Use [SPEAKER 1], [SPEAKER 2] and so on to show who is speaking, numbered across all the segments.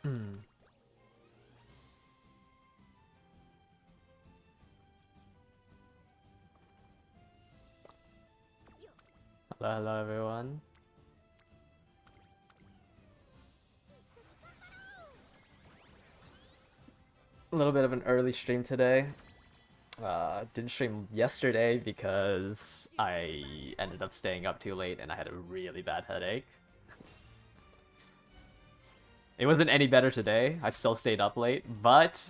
[SPEAKER 1] Hello everyone. A little bit of an early stream today. Didn't stream yesterday because I ended up staying up too late and I had a really bad headache. It wasn't any better today. I still stayed up late, but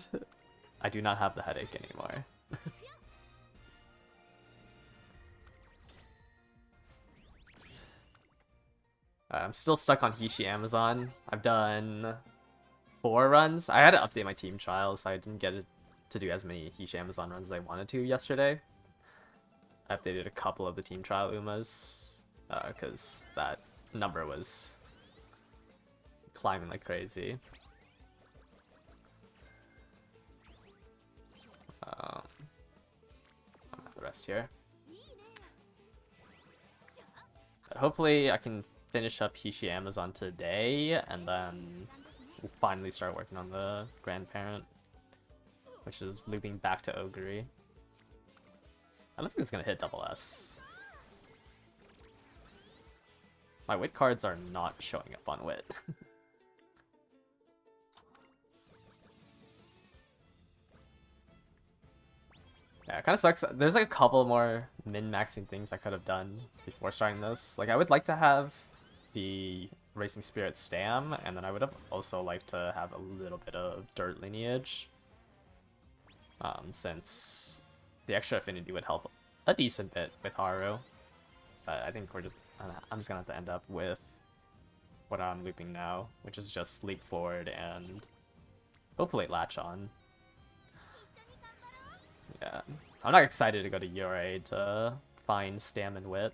[SPEAKER 1] I do not have the headache anymore. I'm still stuck on Hishi Amazon. I've done 4 runs. I had to update my team trials, so I didn't get to do as many Hishi Amazon runs as I wanted to yesterday. I updated a couple of the team trial Umas, because that number was climbing like crazy. I'll have the rest here. But hopefully I can finish up Hishi Amazon today, and then we'll finally start working on the grandparent, which is looping back to Ogre. I don't think it's gonna hit double S. My wit cards are not showing up on wit. Yeah, it kind of sucks. There's like a couple more min-maxing things I could have done before starting this. Like, I would like to have the Racing Spirit Stam, and then I would have also liked to have a little bit of Dirt Lineage. Since the extra affinity would help a decent bit with Haru. But I think I'm just gonna have to end up with what I'm looping now, which is just Leap Forward and hopefully Latch On. Yeah, I'm not excited to go to Yurei to find Stam and Wit.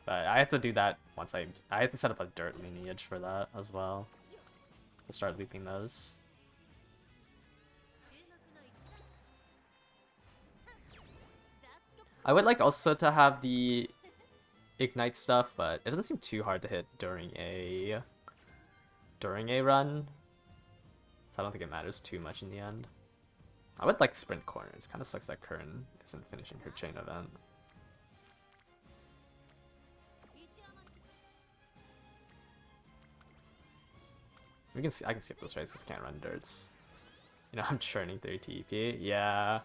[SPEAKER 1] But I have to do that once I have to set up a Dirt Lineage for that as well. We'll start looping those. I would like also to have the Ignite stuff, but it doesn't seem too hard to hit during a run. So I don't think it matters too much in the end. I would like Sprint Corners. Kind of sucks that Kern isn't finishing her chain event. We can see. I can skip those races because I can't run dirts. You know, I'm churning through TP. Yeah.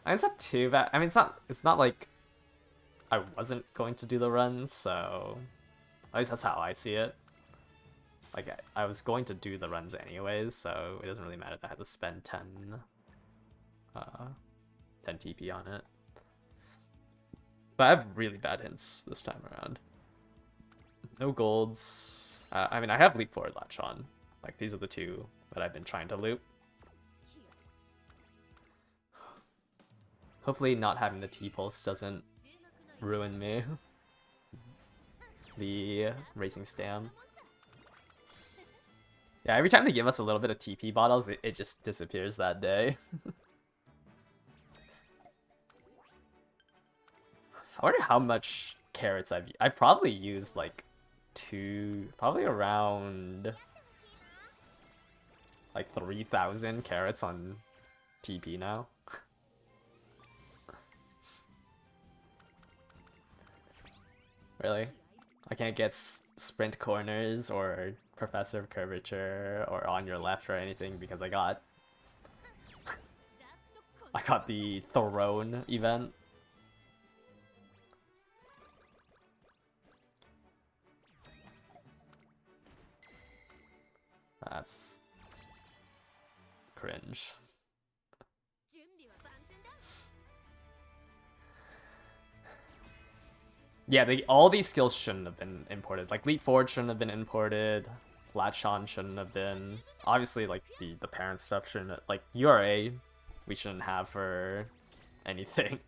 [SPEAKER 1] I mean, it's not too bad. I mean, it's not like I wasn't going to do the runs, so at least that's how I see it. Like, I was going to do the runs anyways, so it doesn't really matter that I had to spend 10 TP on it. But I have really bad hints this time around. No golds. I mean, I have Leap Forward, Latch On. Like, these are the two that I've been trying to loop. Hopefully not having the T-Pulse doesn't ruin me. The Racing Stam. Yeah, every time they give us a little bit of TP bottles, it just disappears that day. I wonder how much carrots I've probably used like probably around like 3,000 carrots on TP now. Really? I can't get Sprint Corners or Professor of Curvature or On Your Left or anything because I got the Throne event. That's cringe. Yeah, all these skills shouldn't have been imported. Like, Leap Forward shouldn't have been imported. Latch On shouldn't have been. Obviously, like, the parent stuff shouldn't have, like, URA, we shouldn't have for anything.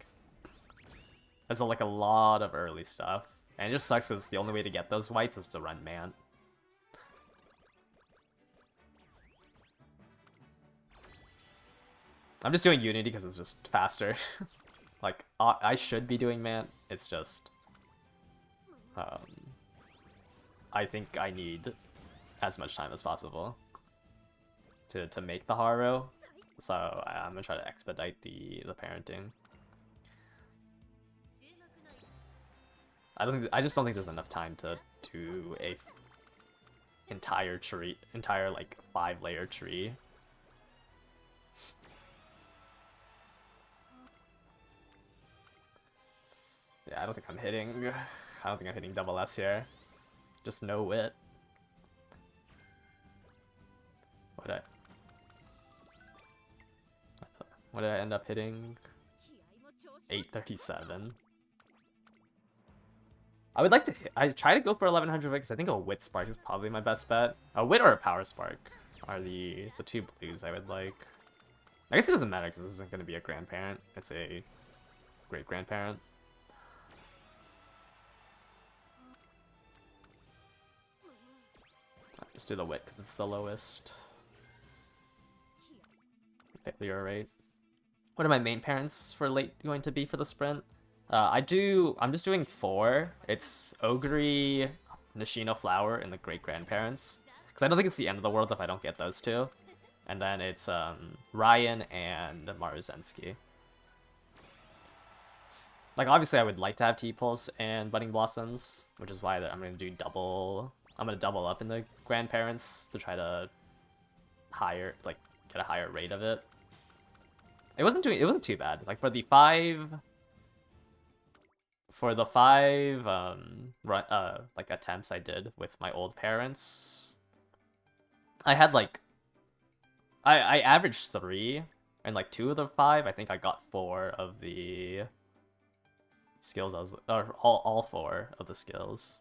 [SPEAKER 1] There's, like, a lot of early stuff. And it just sucks because the only way to get those whites is to run Mant. I'm just doing Unity because it's just faster. Like, I should be doing Mant. It's just... I think I need as much time as possible to make the Haru. So I'm gonna try to expedite the parenting. I just don't think there's enough time to do a entire like 5-layer tree. Yeah, I don't think I'm hitting double S here. Just no wit. What did I end up hitting? 837. I would like to I try to go for 1100 because I think a Wit Spark is probably my best bet. A Wit or a Power Spark are the two blues I would like. I guess it doesn't matter because this isn't going to be a grandparent. It's a great-grandparent. Just do the Wit because it's the lowest failure rate. What are my main parents for late going to be for the sprint? I'm just doing 4. It's Ogre, Nishino Flower, and the great-grandparents. Because I don't think it's the end of the world if I don't get those two. And then it's Ryan and Maruzensky. Like, obviously I would like to have T-Pulse and Budding Blossoms, which is why I'm going to do double... I'm going to double up in the grandparents to try to get a higher rate of it. It wasn't too bad. Like, for the 5 like attempts I did with my old parents, I had like I averaged 3, and like 2 of the 5 I think I got 4 of the skills or all 4 of the skills.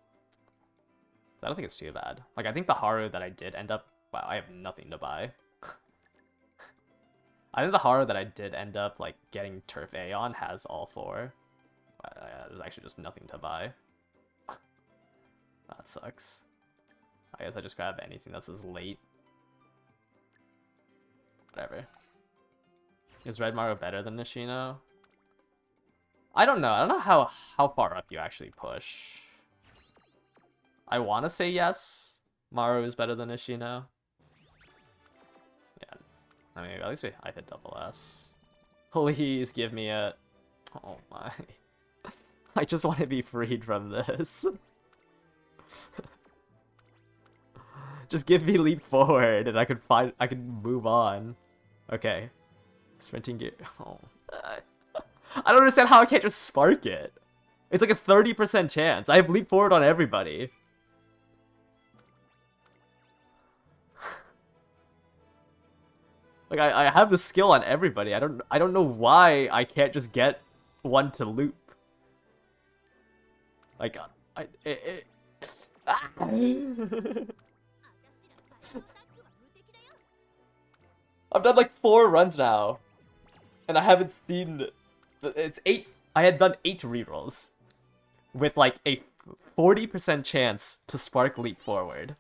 [SPEAKER 1] So I don't think it's too bad. Like, I think the Haru that I did end up, wow, I have nothing to buy. I think the Haru that I did end up like getting Turf A on has all 4. There's actually just nothing to buy. That sucks. I guess I just grab anything that's as late. Whatever. Is Red Maru better than Nishino? I don't know. I don't know how far up you actually push. I want to say yes. Maru is better than Nishino. Yeah. I mean, at least I hit double S. Please give me a... Oh my... I just want to be freed from this. Just give me leap forward and I can move on. Okay. Sprinting gear. Oh. I don't understand how I can't just spark it. It's like a 30% chance. I have leap forward on everybody. Like, I have the skill on everybody. I don't know why I can't just get one to loop. Like, I've done like 4 runs now, and I haven't seen. It's 8. I had done 8 rerolls with like a 40% chance to spark leap forward,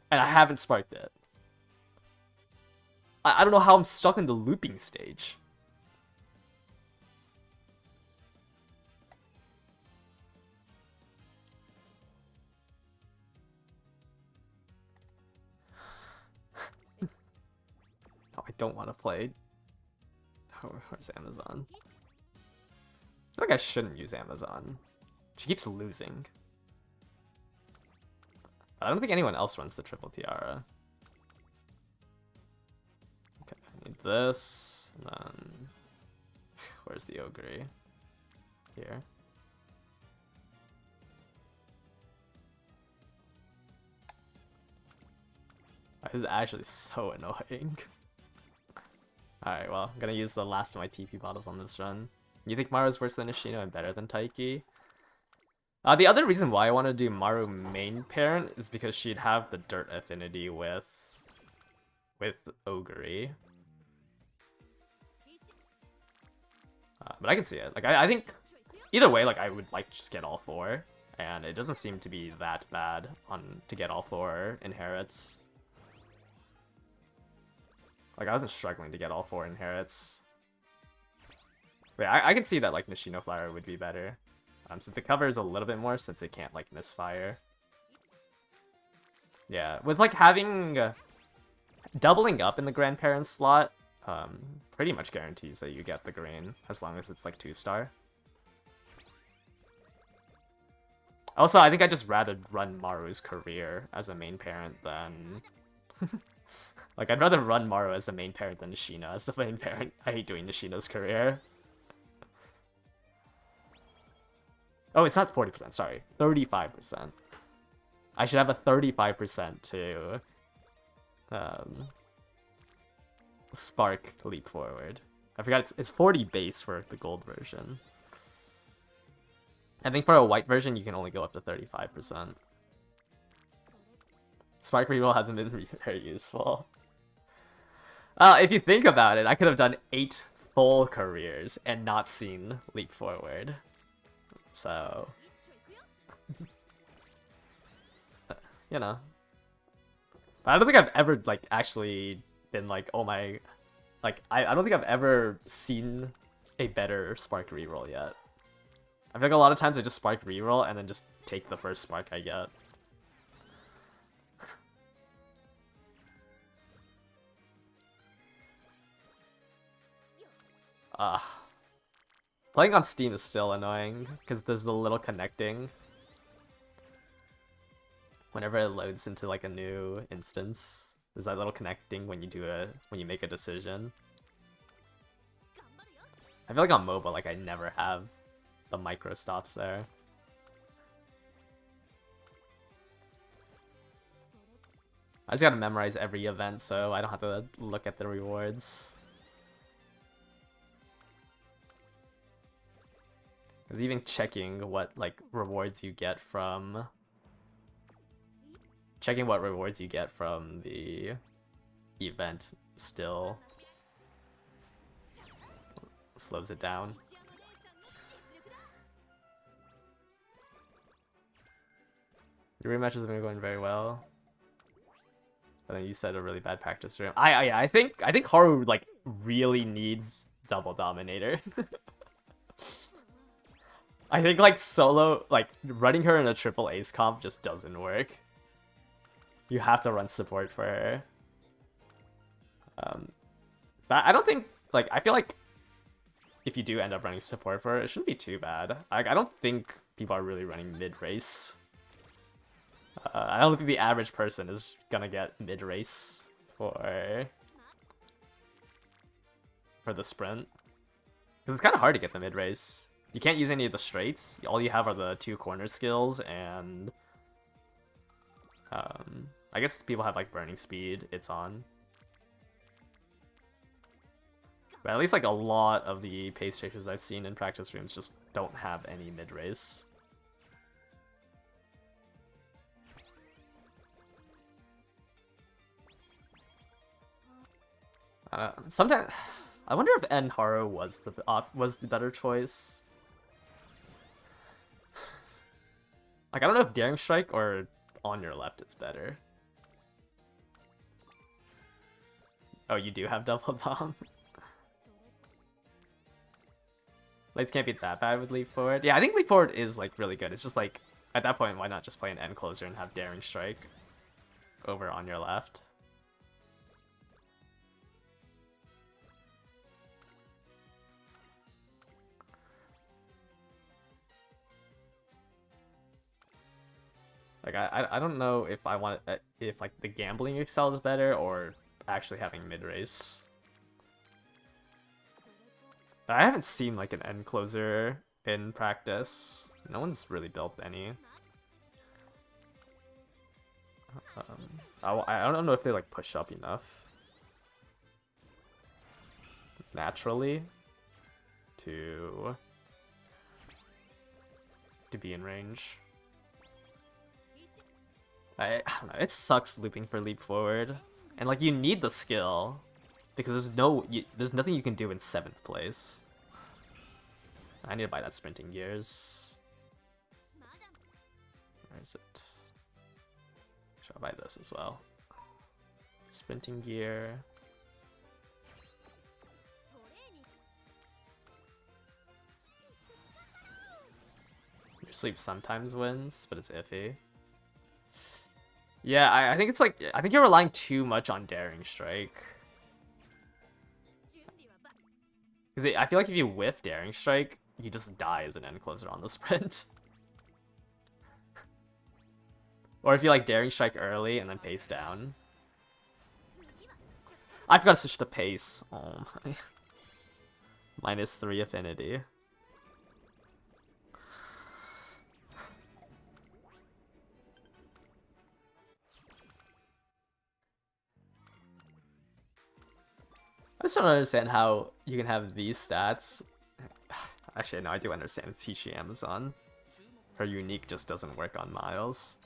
[SPEAKER 1] and I haven't sparked it. I don't know how I'm stuck in the looping stage. No, I don't want to play. Oh, where's Amazon? I feel like I shouldn't use Amazon. She keeps losing. But I don't think anyone else runs the triple tiara. Okay, I need this, and then... Where's the Ogre? Here. This is actually so annoying. Alright, well, I'm gonna use the last of my TP bottles on this run. You think Maru's worse than Nishino and better than Taiki? The other reason why I want to do Maru main parent is because she'd have the dirt affinity with Ogre. But I can see it. Like, I think either way, like, I would like to just get all 4, and it doesn't seem to be that bad to get all 4 inherits. Like, I wasn't struggling to get all 4 inherits. Wait, I can see that, like, Nishino Flower would be better. Since it covers a little bit more, since it can't like misfire. Yeah, with like having doubling up in the grandparents slot, pretty much guarantees that you get the green as long as it's like 2-star. Also, I think I just rather run Maru's career as a main parent than like I'd rather run Maru as the main parent than Nishina as the main parent. I hate doing Nishina's career. Oh, it's not 40%, sorry. 35%. I should have a 35% to spark leap forward. I forgot it's 40 base for the gold version. I think for a white version you can only go up to 35%. Spark reroll hasn't been very useful. If you think about it, I could have done 8 full careers and not seen leap forward. So, you know. But I don't think I've ever, like, actually been like, oh my... Like, I don't think I've ever seen a better Spark reroll yet. I feel like a lot of times I just Spark reroll and then just take the first Spark I get. Playing on Steam is still annoying, because there's the little connecting. Whenever it loads into like a new instance, there's that little connecting when you make a decision. I feel like on mobile, like I never have the micro stops there. I just gotta memorize every event so I don't have to look at the rewards. Because even checking what like rewards you get from the event still slows it down. Your rematches have been going very well, but then you said a really bad practice room. I think Haru like really needs double dominator. I think like solo, like running her in a triple ace comp just doesn't work. You have to run support for her. But I don't think, like, I feel like if you do end up running support for her, it shouldn't be too bad. I don't think people are really running mid-race. I don't think the average person is gonna get mid-race for the sprint. Because it's kind of hard to get the mid-race. You can't use any of the straights. All you have are the 2 corner skills, and I guess people have like burning speed. It's on. But at least like a lot of the pace chasers I've seen in practice rooms just don't have any mid-race. Sometimes I wonder if Haru was the better choice. Like I don't know if Daring Strike or On Your Left is better. Oh, you do have double dom. Lights can't be that bad with Leap Forward. Yeah, I think Leap Forward is like really good. It's just like at that point, why not just play an End Closer and have Daring Strike over On Your Left? Like I don't know if I want if like the gambling excel is better or actually having mid race. I haven't seen like an end closer in practice. No one's really built any. I don't know if they like push up enough naturally to be in range. I don't know, it sucks looping for Leap Forward. And like you need the skill because there's nothing you can do in 7th place. I need to buy that sprinting gears. Where is it? Should I buy this as well? Sprinting gear. Sleep sometimes wins, but it's iffy. Yeah, I think it's like, I think you're relying too much on Daring Strike. Because I feel like if you whiff Daring Strike, you just die as an end closer on the sprint. Or if you like Daring Strike early and then pace down. I forgot to switch to pace. Oh my. -3 affinity. I just don't understand how you can have these stats. Actually, no, I do understand. It's Tishi Amazon. Her unique just doesn't work on Miles.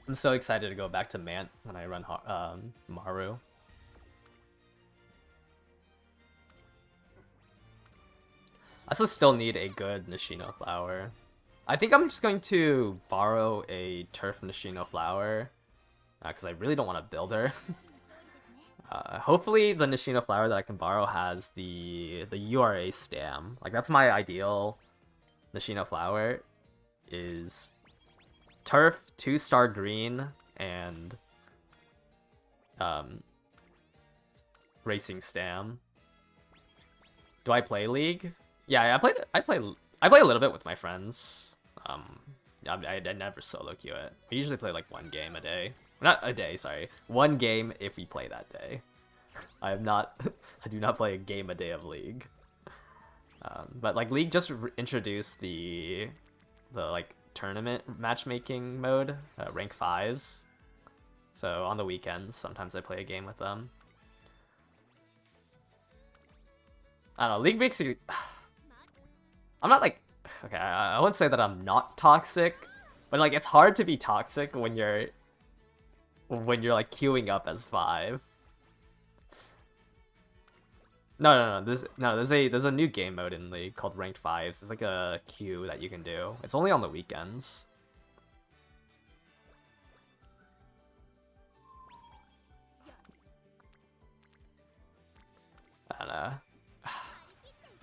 [SPEAKER 1] I'm so excited to go back to Mant when I run Maru. I also still need a good Nishino flower. I think I'm just going to borrow a Turf Nishino flower because I really don't want to build her. Hopefully the Nishino flower that I can borrow has the URA stam. Like that's my ideal Nishino flower is Turf, 2-star green, and Racing Stam. Do I play League? Yeah, I play a little bit with my friends. I never solo queue it. We usually play like one game a day. Not a day, sorry. One game if we play that day. I do not play a game a day of League. But like League just introduced the like tournament matchmaking mode, rank 5s. So on the weekends, sometimes I play a game with them. I don't know, League makes you... I'm not like... Okay, I wouldn't say that I'm not toxic, but like it's hard to be toxic when you're like queuing up as 5. No. There's a new game mode in League called Ranked 5s. There's like a queue that you can do. It's only on the weekends. I don't know.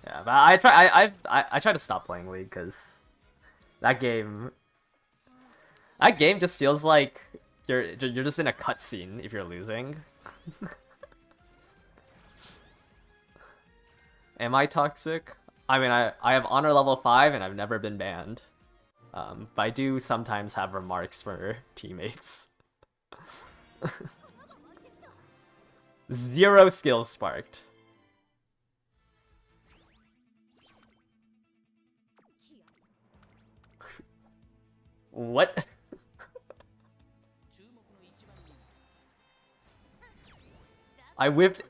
[SPEAKER 1] Yeah, but I try to stop playing League because that game just feels like you're just in a cutscene if you're losing. Am I toxic? I mean, I have honor level 5 and I've never been banned. But I do sometimes have remarks for teammates. 0 skills sparked. What? I whiffed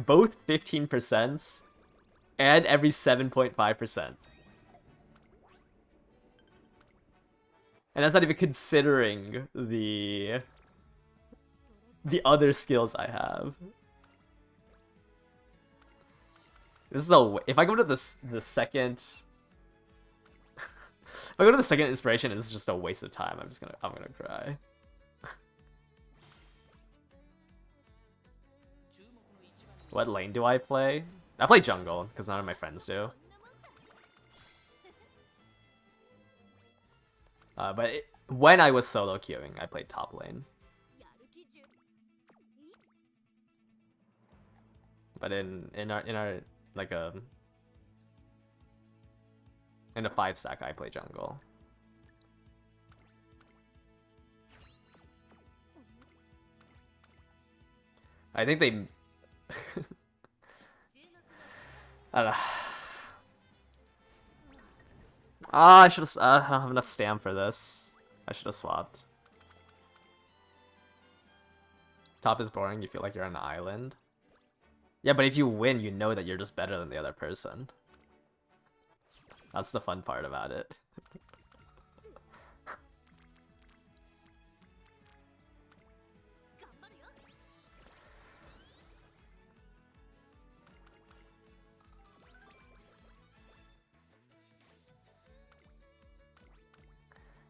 [SPEAKER 1] both 15% and every 7.5%. And that's not even considering the other skills I have. This is if I go to the second if I go to the second inspiration and it's just a waste of time, I'm gonna cry. What lane do I play? I play jungle, because none of my friends do. But when I was solo queuing, I played top lane. But in our like in a 5-stack, I play jungle. I think they... I don't know. Ah, I should have... I don't have enough stam for this. I should have swapped. Top is boring, you feel like you're on an island. Yeah, but if you win, you know that you're just better than the other person. That's the fun part about it.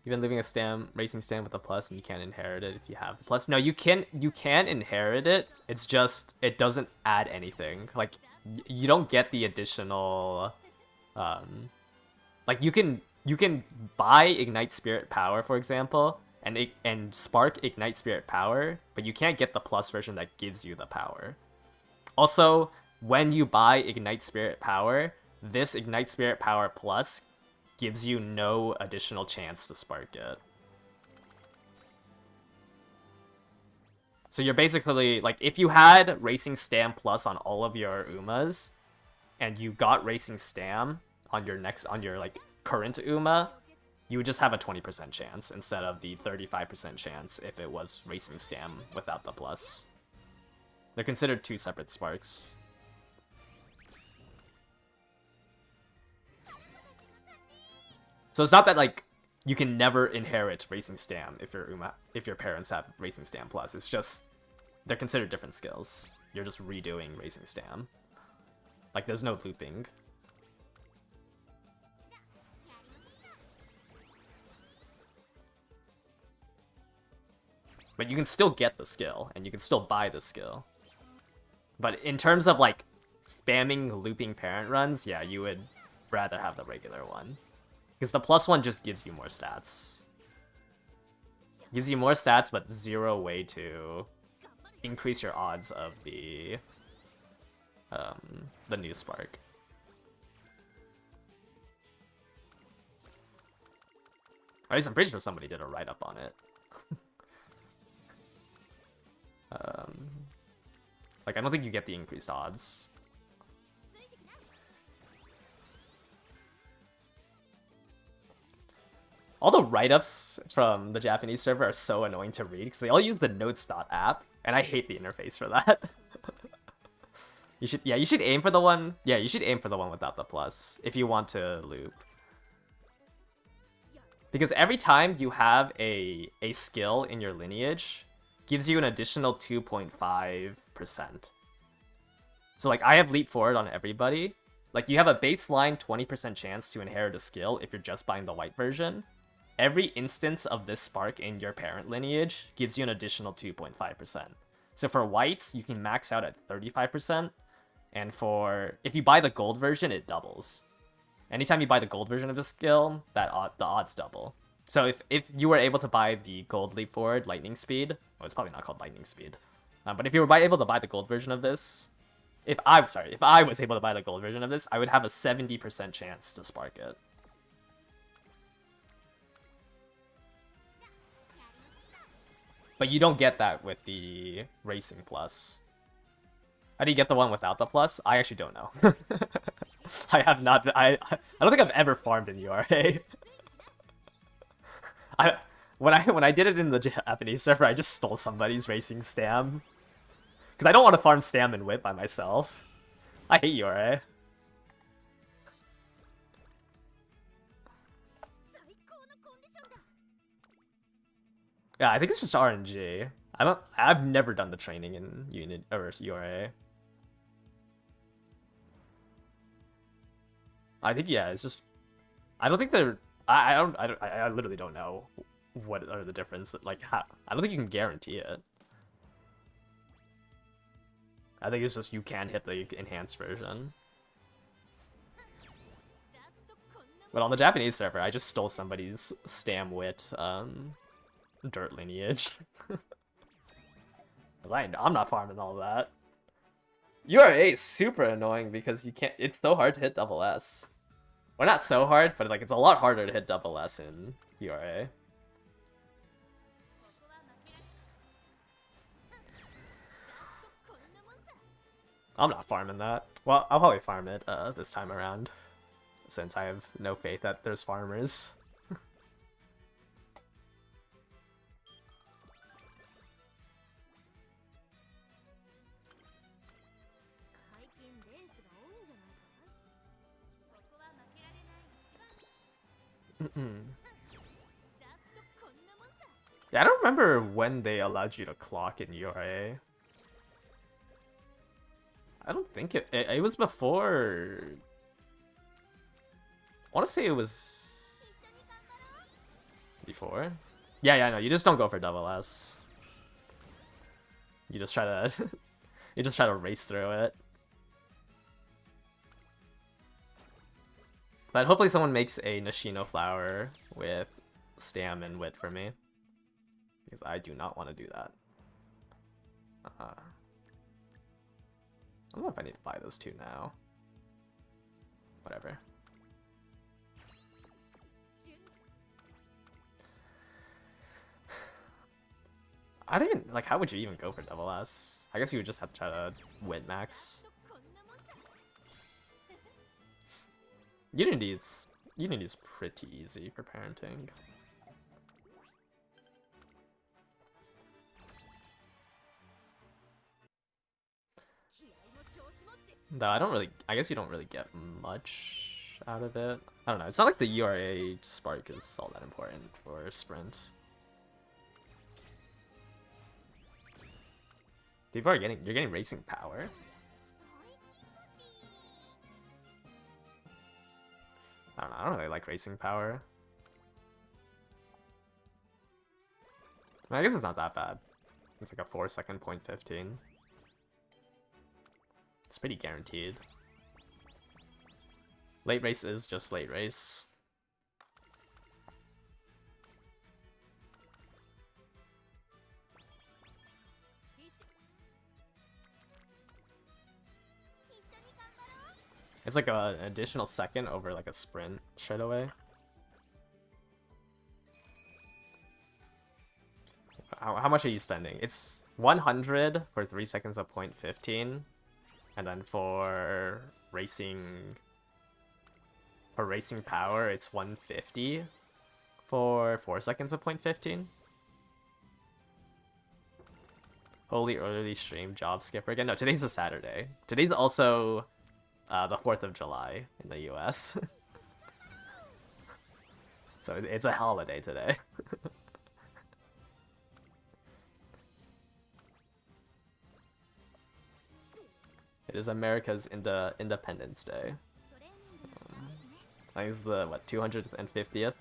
[SPEAKER 1] Even leaving a racing stam with a plus, and you can't inherit it if you have the plus. No, you can inherit it. It's just it doesn't add anything. Like you don't get the additional like you can buy Ignite Spirit Power, for example, and spark Ignite Spirit Power, but you can't get the plus version that gives you the power. Also, when you buy Ignite Spirit Power, this Ignite Spirit Power Plus gives you no additional chance to spark it. So you're basically, like, if you had Racing Stam Plus on all of your Umas, and you got Racing Stam on your like, current Uma, you would just have a 20% chance instead of the 35% chance if it was Racing Stam without the plus. They're considered two separate sparks. So it's not that, like, you can never inherit Racing Stam if your parents have Racing Stam Plus. It's just they're considered different skills. You're just redoing Racing Stam. Like, there's no looping. But you can still get the skill, and you can still buy the skill. But in terms of, like, spamming looping parent runs, yeah, you would rather have the regular one. Because the plus one just gives you more stats. Gives you more stats, but zero way to increase your odds of the new spark. At least I'm pretty sure somebody did a write-up on it. Like, I don't think you get the increased odds. All the write-ups from the Japanese server are so annoying to read because they all use the notes.app, and I hate the interface for that. you should aim for the one. Yeah, you should aim for the one without the plus if you want to loop. Because every time you have a skill in your lineage, gives you an additional 2.5%. So, like, I have Leap Forward on everybody. Like, you have a baseline 20% chance to inherit a skill if you're just buying the white version. Every instance of this spark in your parent lineage gives you an additional 2.5%. So for whites, you can max out at 35%. And if you buy the gold version, it doubles. Anytime you buy the gold version of the skill, the odds double. So if you were able to buy the gold Leap Forward Lightning Speed, well, it's probably not called Lightning Speed, but if you were able to buy the gold version of this, if I was able to buy the gold version of this, I would have a 70% chance to spark it. But you don't get that with the Racing Plus. How do you get the one without the plus? I actually don't know. I have not. I don't think I've ever farmed in URA. When I did it in the Japanese server, I just stole somebody's Racing Stam. Because I don't want to farm Stam and Whip by myself. I hate URA. Yeah, I think it's just RNG. I've never done the training in Unit or URA. I think, yeah, it's just I don't think they're I literally don't know what are the differences. Like, how, I don't think you can guarantee it. I think it's just you can hit the enhanced version. But on the Japanese server, I just stole somebody's Stam Wit dirt lineage. I'm not farming all that. URA is super annoying because you can't. It's so hard to hit double S. Well, not so hard, but like it's a lot harder to hit double S in URA. I'm not farming that. Well, I'll probably farm it this time around, since I have no faith that there's farmers. Yeah, I don't remember when they allowed you to clock in URA. I don't think it was before. I want to say it was before. Yeah, no, you just don't go for double S. You just try to you just try to race through it. But hopefully someone makes a Nishino flower with Stam and Wit for me. Because I do not want to do that. I don't know if I need to buy those two now. Whatever. I don't even, like, how would you even go for double S? I guess you would just have to try to Wit max. Unity is pretty easy for parenting. Though I guess you don't really get much out of it. I don't know, it's not like the URA spark is all that important for sprint. You're getting racing power. I don't know, I don't really like racing power. I guess it's not that bad. It's like a 4-second point 15. It's pretty guaranteed. Late race is just late race. It's like an additional second over like a sprint straight away. How much are you spending? It's 100 for 3 seconds of point 15. And then for racing power, it's 150 for 4 seconds of point 15. Holy early stream job skipper again. No, today's a Saturday. Today's also the 4th of July in the US. So it's a holiday today. It is America's Independence Day. I think it's the, what, 250th?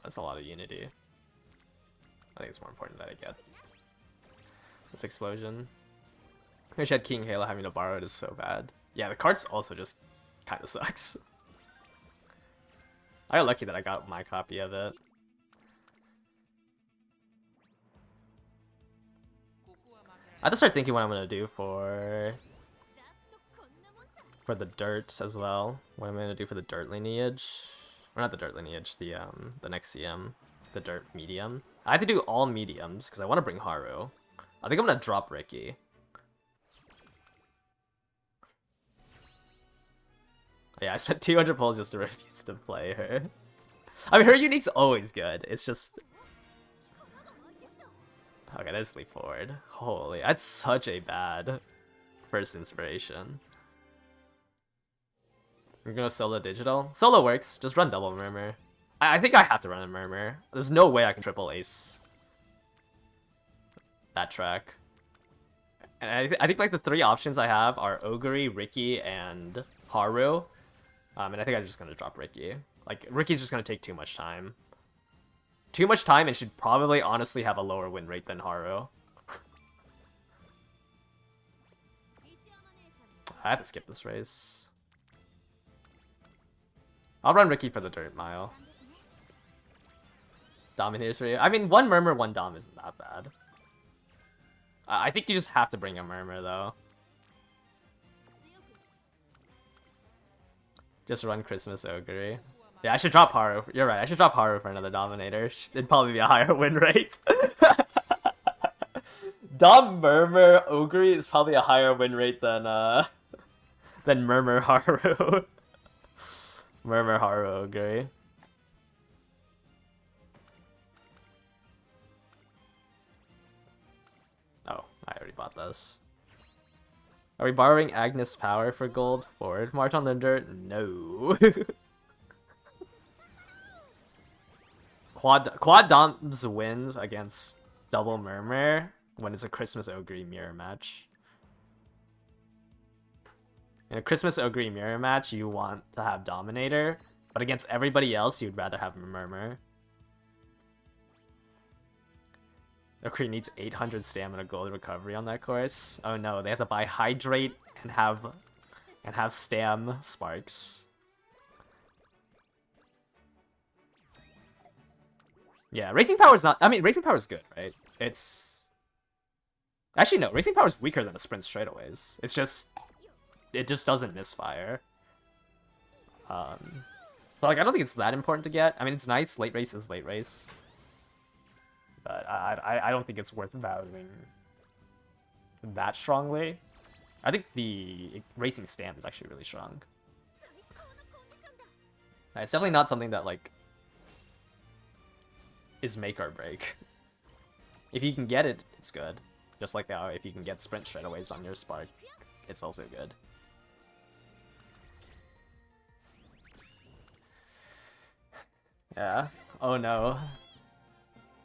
[SPEAKER 1] That's a lot of unity. I think it's more important that I get this explosion. I wish I had King Halo, having to borrow it is so bad. Yeah, the cards also just kind of sucks. I got lucky that I got my copy of it. I have to start thinking what I'm gonna do for the dirt as well. What I'm gonna do for the dirt lineage, or not the dirt lineage, the next CM, the dirt medium. I have to do all mediums because I want to bring Haru. I think I'm gonna drop Ricky. Yeah, I spent 200 pulls just to refuse to play her. I mean, her unique's always good. It's just... Okay, let's leap forward. Holy, that's such a bad first inspiration. We're gonna solo digital? Solo works, just run double murmur. I think I have to run a murmur. There's no way I can triple ace that track. And I think like the 3 options I have are Ogre, Ricky, and Haru. And I think I'm just gonna drop Ricky. Like, Ricky's just gonna take too much time. Too much time and should probably honestly have a lower win rate than Haru. I have to skip this race. I'll run Ricky for the dirt mile. Dominators for you. I mean, 1 murmur, 1 dom isn't that bad. I think you just have to bring a murmur though. Just run Christmas Ogre. Yeah, I should drop Haru. You're right, I should drop Haru for another Dominator. It'd probably be a higher win rate. Dom Murmur Ogre is probably a higher win rate than Murmur Haru. Murmur Haru Ogre. Oh, I already bought this. Are we borrowing Agnes Power for gold? Forward March on the dirt? No. Quad Doms wins against double Murmur when it's a Christmas Ogre mirror match. In a Christmas Ogre mirror match, you want to have Dominator, but against everybody else, you'd rather have Murmur. Ogre needs 800 stamina gold recovery on that course. Oh no, they have to buy Hydrate and have Stam Sparks. Yeah, Racing Power is not... I mean, Racing Power is good, right? It's... Actually, no. Racing Power is weaker than the Sprint straightaways. It's just... It just doesn't misfire. So, like, I don't think it's that important to get. I mean, it's nice. Late race is late race. But I don't think it's worth valuing that strongly. I think the Racing Stam is actually really strong. It's definitely not something that, like, is make or break. If you can get it, it's good. Just like how if you can get sprint straightaways on your Spark, it's also good. Yeah. Oh no.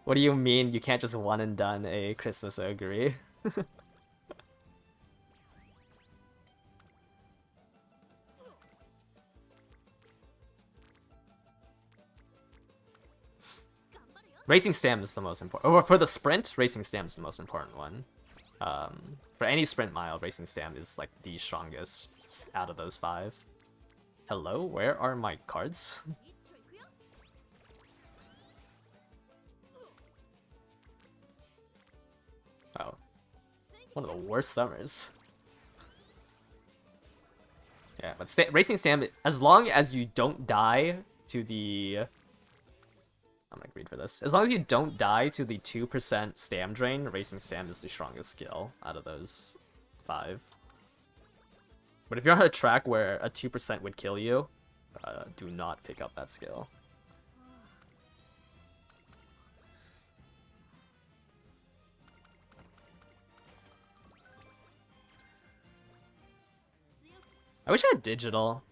[SPEAKER 1] What do you mean you can't just one and done a Christmas Ogre? Racing Stam is the most important. Or for the sprint, Racing Stam is the most important one. For any sprint mile, Racing Stam is like the strongest out of those 5. Hello, where are my cards? Oh, one of the worst summers. Yeah, but Racing Stam, as long as you don't die to the... I'm gonna read for this. As long as you don't die to the 2% Stam drain, Racing Stam is the strongest skill out of those 5. But if you're on a track where a 2% would kill you, do not pick up that skill. I wish I had Digital.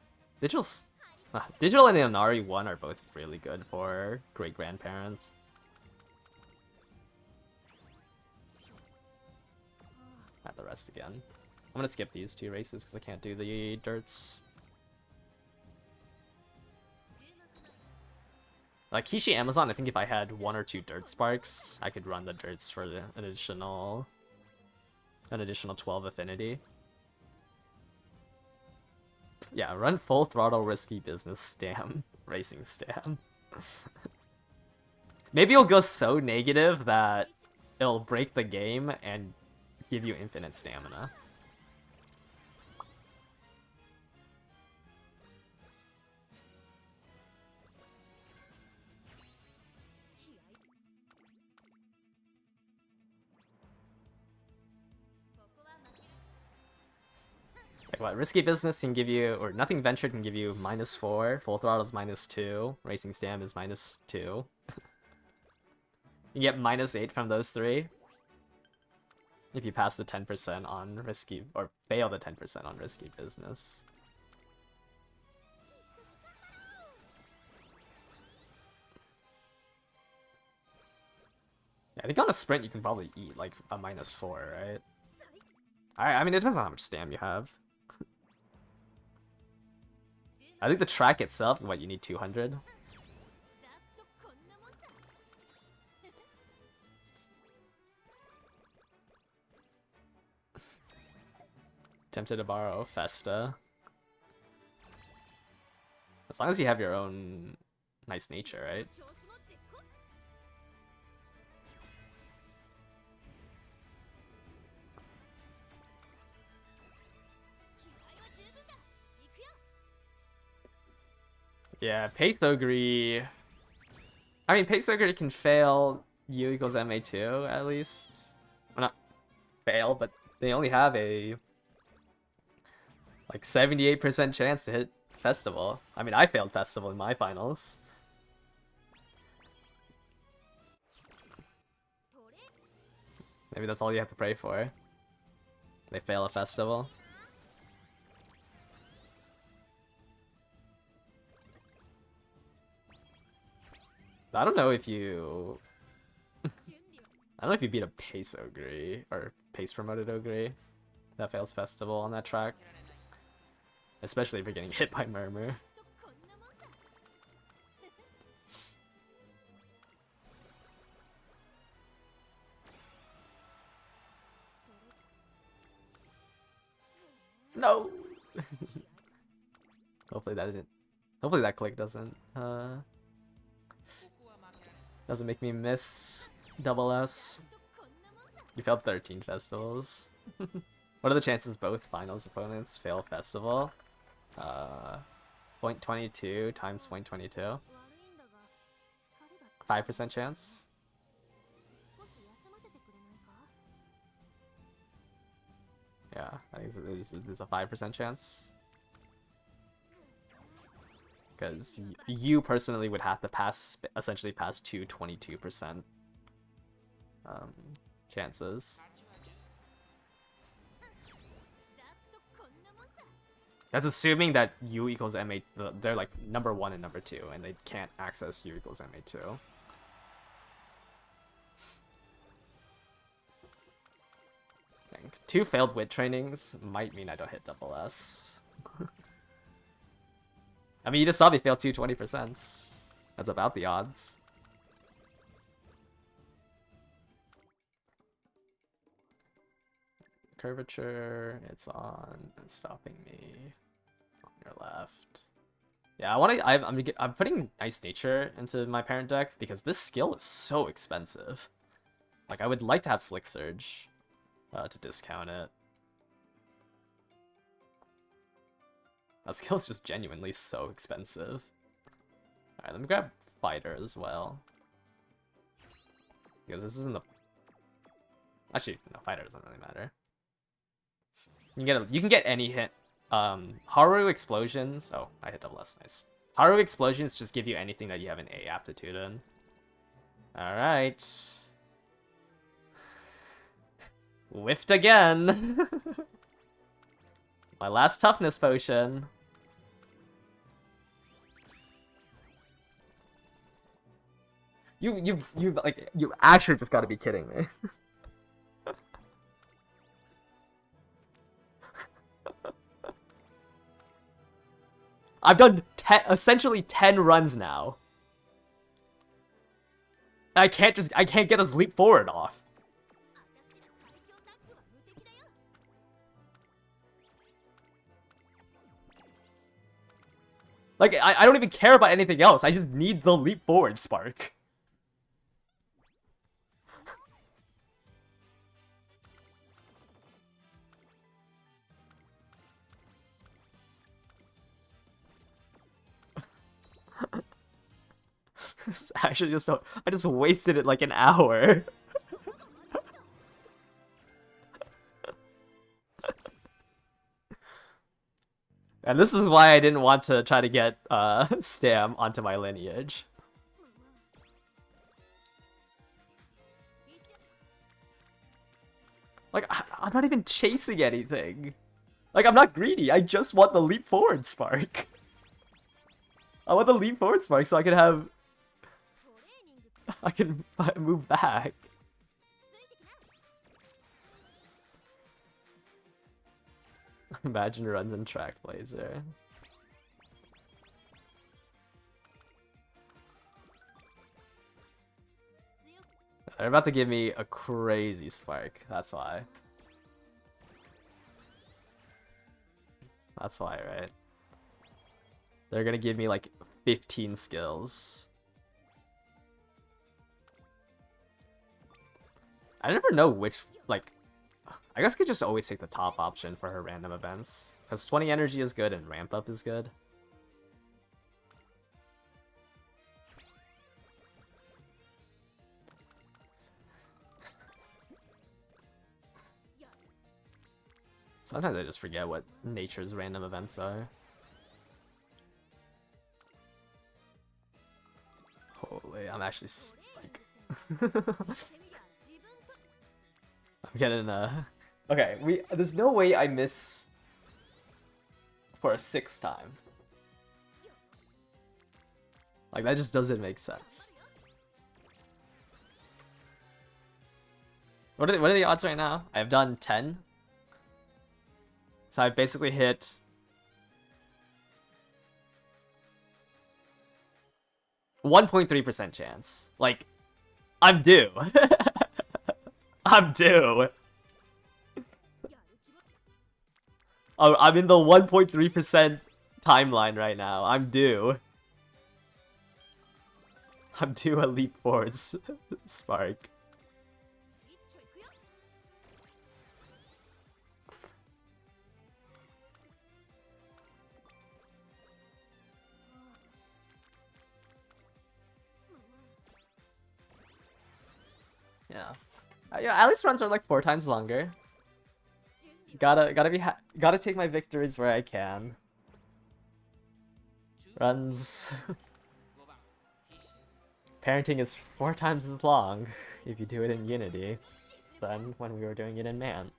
[SPEAKER 1] Digital and Inari 1 are both really good for great-grandparents. At the rest again. I'm gonna skip these 2 races because I can't do the dirts. Like Kishi Amazon, I think if I had 1 or 2 dirt sparks, I could run the dirts for an additional 12 affinity. Yeah, run full throttle risky business Stam. Racing Stam. Maybe it'll go so negative that it'll break the game and give you infinite stamina. Like what, risky business can give you, or nothing ventured can give you -4, full throttle is -2, racing stam is -2. You get -8 from those 3. If you pass the 10% on risky, or fail the 10% on risky business. Yeah, I think on a sprint you can probably eat like a -4, right? I mean, it depends on how much stam you have. I think the track itself, what, you need 200? Tempted to borrow Festa. As long as you have your own nice nature, right? Yeah, Pace Ogre... I mean, Pace Ogre can fail U equals MA2, at least. Well, not fail, but they only have a... like 78% chance to hit Festival. I mean, I failed Festival in my finals. Maybe that's all you have to pray for. They fail a Festival. I don't know if you... I don't know if you beat a Pace Ogre, or Pace promoted Ogre that fails Festival on that track. Especially if you're getting hit by Murmur. No! Hopefully that didn't... Hopefully that click doesn't make me miss double S. You failed 13 festivals. What are the chances both finals opponents fail festival? 0.22 times 0.22. 5% chance? Yeah, I think there's a 5% chance. Because you personally would have to essentially pass two 22% chances. That's assuming that U equals MA, they're like number 1 and number 2, and they can't access U equals MA2. I think 2 failed wit trainings might mean I don't hit double S. I mean, you just saw me fail 2 20%. That's about the odds. Curvature, it's on, it's stopping me on your left. Yeah, I'm putting Nice Nature into my parent deck because this skill is so expensive. Like, I would like to have Slick Surge to discount it. That skill is just genuinely so expensive. Alright, let me grab Fighter as well. Because this isn't the... Actually, no, Fighter doesn't really matter. You can get any hit. Haru Explosions. Oh, I hit double S. Nice. Haru Explosions just give you anything that you have an A aptitude in. Alright. Whiffed again. My last toughness potion. You actually just gotta be kidding me. I've done essentially 10 runs now. I can't get this leap forward off. Like, I don't even care about anything else. I just need the leap forward spark. Actually, I just wasted it like an hour. And this is why I didn't want to try to get Stam onto my lineage. Like, I'm not even chasing anything. Like, I'm not greedy. I just want the leap forward spark. I want the leap forward spark so I can have... I can move back. Imagine runs in Track Blazer. They're about to give me a crazy spark. That's why. That's why, right? They're gonna give me like 15 skills. I never know which, like... I guess I could just always take the top option for her random events. Because 20 energy is good and ramp up is good. Sometimes I just forget what nature's random events are. Holy, I'm actually like... I'm getting okay, there's no way I miss for a 6th time. Like, that just doesn't make sense. What are the odds right now? I've done 10. So I've basically hit 1.3% chance. Like, I'm due. I'm due. Oh, I'm in the 1.3% timeline right now. I'm due. I'm due a leap forwards spark. Yeah. Yeah, at least runs are like 4 times longer. Gotta take my victories where I can. Runs. Parenting is 4 times as long if you do it in Unity than when we were doing it in Man.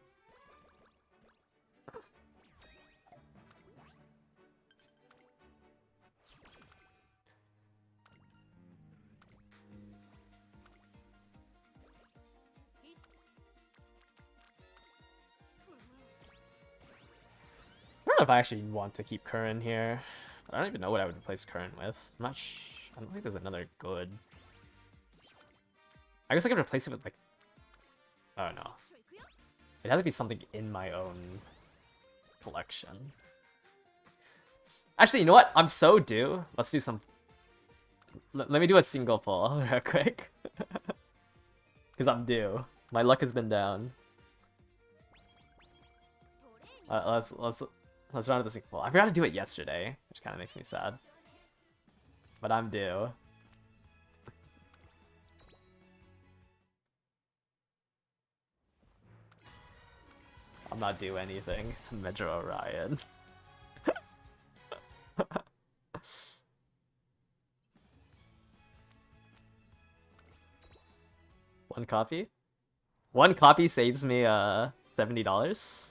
[SPEAKER 1] I don't know if I actually want to keep Curran here. I don't even know what I would replace Curran with. I don't think there's another good. I guess I could replace it with like. I don't know. It'd have to be something in my own collection. Actually, you know what? I'm so due. Let's do some. Let me do a single pull real quick. Because I'm due. My luck has been down. Let's run the single pull. I forgot to do it yesterday, which kind of makes me sad. But I'm due. I'm not due anything to Metro Orion. One copy? One copy saves me $70.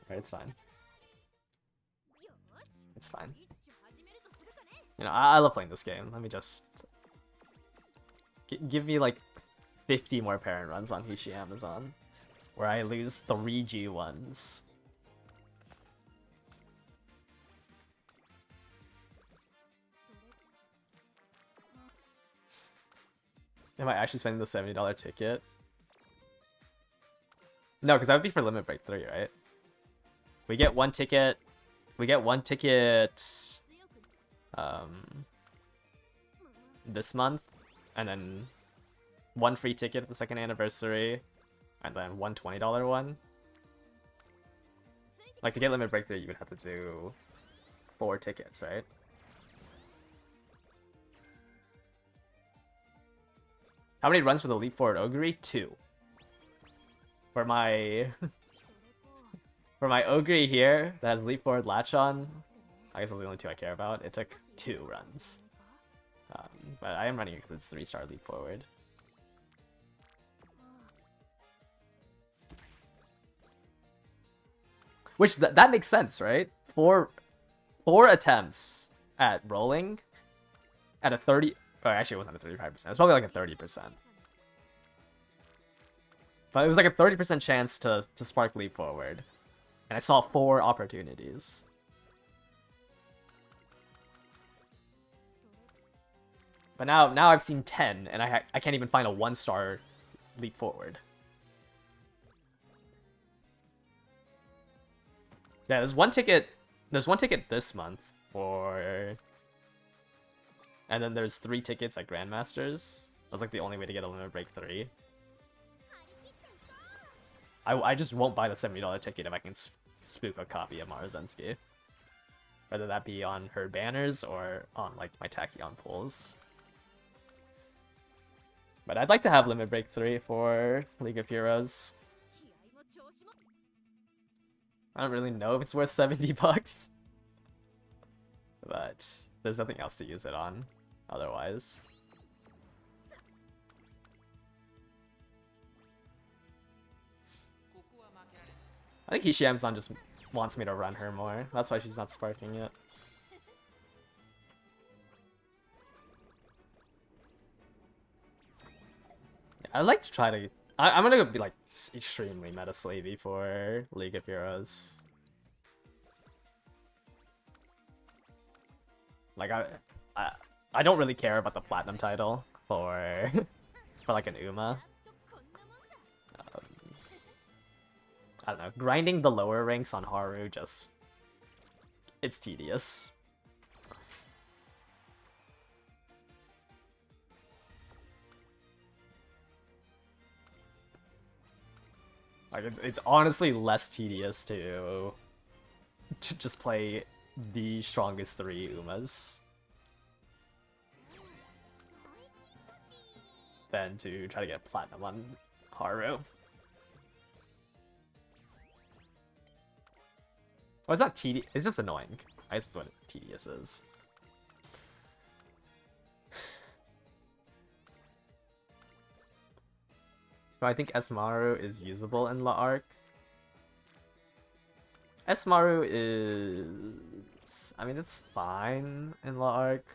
[SPEAKER 1] Alright, it's fine. It's fine. You know, I love playing this game. Let me just give me like 50 more parent runs on Hishi Amazon, where I lose 3 G1s. Am I actually spending the $70 ticket? No, because that would be for Limit Break 3, right? We get one ticket. We get one ticket this month, and then one free ticket at the 2nd anniversary, and then one $20 one. Like, to get Limit Break 3, you would have to do 4 tickets, right? How many runs for the Leap Forward Ogre? 2. For my for my Ogre here that has Leap Forward Latch on, I guess those are the only 2 I care about. It took 2 runs. But I am running it because it's 3-star Leap Forward. Which, that makes sense, right? 4 attempts at rolling at a 30... Oh, actually, it wasn't a 35%. It's probably like a 30%. But it was like a 30% chance to spark Leap Forward. And I saw 4 opportunities. But now I've seen 10, and I can't even find a 1-star Leap Forward. Yeah, there's one ticket this month for... And then there's 3 tickets at Grandmasters. That's like the only way to get a Limit Break 3. I just won't buy the $70 ticket if I can spook a copy of Marzensky. Whether that be on her banners or on like my Tachyon pulls. But I'd like to have Limit Break 3 for League of Heroes. I don't really know if it's worth $70. But there's nothing else to use it on otherwise. I think Hishi Amazon just wants me to run her more. That's why she's not sparking it. I'd like to try to I'm gonna be like extremely meta slavey for League of Heroes. Like I, I don't really care about the platinum title for for like an Uma. Um, I don't know. Grinding the lower ranks on Haru just it's tedious. Like it's honestly less tedious to just play the strongest 3 Umas than to try to get platinum on Haru. Oh, it's not tedious. It's just annoying. I guess that's what tedious is. So I think Esmaru is usable in La Arc. Esmaru is... I mean, it's fine in La Arc.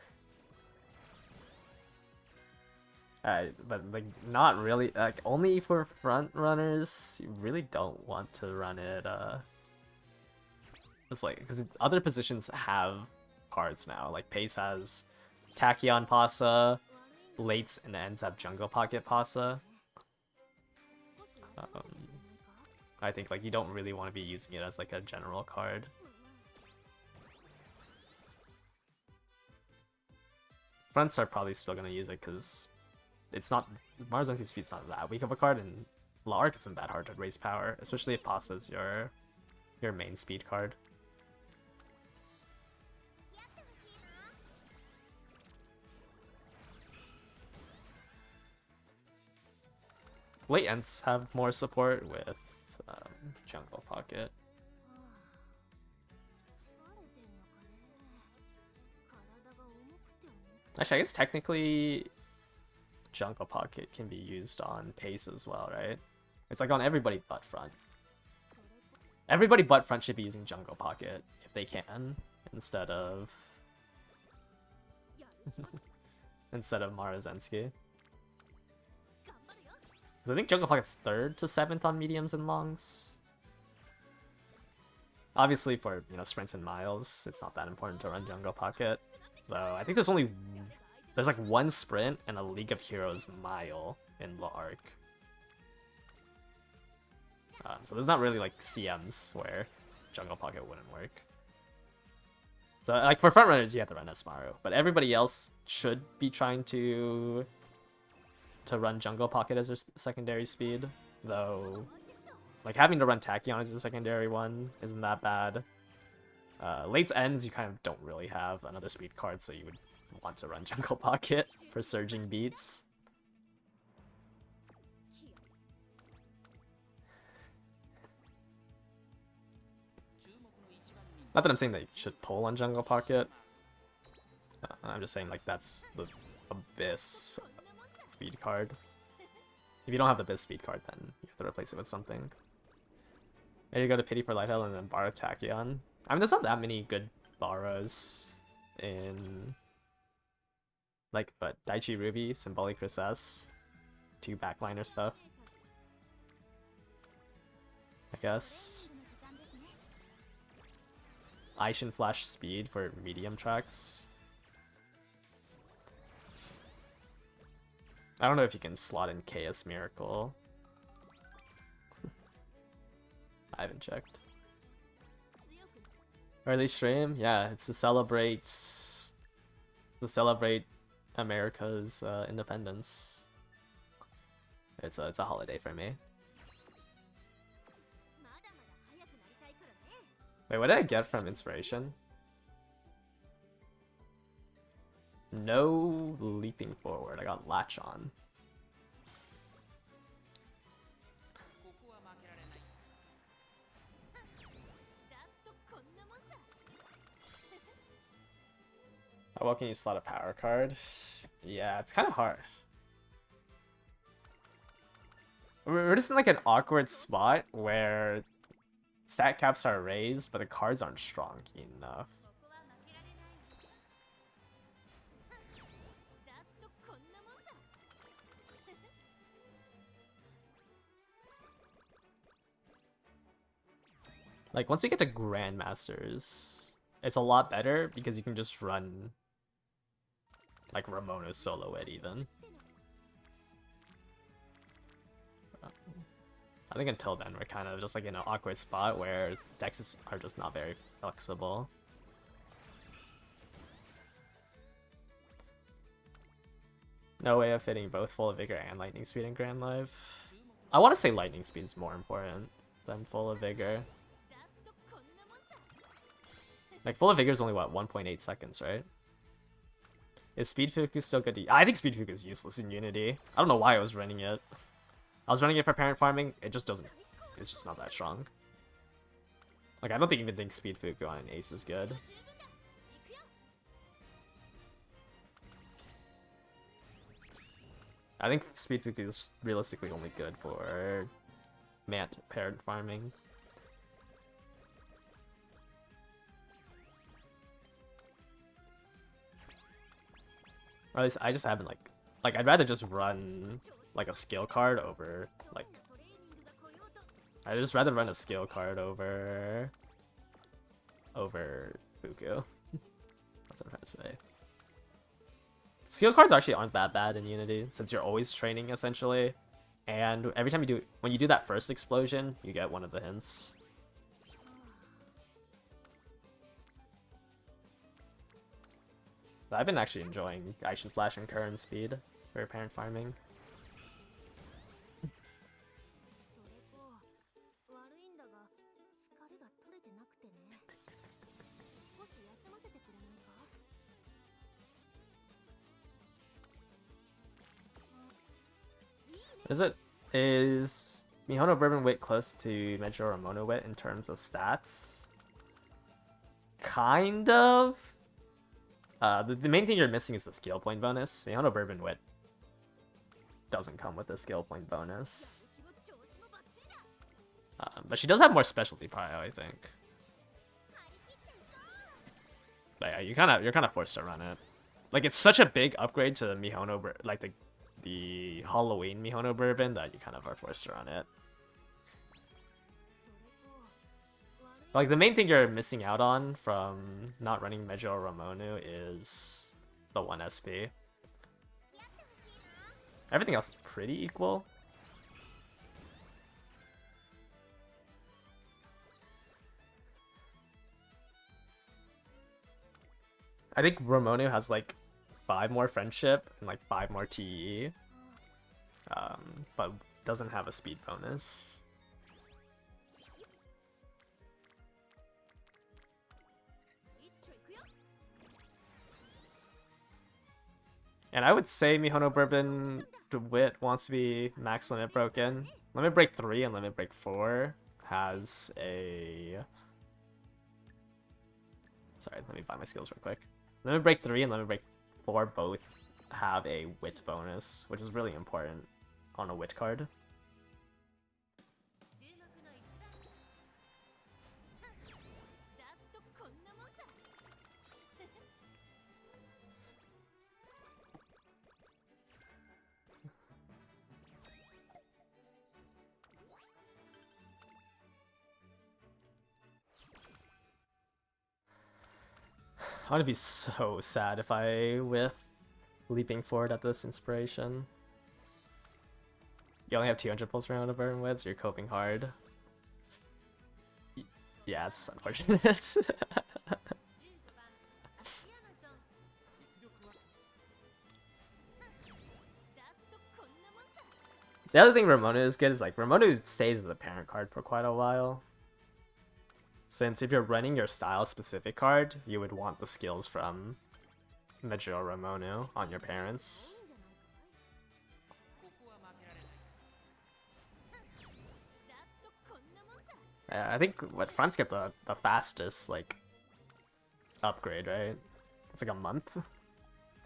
[SPEAKER 1] But like, not really. Like, only for front runners, you really don't want to run it. It's like, because other positions have cards now. Like, Pace has Tachyon Pasa, Lates and Ends have Jungle Pocket Pasa. I think like you don't really want to be using it as like a general card. Fronts are probably still gonna use it because it's not Mars Zenzi Speed's not that weak of a card, and La Arc isn't that hard to raise power, especially if Pasa's your main speed card. Late Ends have more support with Jungle Pocket. Actually, I guess technically Jungle Pocket can be used on Pace as well, right? It's like on everybody but front. Everybody but front should be using Jungle Pocket if they can, instead of instead of Marazensky. I think Jungle Pocket's 3rd to 7th on mediums and longs. Obviously, for sprints and miles, it's not that important to run Jungle Pocket. Though I think there's like 1 sprint and a League of Heroes mile in La Arc. So there's not really like CMs where Jungle Pocket wouldn't work. So like for front runners, you have to run Esmaru, but everybody else should be trying to run Jungle Pocket as their secondary speed, though like having to run Tachyon as your secondary one isn't that bad. Late's Ends, you kind of don't really have another speed card, so you would want to run Jungle Pocket for surging beats. Not that I'm saying that you should pull on Jungle Pocket. I'm just saying like that's the Abyss speed card. If you don't have the Abyss speed card, then you have to replace it with something. There you go to Pity for Light Hell and then borrow Tachyon. I mean, there's not that many good borrows in like Daichi Ruby, Symbolic Recess, 2 backliner stuff, I guess. Aishin Flash Speed for medium tracks. I don't know if you can slot in Chaos Miracle. I haven't checked. Early stream? Yeah, it's to celebrate America's independence. It's a holiday for me. Wait, what did I get from inspiration? No leaping forward. I got latch on. How well can you slot a power card? Yeah, it's kind of hard. We're just in like an awkward spot where stat caps are raised, but the cards aren't strong enough. Like, once you get to Grandmasters, it's a lot better because you can just run, like, Ramona's solo it even. I think until then, we're kind of just, like, in an awkward spot where decks are just not very flexible. No way of fitting both Full of Vigor and Lightning Speed in Grand Life. I want to say Lightning Speed is more important than Full of Vigor. Like, Full of Vigor is only, what, 1.8 seconds, right? Is Speed Fuku still good to... I think Speed Fuku is useless in Unity. I don't know why I was running it. I was running it for parent farming. It just doesn't... It's just not that strong. Like, I don't even think Speed Fuku on an Ace is good. I think Speed Fuku is realistically only good for Mant parent farming. Or at least I just haven't like I'd rather just run like a skill card over like I'd just rather run a skill card over Fuku. That's what I'm trying to say. Skill cards actually aren't that bad in Unity since you're always training essentially, and every time when you do that first explosion, you get one of the hints. But I've been actually enjoying Aishin Flash and Current Speed for parent farming. Is Mihono Bourbon Wit close to Mejo Ramono Wit in terms of stats? Kind of. The main thing you're missing is the skill point bonus. Mihono Bourbon Wit doesn't come with a skill point bonus. But she does have more specialty prio, I think. But yeah, you're kind of forced to run it. Like, it's such a big upgrade to the Mihono, like the Halloween Mihono Bourbon that you kind of are forced to run it. Like, the main thing you're missing out on from not running Mejo Ramono is the 1 SP. Everything else is pretty equal. I think Ramono has like 5 more friendship and like 5 more TE, but doesn't have a speed bonus. And I would say Mihono Bourbon Wit wants to be max limit broken. Limit break 3 and limit break 4 has a... Sorry, let me find my skills real quick. Limit break 3 and limit break 4 both have a wit bonus, which is really important on a wit card. I would be so sad if I whiff leaping forward at this inspiration. You only have 200 pulls per round of burn with, so you're coping hard. Yeah, it's unfortunate. The other thing Ramono is good is like Ramono stays as a parent card for quite a while. Since if you're running your style specific card, you would want the skills from Mejo Ramono on your parents. I think what fronts get the fastest like upgrade, right? It's like a month.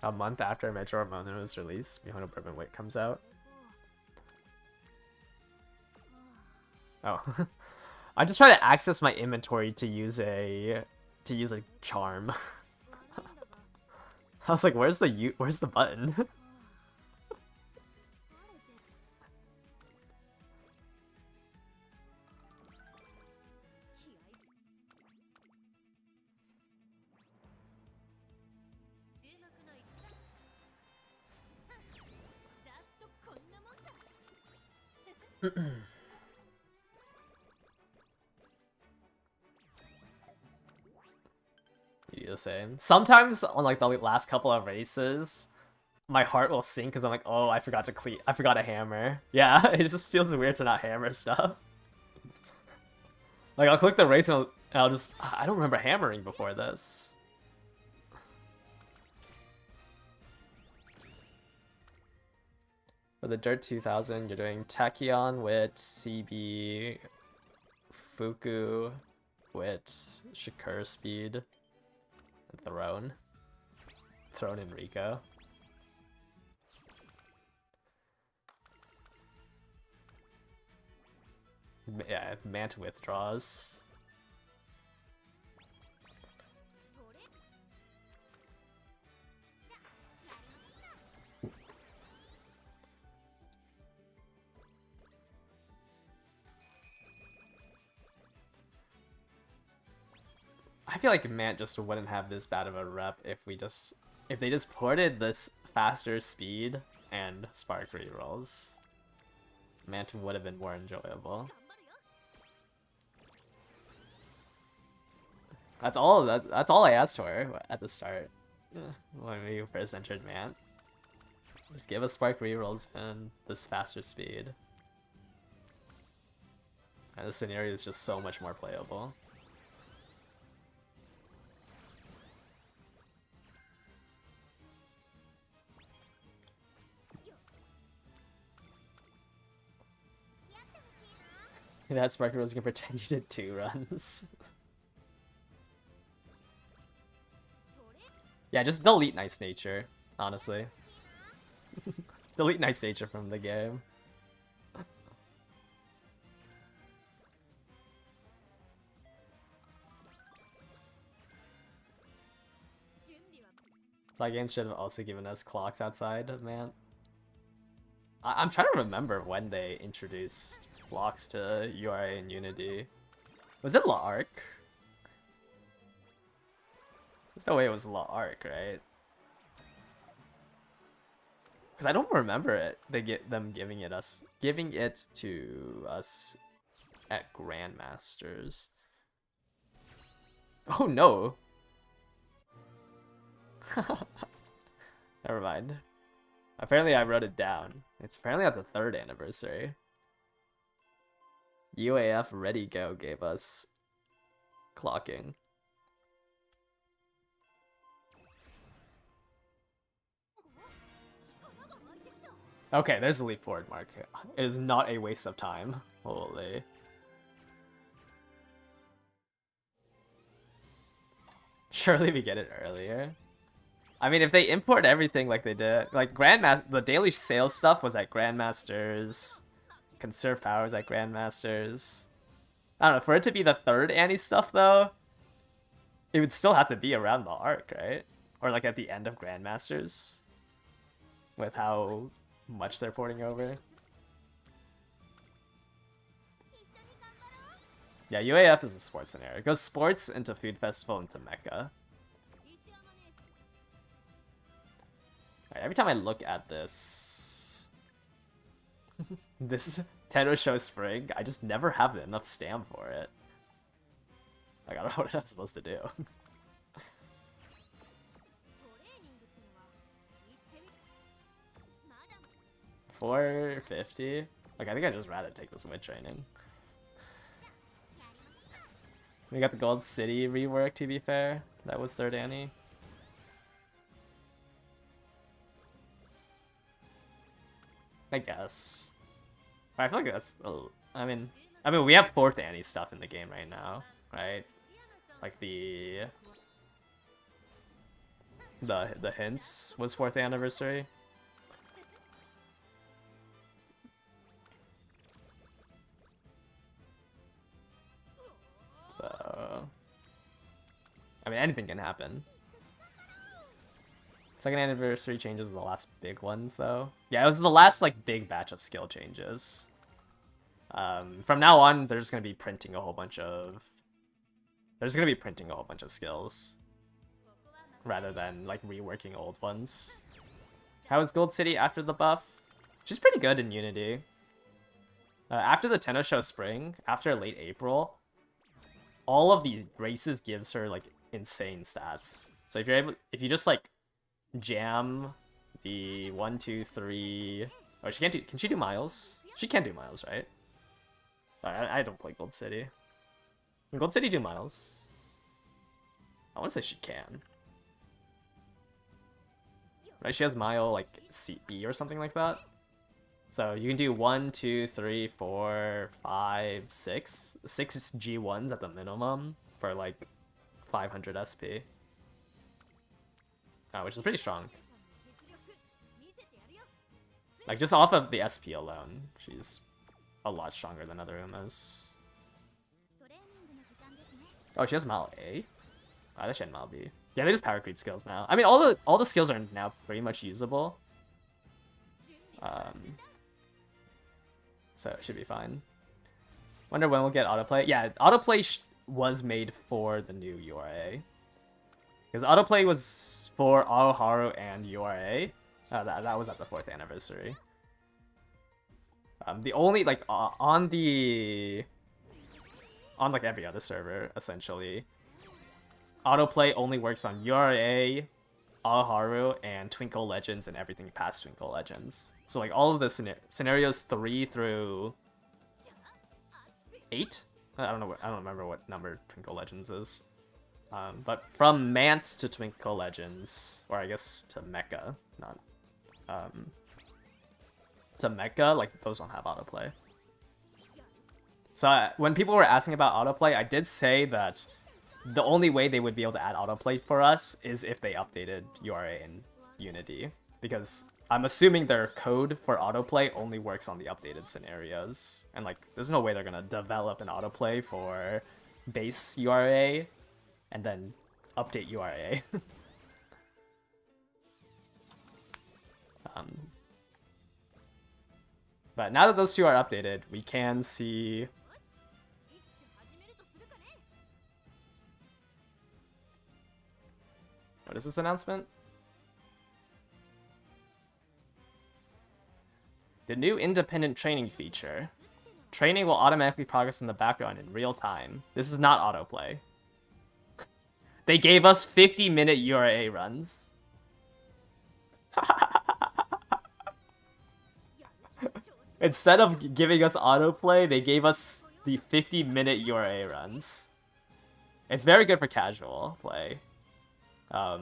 [SPEAKER 1] A month after Mejo Ramono is released, Mihono Bourbon Wit comes out. Oh. I just try to access my inventory to use a charm. I was like, where's the button? You do the same. Sometimes on like the last couple of races, my heart will sink because I'm like, oh, I forgot to hammer. Yeah, it just feels weird to not hammer stuff. Like I'll click the race and I'll just I don't remember hammering before this. For the Dirt 2000, you're doing Tachyon, Wit, CB, Fuku, Wit, Shakur Speed, and Throne. Throne and Rico. Yeah, Mant withdraws. I feel like Mant just wouldn't have this bad of a rep if they just ported this faster speed and spark rerolls. Mant would have been more enjoyable. That's all I asked for at the start when we first entered Mant. Just give us spark rerolls and this faster speed. And the scenario is just so much more playable. That spark rerolls can pretend you did 2 runs. Yeah, just delete Nice Nature, honestly. Delete Nice Nature from the game. Side games should have also given us clocks outside, man. I'm trying to remember when they introduced clocks to URA and Unity. Was it La Arc? There's no way it was La Arc, right? Because I don't remember it. Them giving it to us at Grandmasters. Oh no! Never mind. Apparently I wrote it down. It's apparently at the 3rd anniversary. UAF Ready Go gave us clocking. Okay, there's the leap forward mark. It is not a waste of time. Holy. Surely we get it earlier. I mean, if they import everything like they did, like the daily sales stuff was at Grandmasters, conserve powers at Grandmasters. I don't know, for it to be the 3rd Annie stuff though, it would still have to be around the arc, right? Or like at the end of Grandmasters, with how much they're porting over. Yeah, UAF is a sports scenario. It goes sports into Food Festival into Mecha. Right, every time I look at this... this Teno Show Spring, I just never have enough stam for it. Like, I don't know what I'm supposed to do. 450? Like, I think I'd just rather take this mid training. We got the Gold City rework, to be fair. That was 3rd Annie. I guess. But I feel like that's... I mean, we have 4th Annie stuff in the game right now, right? Like the hints was 4th anniversary. So, I mean, anything can happen. 2nd anniversary changes are the last big ones, though. Yeah, it was the last like big batch of skill changes. From now on, they're just gonna be printing a whole bunch of. There's gonna be printing a whole bunch of skills, rather than like reworking old ones. How is Gold City after the buff? She's pretty good in Unity. After the tennis show spring, after late April, all of these races gives her like insane stats. So if you just like jam the 1, 2, 3. Oh, she can't do. Can she do miles? She can't do miles, right? I don't play Gold City. Can Gold City do miles? I want to say she can. Right, she has mile like CB or something like that. So you can do 1, 2, 3, 4, 5, 6. 6 G1s at the minimum for like 500 SP. Which is pretty strong. Like just off of the SP alone, she's a lot stronger than other Umas. Oh, she has Mal A? I thought she had Mal B. Yeah, they just power creep skills now. I mean, all the skills are now pretty much usable. So it should be fine. Wonder when we'll get autoplay. Yeah, autoplay was made for the new URA. Because autoplay was for Aoharu and URA. That was at the 4th anniversary. The only, like, on like every other server, essentially, autoplay only works on URA, Aoharu, and Twinkle Legends and everything past Twinkle Legends. So, like, all of the scenarios 3 through 8? I don't remember what number Twinkle Legends is. But from Mance to Twinkle Legends, or I guess to Mecha, not to Mecha, like those don't have autoplay. So when people were asking about autoplay, I did say that the only way they would be able to add autoplay for us is if they updated URA and Unity, because I'm assuming their code for autoplay only works on the updated scenarios, and like there's no way they're gonna develop an autoplay for base URA and then update URA. But now that those two are updated, we can see... What is this announcement? The new independent training feature. Training will automatically progress in the background in real time. This is not autoplay. They gave us 50-minute URA runs. Instead of giving us autoplay, they gave us the 50-minute URA runs. It's very good for casual play. I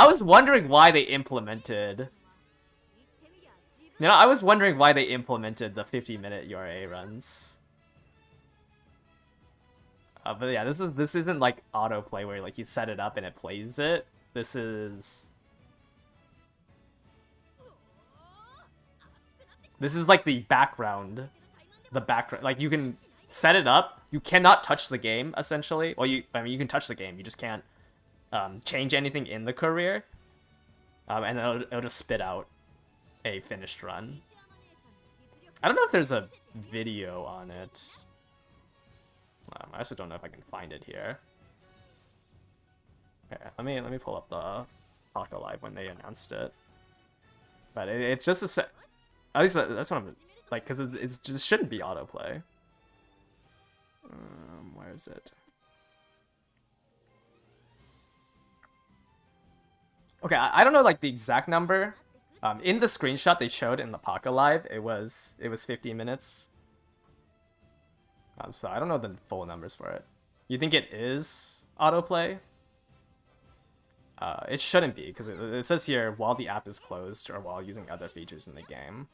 [SPEAKER 1] was wondering why they implemented... I was wondering why they implemented the 50-minute URA runs. But yeah, this isn't like autoplay where like you set it up and it plays it. This is like the background. Like you can set it up. You cannot touch the game essentially. Well, I mean you can touch the game. You just can't change anything in the career. And then it'll just spit out a finished run. I don't know if there's a video on it. I also don't know if I can find it here. Okay, let me pull up the Haka Live when they announced it. But it's just a set. At least that's what I'm like, because it just shouldn't be autoplay. Where is it? Okay, I don't know like the exact number. In the screenshot they showed in the Paka Live, it was 50 minutes. So I don't know the full numbers for it. You think it is autoplay? It shouldn't be, because it says here while the app is closed or while using other features in the game.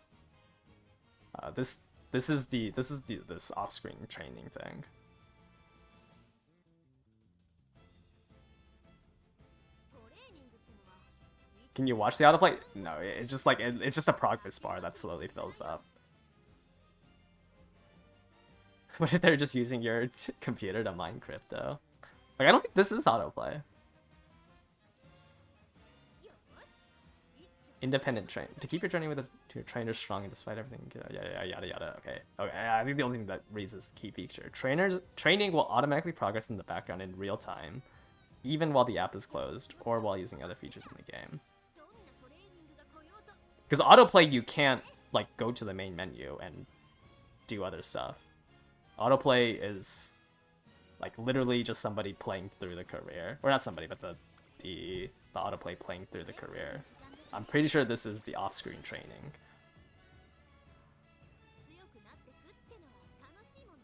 [SPEAKER 1] This is this off-screen training thing. Can you watch the autoplay? No, it's just like it's just a progress bar that slowly fills up. What if they're just using your computer to mine crypto? Like, I don't think this is autoplay. Independent train. To keep your journey with your trainer strong and despite everything. Yada, yada, yada. Okay. I think the only thing that reads is the key feature. Training will automatically progress in the background in real time, even while the app is closed, or while using other features in the game. Because autoplay, you can't like go to the main menu and do other stuff. Autoplay is like literally just somebody playing through the career, or not somebody, but the autoplay playing through the career. I'm pretty sure this is the off-screen training.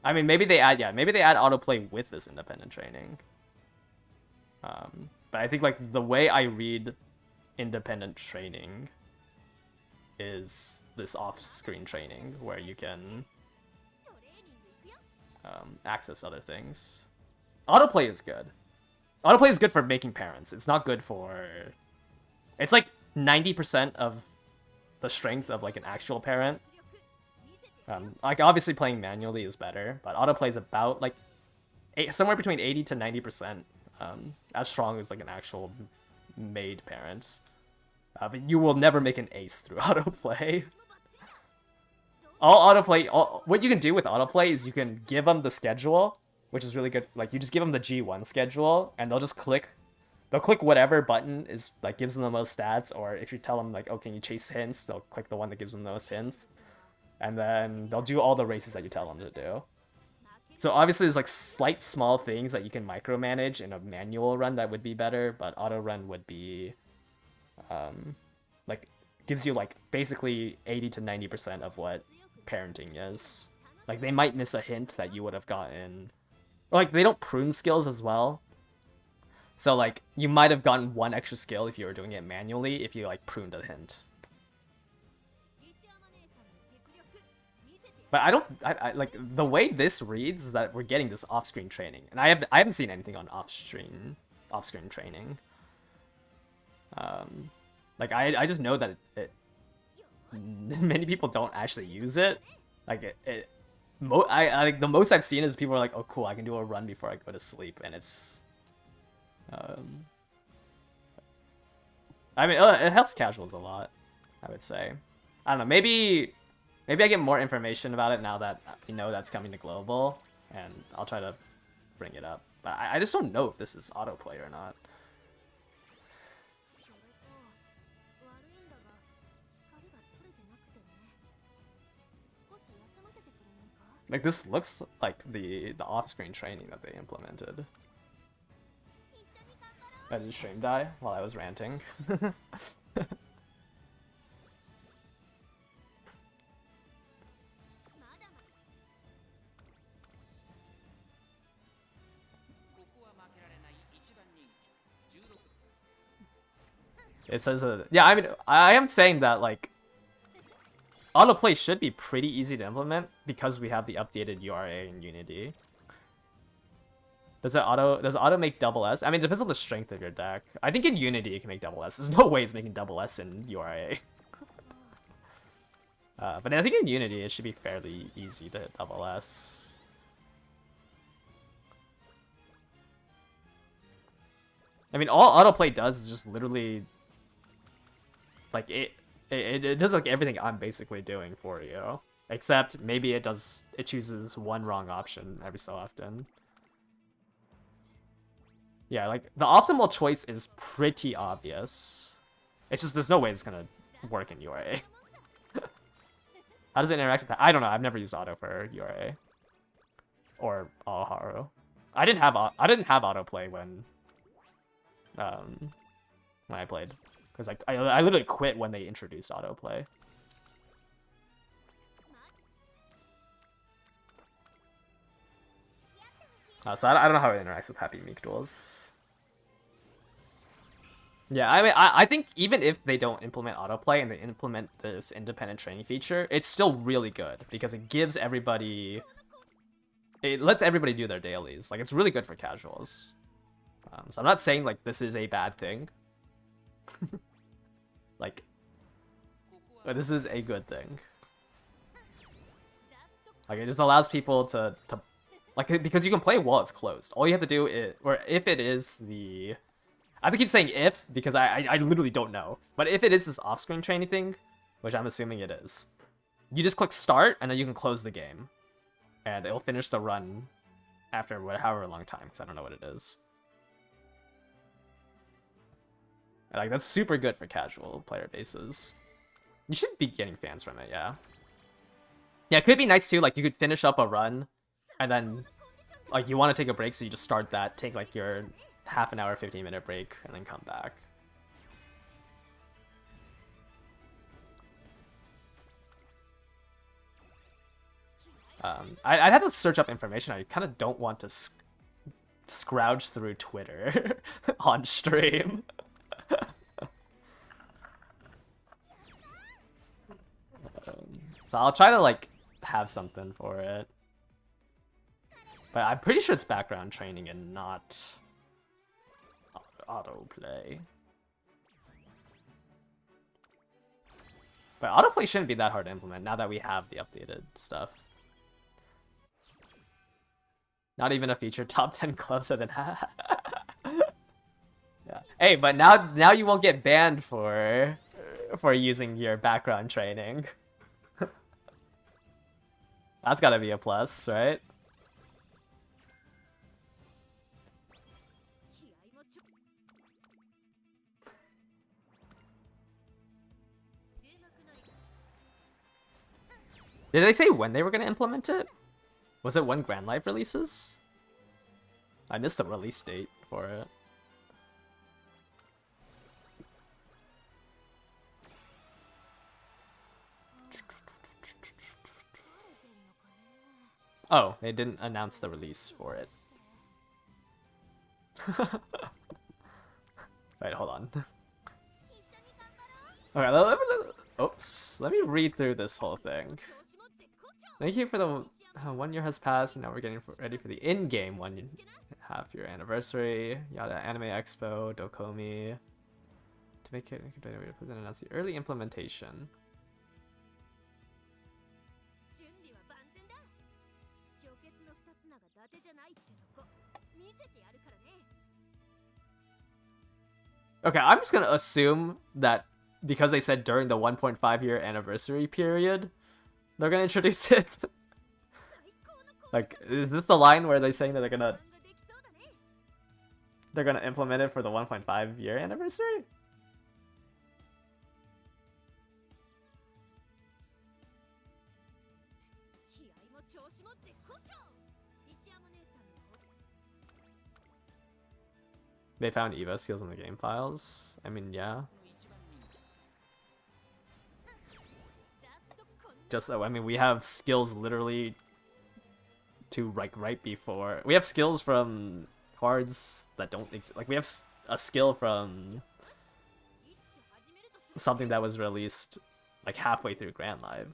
[SPEAKER 1] I mean, maybe they add autoplay with this independent training. But I think like the way I read independent training is this off-screen training where you can access other things. Autoplay is good. Autoplay is good for making parents. It's not good for... It's like 90% of the strength of like an actual parent. Like obviously playing manually is better, but autoplay is about like somewhere between 80 to 90% as strong as like an actual made parent. But you will never make an ace through autoplay. What you can do with autoplay is you can give them the schedule, which is really good. Like you just give them the G1 schedule, and they'll click whatever button is like gives them the most stats. Or if you tell them like, oh, can you chase hints, they'll click the one that gives them the most hints, and then they'll do all the races that you tell them to do. So obviously there's like slight small things that you can micromanage in a manual run that would be better, but auto run would be like gives you like basically 80 to 90% of what parenting is. Like they might miss a hint that you would have gotten, or like they don't prune skills as well. So like you might have gotten one extra skill if you were doing it manually if you like pruned a hint. But I like the way this reads is that we're getting this off-screen training, and I haven't seen anything on off-screen training. Like I just know that many people don't actually use it. Like like the most I've seen is people are like, oh cool, I can do a run before I go to sleep, and it's I mean it helps casuals a lot, I would say. I don't know, maybe I get more information about it now that we know that's coming to global, and I'll try to bring it up. But I just don't know if this is autoplay or not. Like this looks like the off-screen training that they implemented. Did the stream die while I was ranting? It says yeah, I mean, I am saying that like autoplay should be pretty easy to implement because we have the updated URA in Unity. Does auto make double S? I mean, it depends on the strength of your deck. I think in Unity it can make double S. There's no way it's making double S in URA. But I think in Unity it should be fairly easy to hit double S. I mean, all autoplay does is just literally like it does like everything I'm basically doing for you, except maybe it chooses one wrong option every so often. Yeah, like the optimal choice is pretty obvious. It's just there's no way it's gonna work in URA. How does it interact with that? I don't know. I've never used auto for URA or Haru. I didn't have autoplay when I played. Because like I literally quit when they introduced autoplay. So I don't know how it interacts with Happy Meek duels. Yeah, I mean, I think even if they don't implement autoplay and they implement this independent training feature, it's still really good because it gives everybody... It lets everybody do their dailies. Like, it's really good for casuals. So I'm not saying, like, this is a bad thing. Like, but this is a good thing. Like, it just allows people to like, because you can play while it's closed. All you have to do is, or if it is the... I have to keep saying if, because I literally don't know. But if it is this off-screen training thing, which I'm assuming it is, you just click start, and then you can close the game. And it'll finish the run after however long time, because I don't know what it is. Like, that's super good for casual player bases. You should be getting fans from it, yeah. Yeah, it could be nice too, like you could finish up a run, and then like you want to take a break, so you just start that, take like your half an hour, 15-minute break, and then come back. I'd have to search up information. I kind of don't want to scrouge through Twitter on stream. So I'll try to like have something for it. But I'm pretty sure it's background training and not autoplay. But autoplay shouldn't be that hard to implement now that we have the updated stuff. Not even a feature. Top 10 clubs have been yeah. Hey, but now you won't get banned for using your background training. That's gotta be a plus, right? Did they say when they were gonna implement it? Was it when Grand Life releases? I missed the release date for it. Oh, they didn't announce the release for it. Wait, hold on. Okay, let me read through this whole thing. Thank you for the 1 year has passed, and now we're getting ready for the in-game 1.5 year anniversary. Yada Anime Expo, Dokomi. To make it and announce the early implementation. Okay, I'm just gonna assume that because they said during the 1.5 year anniversary period, they're gonna introduce it. Like, is this the line where they're saying that they're gonna implement it for the 1.5 year anniversary? They found Eva skills in the game files? I mean, yeah. Just, I mean, we have skills literally to right before. We have skills from cards that don't exist. Like, we have a skill from something that was released like halfway through Grand Live.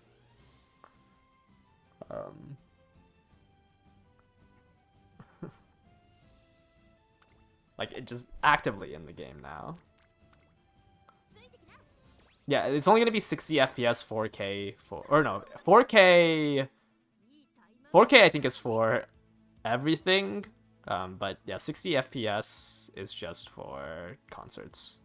[SPEAKER 1] Like, it just actively in the game now. Yeah, it's only gonna be 60 FPS, 4K, or no, 4K. 4K I think is for everything, but yeah, 60 FPS is just for concerts.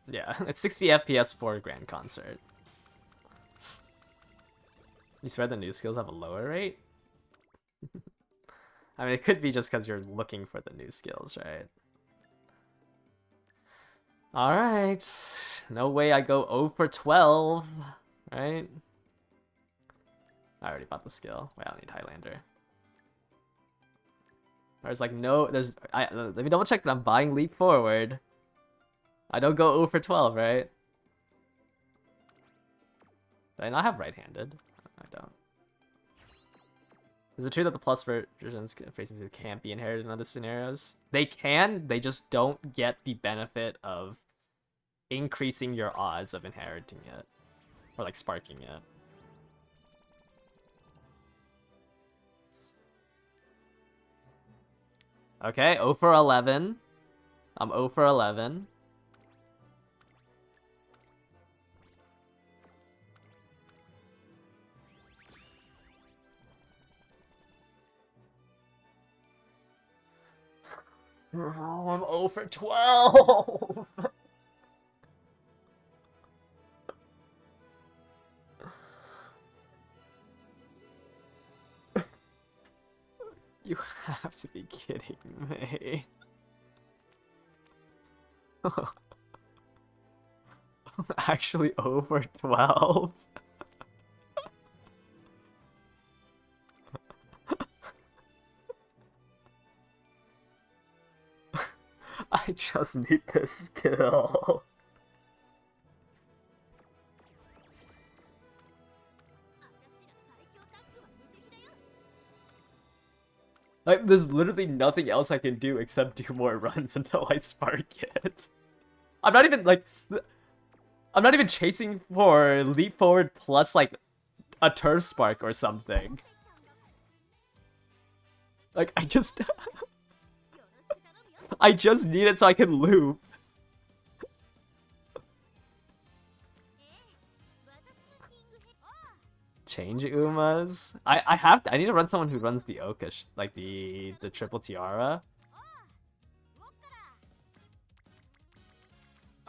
[SPEAKER 1] Yeah, it's 60 FPS for a grand concert. You swear the new skills have a lower rate? I mean, it could be just because you're looking for the new skills, right? Alright. No way I go 0 for 12, right? I already bought the skill. Wait, I don't need Highlander. There's like no, let me double check that I'm buying Leap Forward. I don't go 0 for 12, right? Do I not have right-handed? I don't. Is it true that the plus versions facing can't be inherited in other scenarios? They can, they just don't get the benefit of increasing your odds of inheriting it. Or like sparking it. Okay, 0 for 11. I'm 0 for 11. Oh, I'm 0 for 12! You have to be kidding me. Actually over 12? I just need this skill. Like, there's literally nothing else I can do except do more runs until I spark it. I'm not even, like... I'm not even chasing for leap forward plus, like, a turf spark or something. Like, I just... I just need it so I can loop. Change Umas? I need to run someone who runs the Oka, like the triple tiara.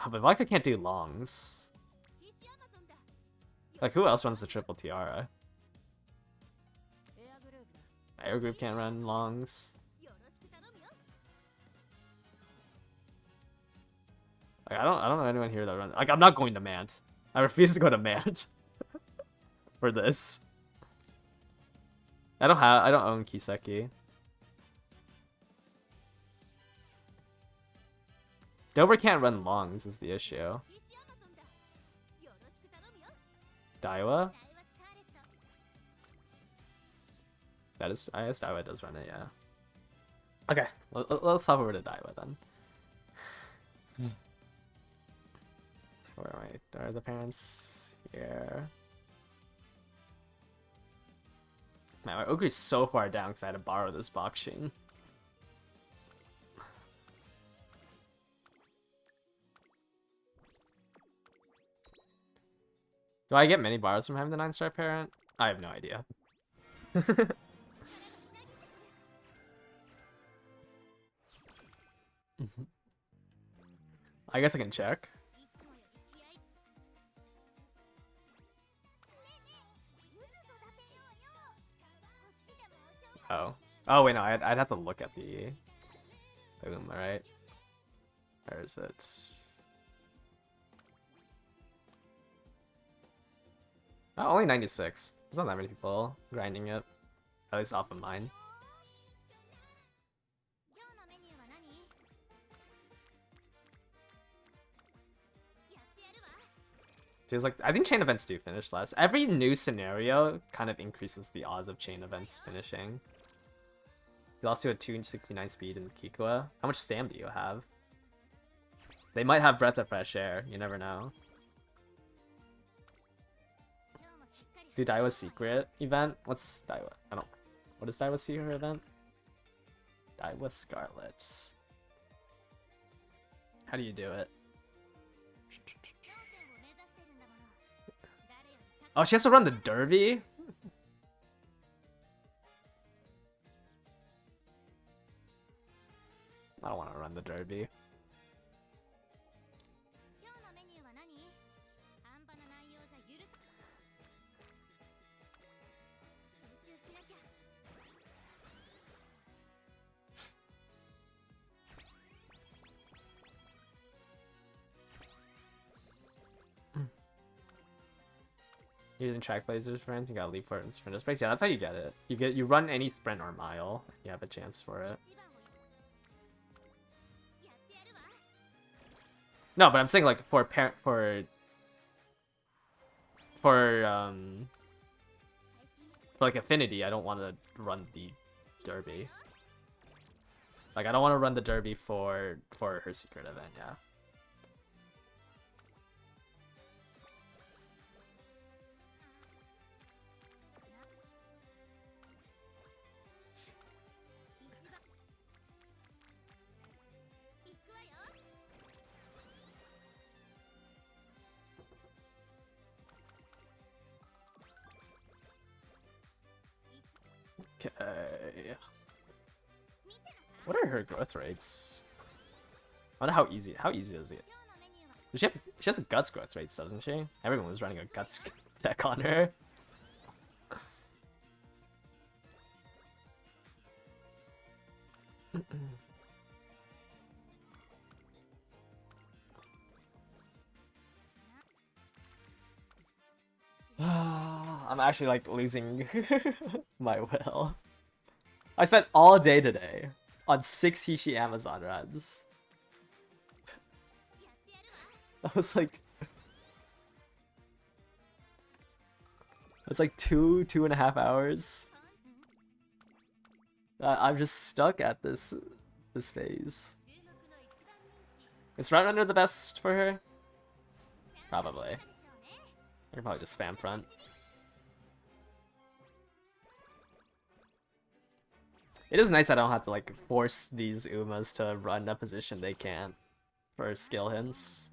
[SPEAKER 1] Oh, but Vodka can't do longs. Like, who else runs the triple tiara? Air group can't run longs. Like, I don't know anyone here that runs. Like, I'm not going to Mant. I refuse to go to Mant for this. I don't own Kiseki. Dover can't run longs is the issue. Daiwa? That is, I guess Daiwa does run it, yeah. Okay, let's hop over to Daiwa then. Where are the parents? Here. Man, my Ogre's so far down because I had to borrow this boxing. Do I get many bars from having the 9-star parent? I have no idea. I guess I can check. Oh. Oh, wait, no, I'd have to look at the Uma, right? Where is it? Oh, only 96. There's not that many people grinding it. At least off of mine. Feels like, I think chain events do finish less. Every new scenario kind of increases the odds of chain events finishing. You lost to a 269 speed in Kikua. How much stam do you have? They might have Breath of Fresh Air. You never know. Do Daiwa's secret event? What's Daiwa? I don't... What is Daiwa's secret event? Daiwa Scarlet. How do you do it? Oh, she has to run the derby? I don't want to run the derby. Using track blazers, friends, you gotta leap for it and sprint space. Yeah, that's how you get it. You run any sprint or mile, you have a chance for it. No, but I'm saying like for like affinity, I don't want to run the derby. Like I don't want to run the derby for her secret event. Yeah. Okay. What are her growth rates? I wonder how easy is it? She has a guts growth rates, doesn't she? Everyone was running a guts deck on her. I'm actually like losing my will. I spent all day today on 6 Hishi Amazon runs. I was like, it's like 2.5 hours. I'm just stuck at this phase. Is front runner the best for her? Probably. I can probably just spam front. It is nice I don't have to like force these Umas to run a position they can't for skill hints.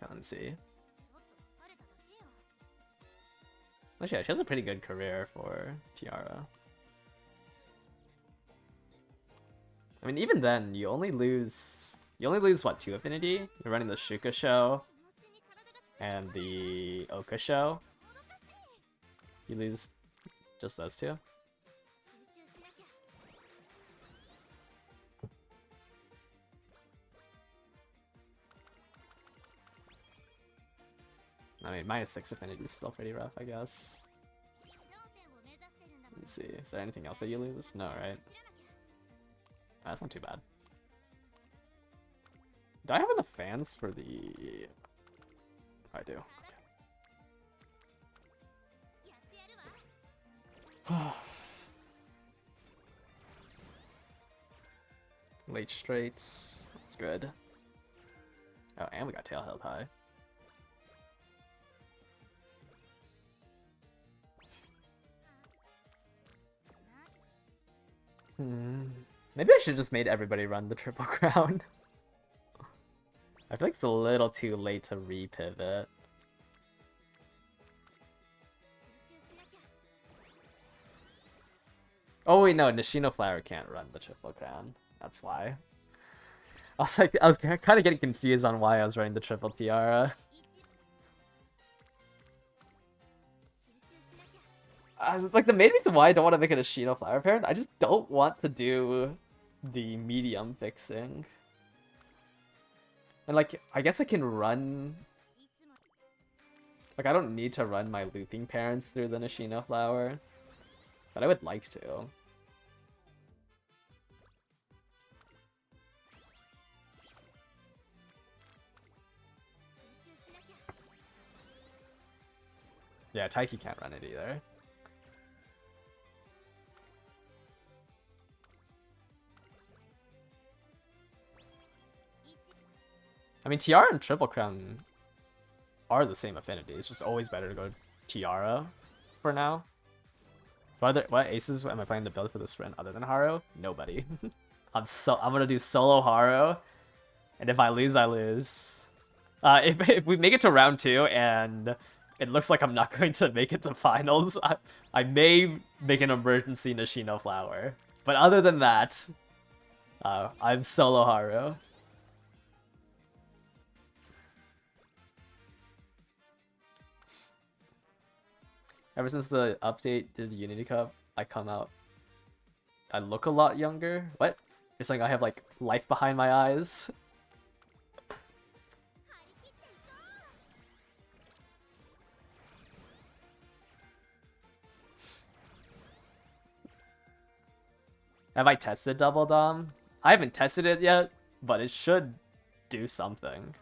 [SPEAKER 1] Let's see. Actually, yeah, she has a pretty good career for Tiara. I mean, even then, you only lose what, 2 affinity? You're running the Shuka show and the Oka show. You lose just those 2. I mean, -6 affinity is still pretty rough, I guess. Let me see. Is there anything else that you lose? No, right? That's not too bad. Do I have enough fans for the... I do. Okay. Late straights. That's good. Oh, and we got tail held high. Maybe I should just made everybody run the Triple Crown. I feel like it's a little too late to repivot. Oh wait, no, Nishino Flower can't run the Triple Crown. That's why. I was kind of getting confused on why I was running the Triple Tiara. Like, the main reason why I don't want to make it a Nishino Flower parent, I just don't want to do the medium fixing. And like, I guess I can run... Like, I don't need to run my looping parents through the Nishino Flower. But I would like to. Yeah, Taiki can't run it either. I mean, Tiara and Triple Crown are the same affinity. It's just always better to go Tiara for now. What aces am I planning to build for the sprint other than Haru? Nobody. I'm gonna do solo Haru, and if I lose, I lose. If we make it to round 2 and it looks like I'm not going to make it to finals, I may make an emergency Nishino Flower. But other than that, I'm solo Haru. Ever since the update did Unity Cup, I look a lot younger. What? You're saying I have like life behind my eyes? Have I tested Double Dom? I haven't tested it yet, but it should do something.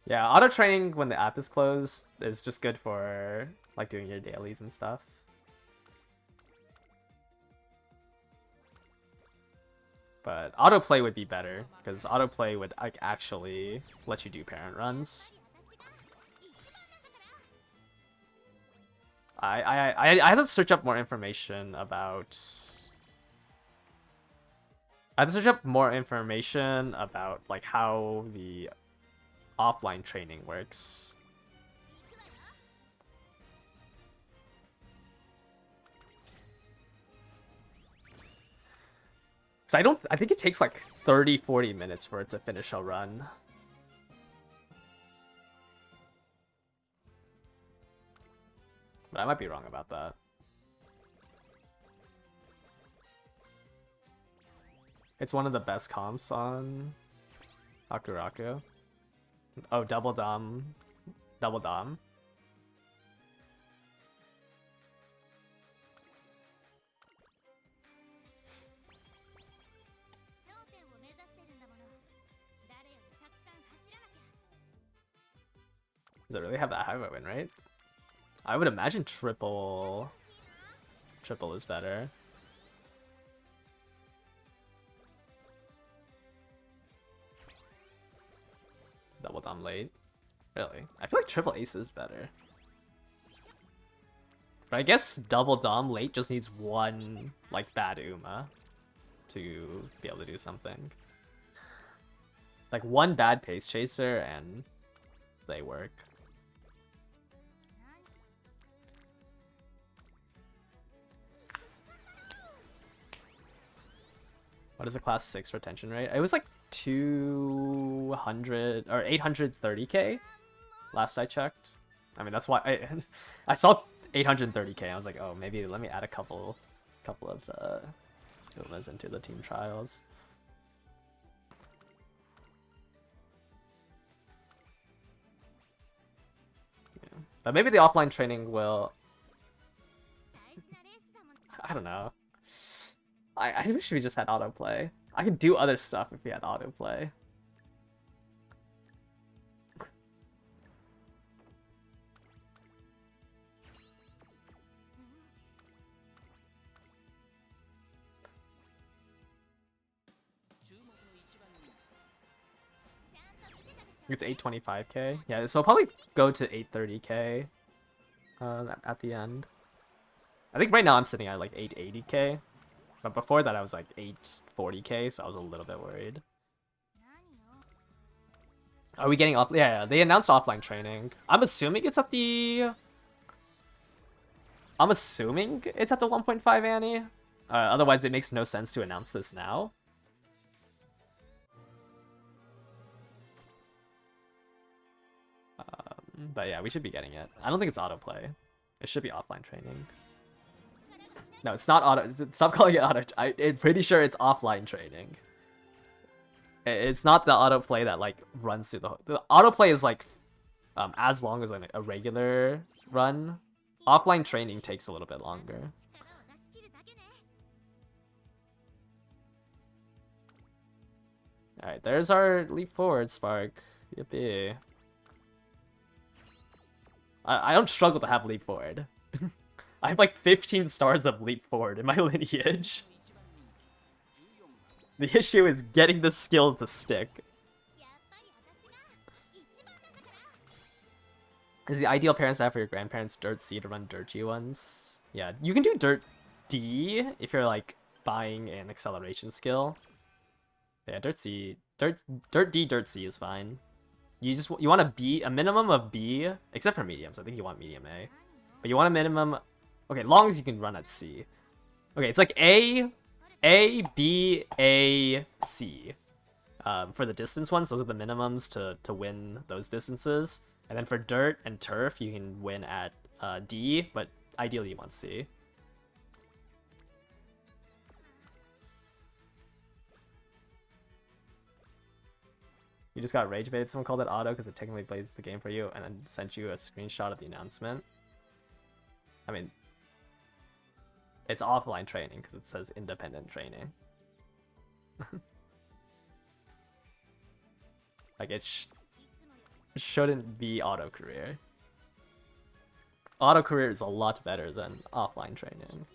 [SPEAKER 1] Yeah, auto training when the app is closed is just good for like doing your dailies and stuff. But autoplay would be better, because autoplay would like actually let you do parent runs. I had to search up more information about I have to search up more information about like how the offline training works. So I think it takes like 30-40 minutes for it to finish a run. But I might be wrong about that. It's one of the best comps on Akuraku. Oh, double dom. Double dom. Does it really have that high of a win rate? I would imagine triple is better. Double dom late. Really? I feel like triple ace is better. But I guess double dom late just needs one like bad Uma to be able to do something. Like one bad pace chaser and they work. What is the class 6 retention rate? It was like 200 or 830k last I checked. I mean, that's why I saw 830k. I was like, oh, maybe let me add a couple of Umas into the team trials. Yeah. But maybe the offline training will. I don't know. I wish we just had autoplay. I could do other stuff if we had autoplay. It's 825k. Yeah, so I'll probably go to 830k at the end. I think right now I'm sitting at like 880k. But before that I was like 840k, so I was a little bit worried. Are we getting off? Yeah, they announced offline training. I'm assuming it's at the 1.5 Annie. Otherwise it makes no sense to announce this now. But yeah, we should be getting it. I don't think it's autoplay. It should be offline training. No, it's not auto. Stop calling it auto. I'm pretty sure it's offline training. It's not the autoplay that like runs through the autoplay is like as long as like a regular run. Offline training takes a little bit longer. All right, there's our leap forward spark. Yippee! I don't struggle to have leap forward. I have like 15 stars of leap forward in my lineage. The issue is getting the skill to stick. Is the ideal parents to have for your grandparents Dirt C to run Dirt G ones? Yeah, you can do Dirt D if you're like buying an acceleration skill. Yeah, Dirt D, Dirt C is fine. You want a minimum of B, except for mediums. I think you want medium A, but you want a minimum. Okay, long as you can run at C. Okay, it's like A, B, A, C. For the distance ones, those are the minimums to win those distances. And then for dirt and turf, you can win at D, but ideally you want C. You just got rage baited. Someone called it auto because it technically plays the game for you and then sent you a screenshot of the announcement. I mean, it's offline training because it says independent training. Like it shouldn't be auto career. Auto career is a lot better than offline training.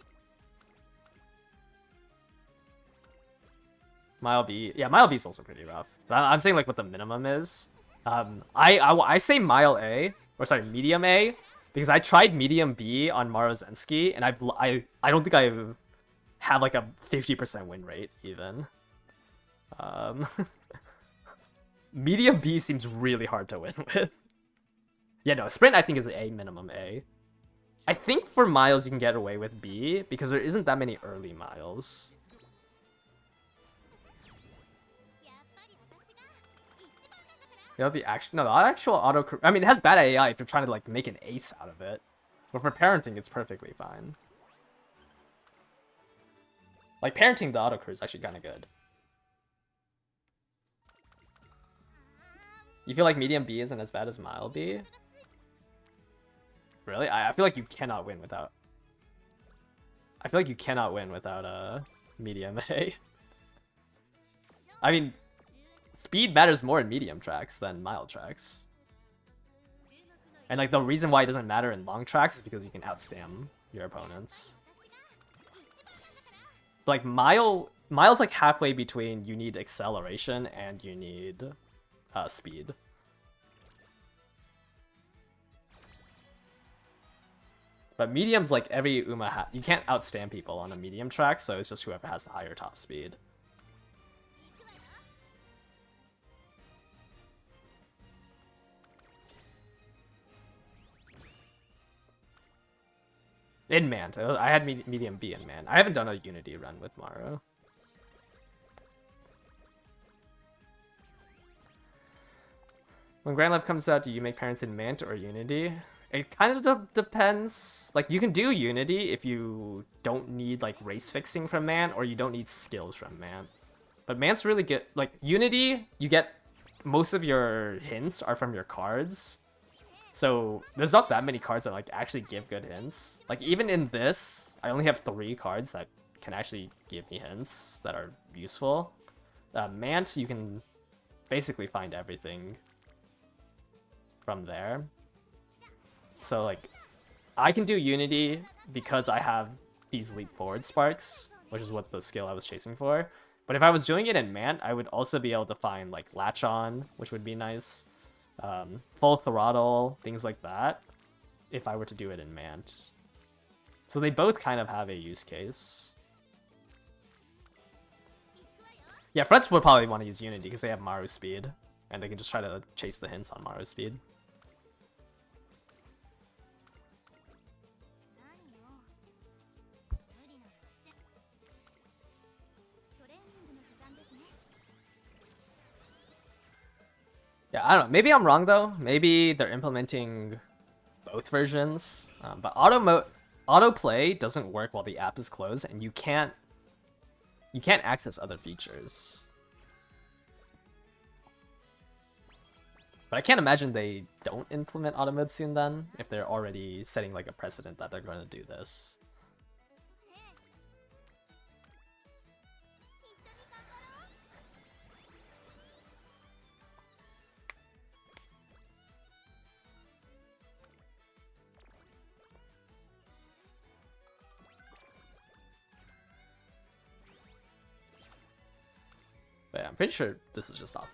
[SPEAKER 1] Mile B, yeah, Mile B is also pretty rough. But I'm saying like what the minimum is. I say Mile A, or sorry, Medium A, because I tried Medium B on Marozensky, and I don't think I have like a 50% win rate even. Um, medium B seems really hard to win with. Yeah, no, sprint I think is A, minimum A. I think for miles you can get away with B because there isn't that many early miles. You know, the actual auto. I mean, it has bad AI if you're trying to like make an ace out of it, but for parenting, it's perfectly fine. Like parenting the auto crew is actually kind of good. You feel like medium B isn't as bad as mild B? Really? I feel like you cannot win without. I feel like you cannot win without medium A. I mean, speed matters more in medium tracks than mild tracks. And like the reason why it doesn't matter in long tracks is because you can outstam your opponents. But like mile's like halfway between you need acceleration and you need speed. But medium's like every Uma you can't outstam people on a medium track, so it's just whoever has the higher top speed. In Mant. I had medium B in Mant. I haven't done a Unity run with Maru. When Grand Life comes out, do you make parents in Mant or Unity? It kind of depends. Like, you can do Unity if you don't need, like, race fixing from Mant, or you don't need skills from Mant. But Mant's really good. Like, Unity, you get... Most of your hints are from your cards. So, there's not that many cards that, like, actually give good hints. Like, even in this, I only have 3 cards that can actually give me hints that are useful. Mant, you can basically find everything from there. So, like, I can do Unity because I have these leap forward sparks, which is what the skill I was chasing for. But if I was doing it in Mant, I would also be able to find, like, Latch On, which would be nice. Full Throttle, things like that, if I were to do it in Mant. So they both kind of have a use case. Yeah, Frets would probably want to use Unity because they have Maru speed, and they can just try to chase the hints on Maru speed. Yeah, I don't know. Maybe I'm wrong though. Maybe they're implementing both versions. But autoplay doesn't work while the app is closed, and you can't access other features. But I can't imagine they don't implement auto mode soon then, if they're already setting like a precedent that they're going to do this. But yeah, I'm pretty sure this is just off.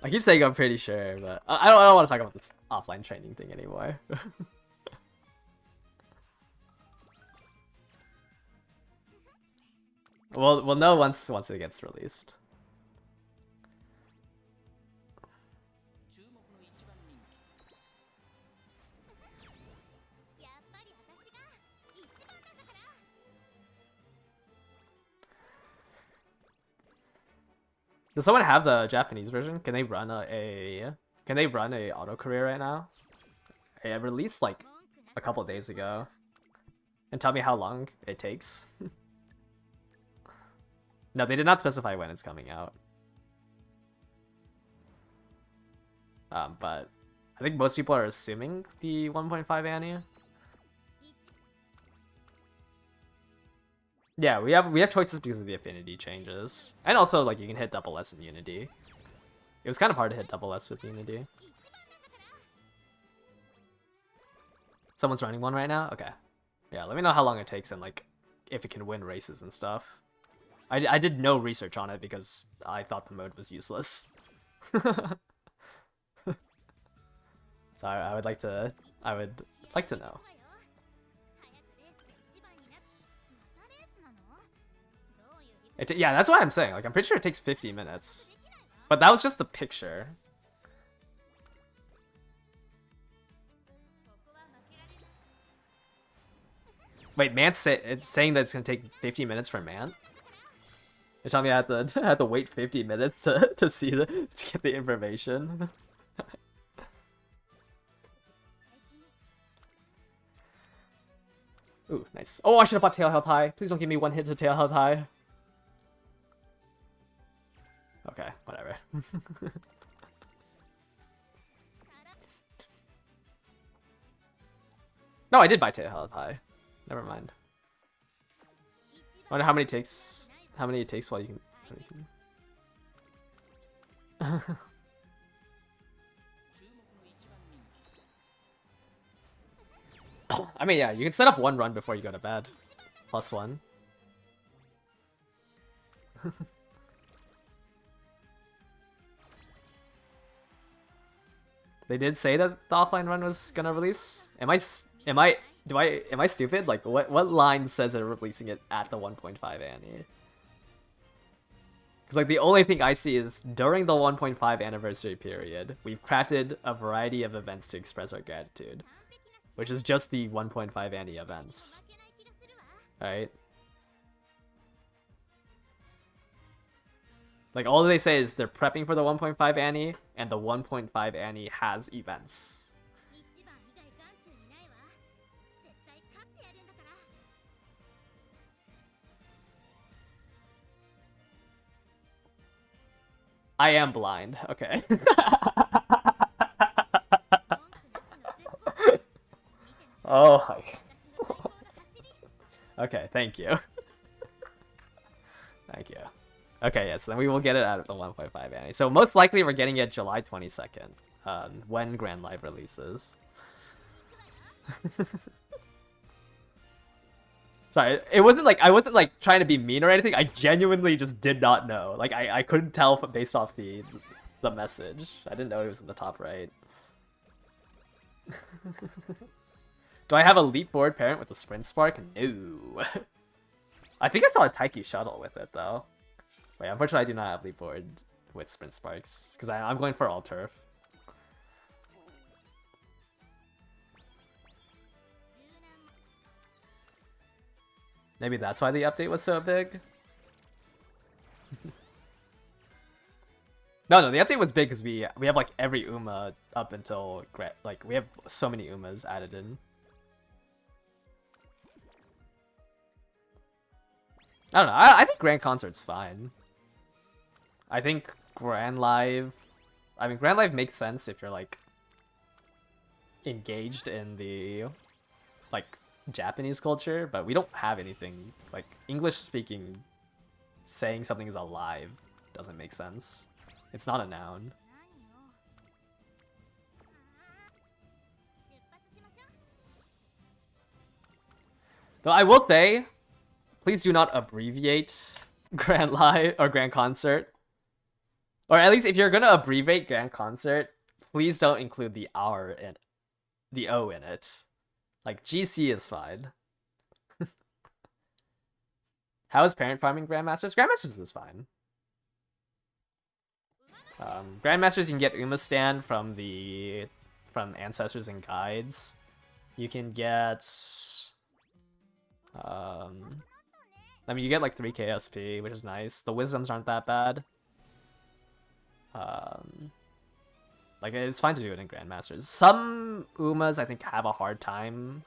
[SPEAKER 1] I keep saying I'm pretty sure, but I don't want to talk about this offline training thing anymore. We'll know once it gets released. Does someone have the Japanese version? Can they run a auto career right now? It released like a couple days ago. And tell me how long it takes. No, they did not specify when it's coming out. But I think most people are assuming the 1.5 Annie. Yeah, we have choices because of the affinity changes. And also, like, you can hit double S in Unity. It was kind of hard to hit double S with Unity. Someone's running one right now? Okay. Yeah, let me know how long it takes and, like, if it can win races and stuff. I did no research on it because I thought the mode was useless. So I would like to know. Yeah, that's what I'm saying. Like, I'm pretty sure it takes 50 minutes. But that was just the picture. Wait, it's saying that it's gonna take 50 minutes for Man? You're telling me I have to wait 50 minutes to see to get the information? Ooh, nice. Oh, I should have bought Tail Held High. Please don't give me one hit to Tail Held High. Okay, whatever. No, I did buy Tail Held High. Never mind. I wonder how many it takes while you can... I mean, yeah, you can set up one run before you go to bed. +1. They did say that the offline run was gonna release. Am I stupid? Like, what line says they're releasing it at the 1.5 Annie? Because, like, the only thing I see is, during the 1.5 anniversary period, we've crafted a variety of events to express our gratitude. Which is just the 1.5 Annie events. Right? Like, all they say is they're prepping for the 1.5 Annie, and the 1.5 Annie has events. I am blind. Okay. Oh my. Okay, thank you. Thank you. Okay, yes, then we will get it out of the 1.5 Annie. So most likely we're getting it July 22nd, when Grand Live releases. Sorry, it wasn't like I wasn't like trying to be mean or anything. I genuinely just did not know. Like I couldn't tell based off the message. I didn't know it was in the top right. Do I have a leap forward parent with a sprint spark? No. I think I saw a Taiki shuttle with it though. Wait, unfortunately I do not have leap forward with sprint sparks because I'm going for all turf. Maybe that's why the update was so big. No, the update was big because we have like every Uma up until like we have so many Umas added in. I don't know. I think Grand Concert's fine. I think Grand Live makes sense if you're like engaged in the like Japanese culture, but we don't have anything like English speaking. Saying something is alive doesn't make sense. It's not a noun. Though I will say, please do not abbreviate Grand Live or Grand Concert. Or at least if you're gonna abbreviate Grand Concert, please don't include the R in the O in it. Like GC is fine. How is parent farming Grandmasters? Grandmasters is fine. Grandmasters you can get Uma stand from Ancestors and Guides. You can get I mean you get like 3k SP, which is nice. The wisdoms aren't that bad. Like it's fine to do it in Grandmasters. Some Umas I think have a hard time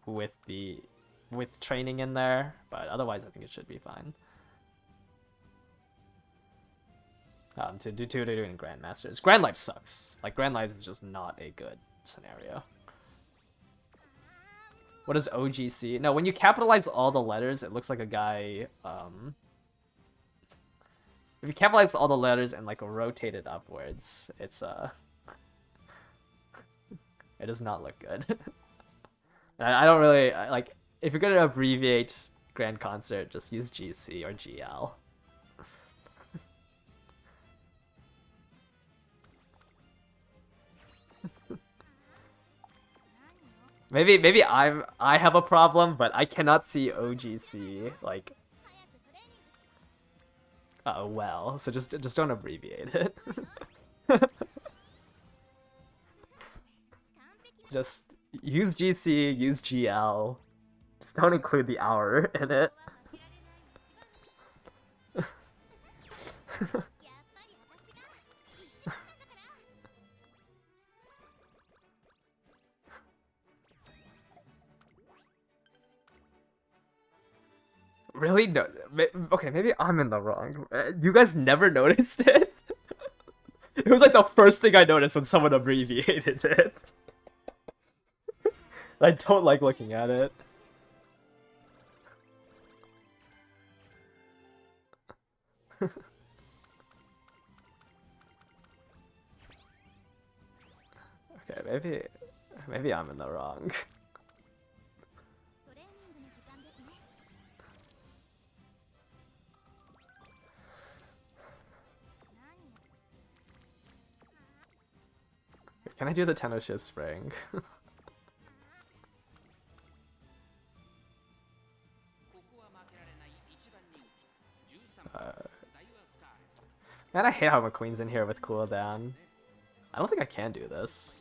[SPEAKER 1] with training in there, but otherwise I think it should be fine. To do it in Grandmasters. Grand Life sucks. Like Grand Life is just not a good scenario. What is OGC? No, when you capitalize all the letters, it looks like a guy. If you capitalize all the letters and like rotate it upwards, it's it does not look good. I don't really like. If you're gonna abbreviate Grand Concert, just use GC or GL. Maybe I have a problem, but I cannot see OGC like Oh well, so just don't abbreviate it. Just use GC, use GL. Just don't include the hour in it. Really? No. Okay, maybe I'm in the wrong. You guys never noticed it? It was like the first thing I noticed when someone abbreviated it. I don't like looking at it. Okay, maybe I'm in the wrong. Can I do the Tenosha Spring? Man, I hate how McQueen's in here with cooldown. I don't think I can do this.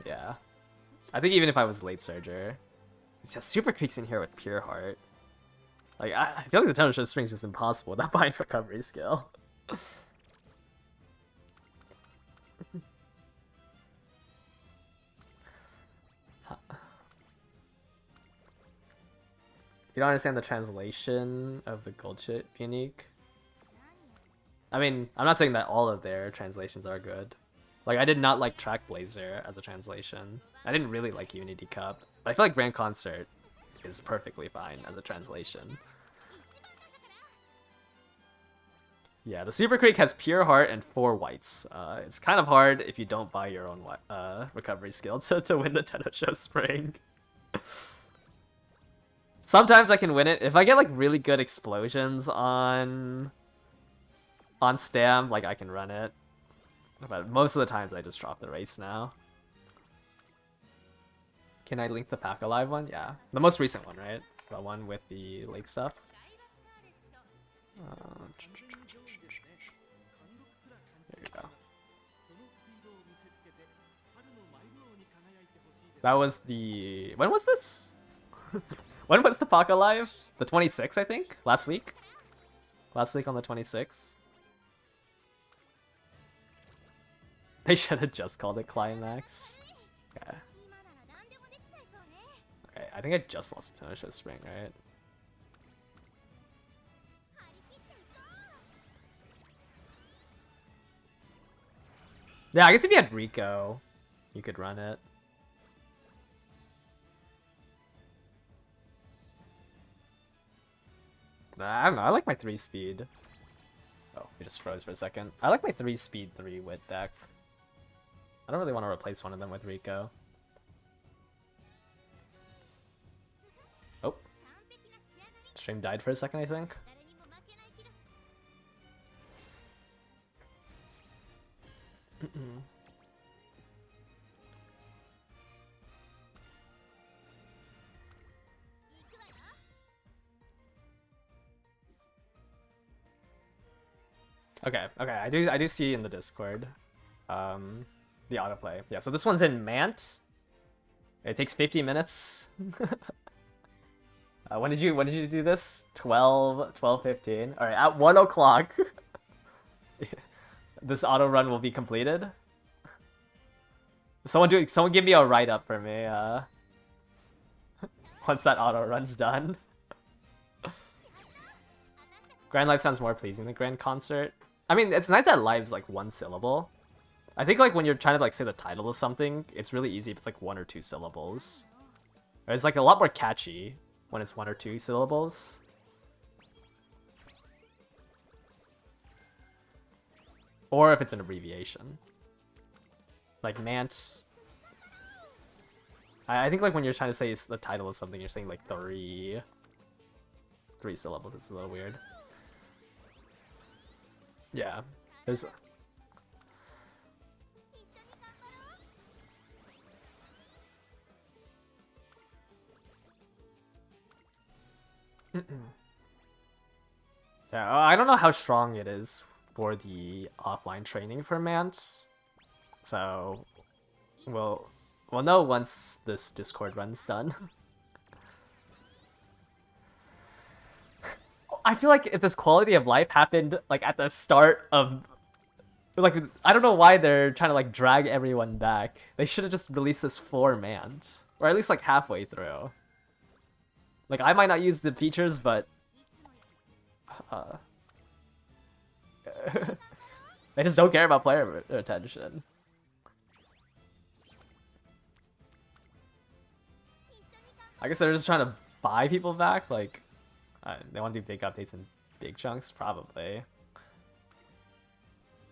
[SPEAKER 1] Yeah. I think even if I was late Surger. Yeah, Super Creek's in here with Pure Heart. Like, I feel like the Tenosha Spring's just impossible without buying recovery skill. You don't understand the translation of the gold ship unique? I mean, I'm not saying that all of their translations are good. Like, I did not like Track Blazer as a translation. I didn't really like Unity Cup. But I feel like Grand Concert is perfectly fine as a translation. Yeah, the Super Creek has Pure Heart and 4 whites. It's kind of hard if you don't buy your own recovery skill to win the Tenosha Spring. Sometimes I can win it. If I get like really good explosions on Stam, like I can run it. But most of the times I just drop the race now. Can I link the Pack Alive one? Yeah. The most recent one, right? The one with the lake stuff. There you go. That was the... When was this? When was the Pack Alive? The 26th, I think? Last week? Last week on the 26th. They should have just called it Climax. Okay. Okay, I think I just lost Tenosha Spring, right? Yeah, I guess if you had Rico, you could run it. I don't know, I like my 3-speed. Oh, we just froze for a second. I like my 3-speed 3-wit deck. I don't really want to replace one of them with Rico. Oh. Stream died for a second, I think. Okay, I do see in the Discord, the autoplay. Yeah, so this one's in Mant. It takes 50 minutes. When did you do this? 12:15. All right, at 1 o'clock, this auto run will be completed. Someone give me a write up for me. Once that auto run's done. Grand Live sounds more pleasing than Grand Concert. I mean, it's nice that Live's like 1 syllable. I think like when you're trying to like say the title of something, it's really easy if it's like 1 or 2 syllables. It's like a lot more catchy when it's 1 or 2 syllables. Or if it's an abbreviation. Like Mant. I think like when you're trying to say the title of something, you're saying like 3 syllables. It's a little weird. Yeah, there's... Yeah, I don't know how strong it is for the offline training for Mant. So we'll know once this Discord run's done. I feel like if this quality of life happened like at the start of like I don't know why they're trying to like drag everyone back. They should have just released this for Mant. Or at least like halfway through. Like I might not use the features, but they just don't care about player attention. I guess they're just trying to buy people back. Like they want to do big updates in big chunks, probably.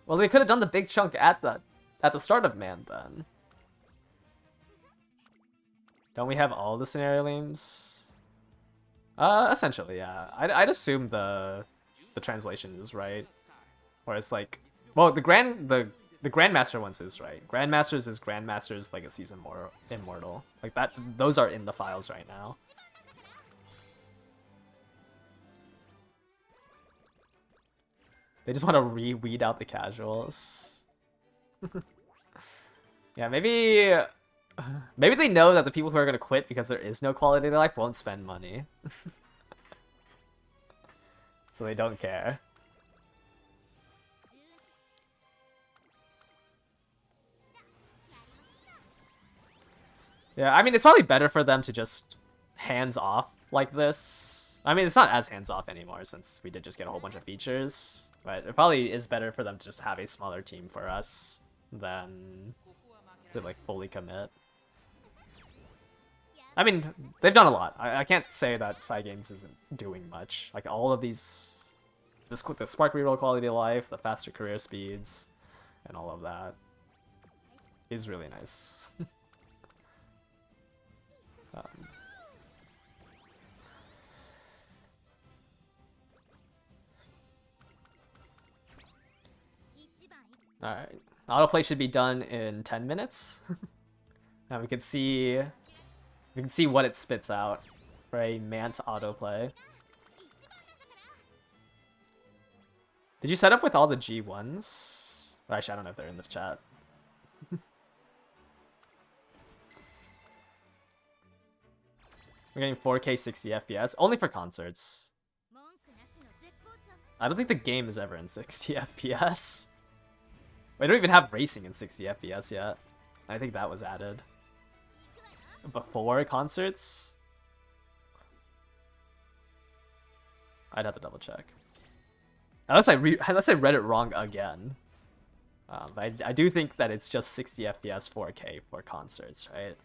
[SPEAKER 1] Well, they could have done the big chunk at the start of Man then. Don't we have all the scenario names? Essentially, yeah. I'd assume the translation is right, or it's like, well, the Grandmaster ones is right. Grandmasters is Grandmasters Legacy's Immortal. Like that, those are in the files right now. They just want to weed out the casuals. Yeah, maybe they know that the people who are gonna quit because there is no quality of life won't spend money. So they don't care. Yeah, I mean, it's probably better for them to just hands off like this. I mean, it's not as hands off anymore since we did just get a whole bunch of features. But it probably is better for them to just have a smaller team for us than to like fully commit. I mean, they've done a lot. I can't say that Cygames isn't doing much. Like all of these, the Spark reroll quality of life, the faster career speeds, and all of that is really nice. Alright. Autoplay should be done in 10 minutes. Now we can see what it spits out for a Mant autoplay. Did you set up with all the G1s? Or actually, I don't know if they're in the chat. We're getting 4K 60 FPS, only for concerts. I don't think the game is ever in 60 FPS. We don't even have racing in 60 FPS yet. I think that was added before concerts. I'd have to double check. Unless I read it wrong again. But I do think that it's just 60 FPS 4K for concerts, right?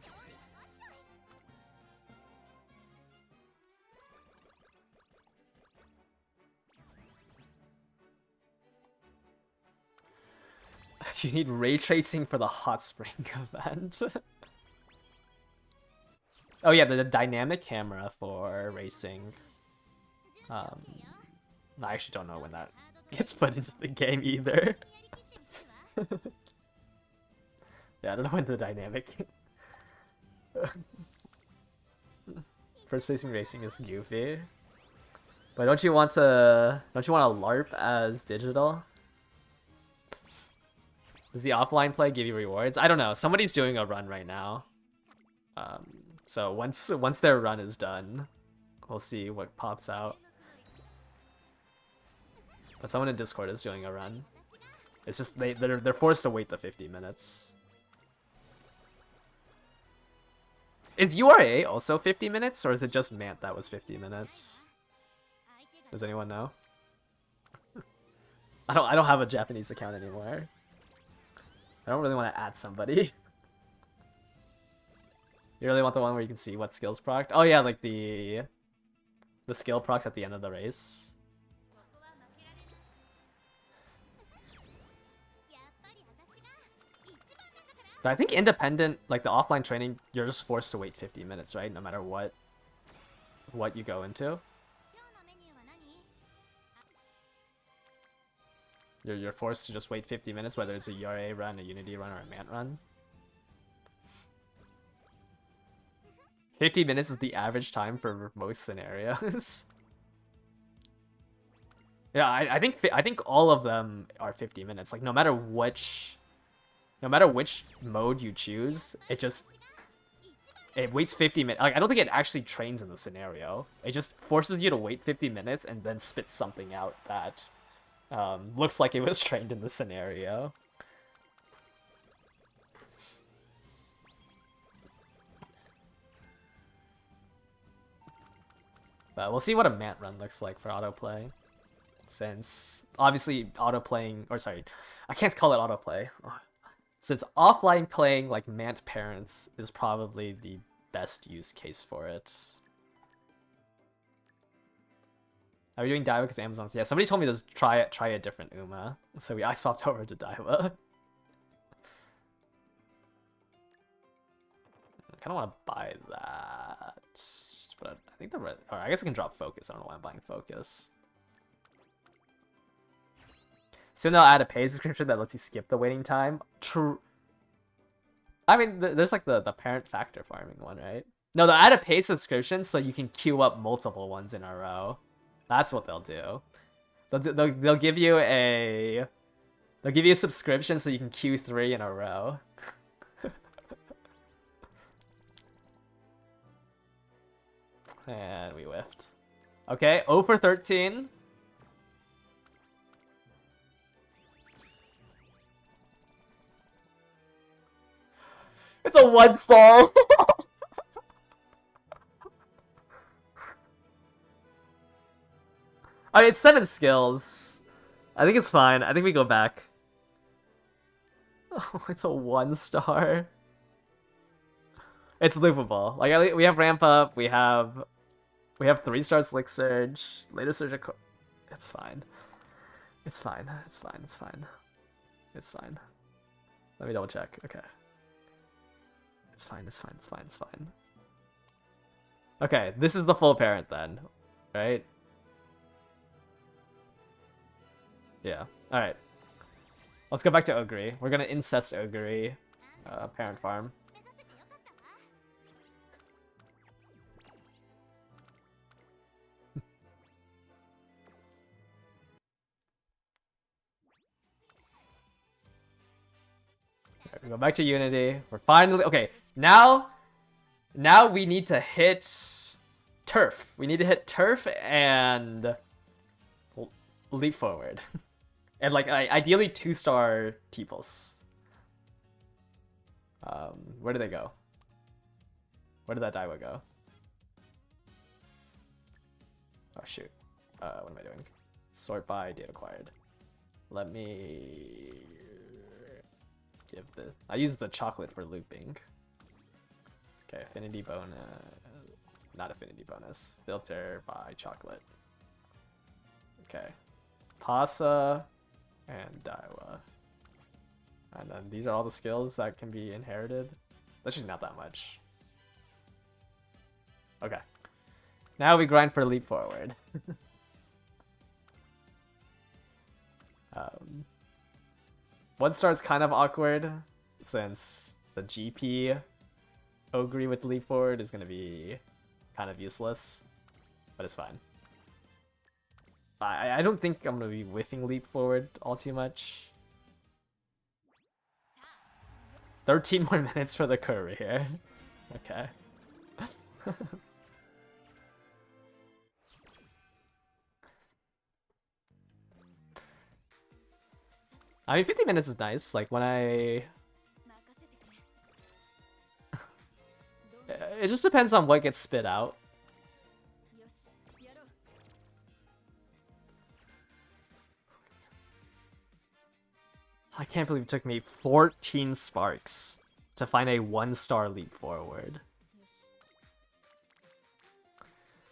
[SPEAKER 1] You need ray tracing for the hot spring event. Oh yeah, the dynamic camera for racing. I actually don't know when that gets put into the game either. Yeah, I don't know when the dynamic first facing racing is goofy. But don't you want to LARP as digital? Does the offline play give you rewards? I don't know. Somebody's doing a run right now. So once their run is done, we'll see what pops out. But someone in Discord is doing a run. It's just they're forced to wait the 50 minutes. Is URA also 50 minutes, or is it just Mant that was 50 minutes? Does anyone know? I don't have a Japanese account anymore. I don't really want to add somebody. You really want the one where you can see what skills proc? Oh yeah, like the skill procs at the end of the race. But I think independent, like the offline training, you're just forced to wait 50 minutes, right? No matter what you go into. You're forced to just wait 50 minutes, whether it's a URA run, a Unity run, or a Mant run. 50 minutes is the average time for most scenarios. Yeah, I think all of them are 50 minutes. Like no matter which mode you choose, it waits 50 minutes. Like I don't think it actually trains in the scenario. It just forces you to wait 50 minutes and then spits something out that looks like it was trained in the scenario. But we'll see what a Mant run looks like for autoplay. Since obviously autoplaying, or sorry, I can't call it autoplay. Since offline playing like Mant parents is probably the best use case for it. Are we doing Daiwa because Amazon's? Yeah, somebody told me to try a different Uma, so I swapped over to Daiwa. I kind of want to buy that, but I think or I guess I can drop focus. I don't know why I'm buying focus. Soon they'll add a paid subscription that lets you skip the waiting time. True. I mean, there's like the parent factor farming one, right? No, they'll add a paid subscription so you can queue up multiple ones in a row. That's what they'll do. They'll give you a subscription so you can queue 3 in a row. And we whiffed. Okay, 0 for 13. It's a 1-star. I mean, it's 7 skills. I think it's fine. I think we go back. Oh, it's a 1-star. It's loopable. Like we have ramp up. We have 3-star Slick Surge. Later Surge. It's fine. It's fine. It's fine. It's fine. It's fine. Let me double check. Okay. It's fine, it's fine, it's fine, it's fine. Okay, this is the full parent then, right? Yeah, alright. Let's go back to Ogre. We're gonna incest Ogre, parent farm. Right, we go back to Unity. We're finally okay. Now we need to hit turf. We need to hit turf and leap forward. And like ideally 2-star T-pulse. Where did they go? Where did that Daiwa go? Oh shoot. What am I doing? Sort by date acquired. Let me give I use the chocolate for looping. Okay, affinity bonus. Not affinity bonus. Filter by chocolate. Okay. Pasa and Daiwa. And then these are all the skills that can be inherited. That's just not that much. Okay. Now we grind for leap forward. 1-star is kind of awkward since the GP Ogre with leap forward is going to be kind of useless, but it's fine. I don't think I'm going to be whiffing leap forward all too much. 13 more minutes for the career. Okay. I mean, 50 minutes is nice. Like, when I... It just depends on what gets spit out. I can't believe it took me 14 sparks to find a 1-star leap forward.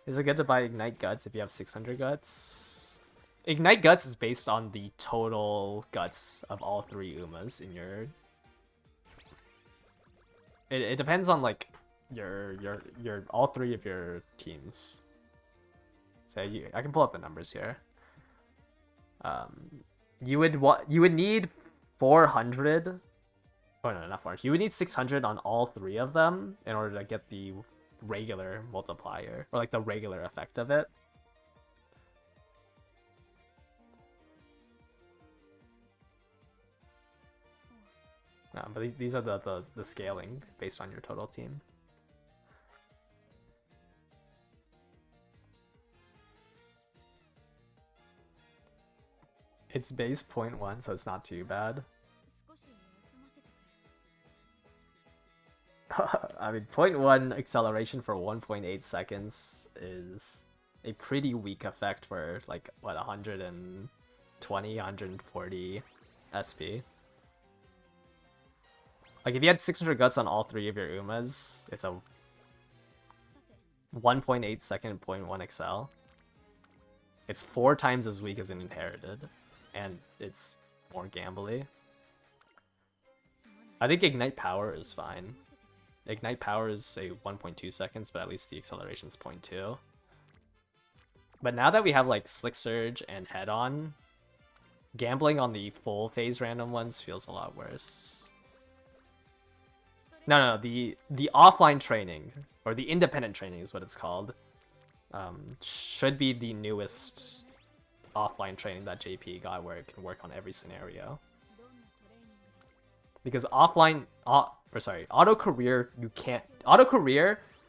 [SPEAKER 1] Is it good to buy Ignite Guts if you have 600 Guts? Ignite Guts is based on the total Guts of all 3 Umas in your... It depends on, like, your all 3 of your teams. So I can pull up the numbers here. You would need 400. Oh no, not 400. You would need 600 on all 3 of them in order to get the regular multiplier, or like the regular effect of it. No, but these are the scaling based on your total team. It's base 0.1, so it's not too bad. I mean, 0.1 acceleration for 1.8 seconds is a pretty weak effect for, like, what, 120, 140 SP. Like, if you had 600 guts on all three of your Umas, it's a 1.8 second 0.1 excel. It's 4 times as weak as an inherited, and it's more gambly. I think Ignite Power is fine. Ignite Power is, say, 1.2 seconds, but at least the acceleration is 0.2. But now that we have, like, Slick Surge and Head On, gambling on the full phase random ones feels a lot worse. No, the offline training, or the independent training is what it's called, should be the newest offline training that JP got, where it can work on every scenario. Because offline, auto career,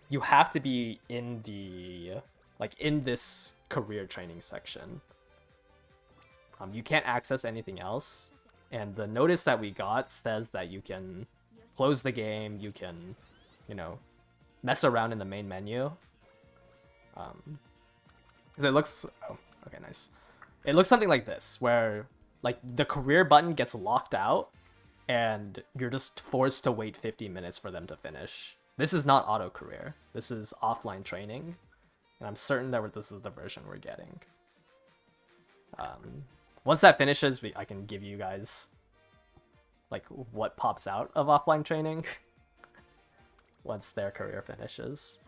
[SPEAKER 1] you have to be in the, like, in this career training section. You can't access anything else, and the notice that we got says that you can close the game, you can, you know, mess around in the main menu. Because it looks, oh, okay, nice. It looks something like this, where, like, the career button gets locked out, and you're just forced to wait 50 minutes for them to finish. This is not auto career. This is offline training, and I'm certain that this is the version we're getting. Once that finishes, I can give you guys, like, what pops out of offline training once their career finishes.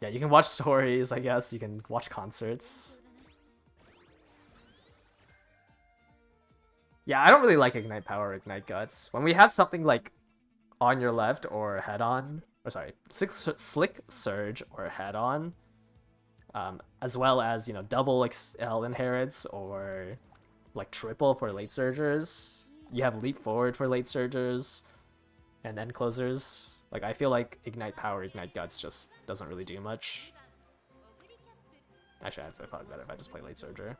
[SPEAKER 1] Yeah, you can watch stories, I guess. You can watch concerts. Yeah, I don't really like Ignite Power or Ignite Guts. When we have something like On Your Left or Head On, or sorry, Slick Surge or Head On, as well as, you know, double XL inherits or like triple for late surgers. You have Leap Forward for late surgers and end closers. Like, I feel like Ignite Power, Ignite Guts just doesn't really do much. Actually, I'd say probably better if I just play late surger.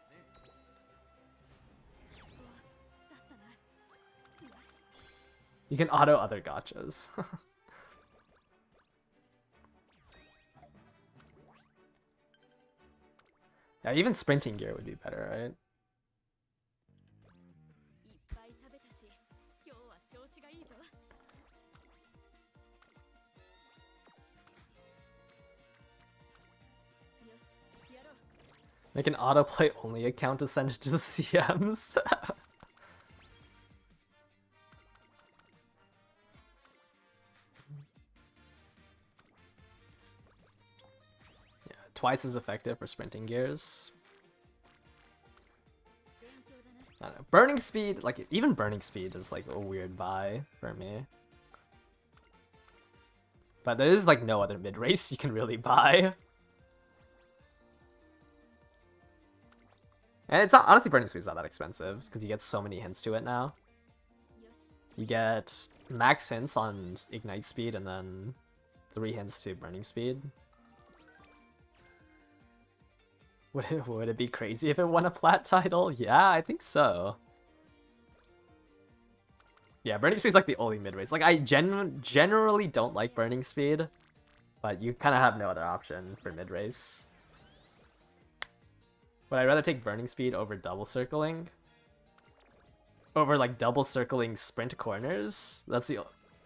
[SPEAKER 1] You can auto other gachas. Yeah, even sprinting gear would be better, right? Make an autoplay only account to send it to the CMs. Yeah, twice as effective for sprinting gears. I don't know. Burning speed, like, even burning speed is like a weird buy for me. But there is like no other mid race you can really buy. And it's not, honestly, burning speed's not that expensive because you get so many hints to it now. You get max hints on ignite speed and then 3 hints to burning speed. Would it be crazy if it won a plat title? Yeah, I think so. Yeah, burning speed's like the only mid race. Like, I generally don't like burning speed, but you kind of have no other option for mid race. Would I rather take burning speed over double circling? Over like double circling sprint corners? That's the...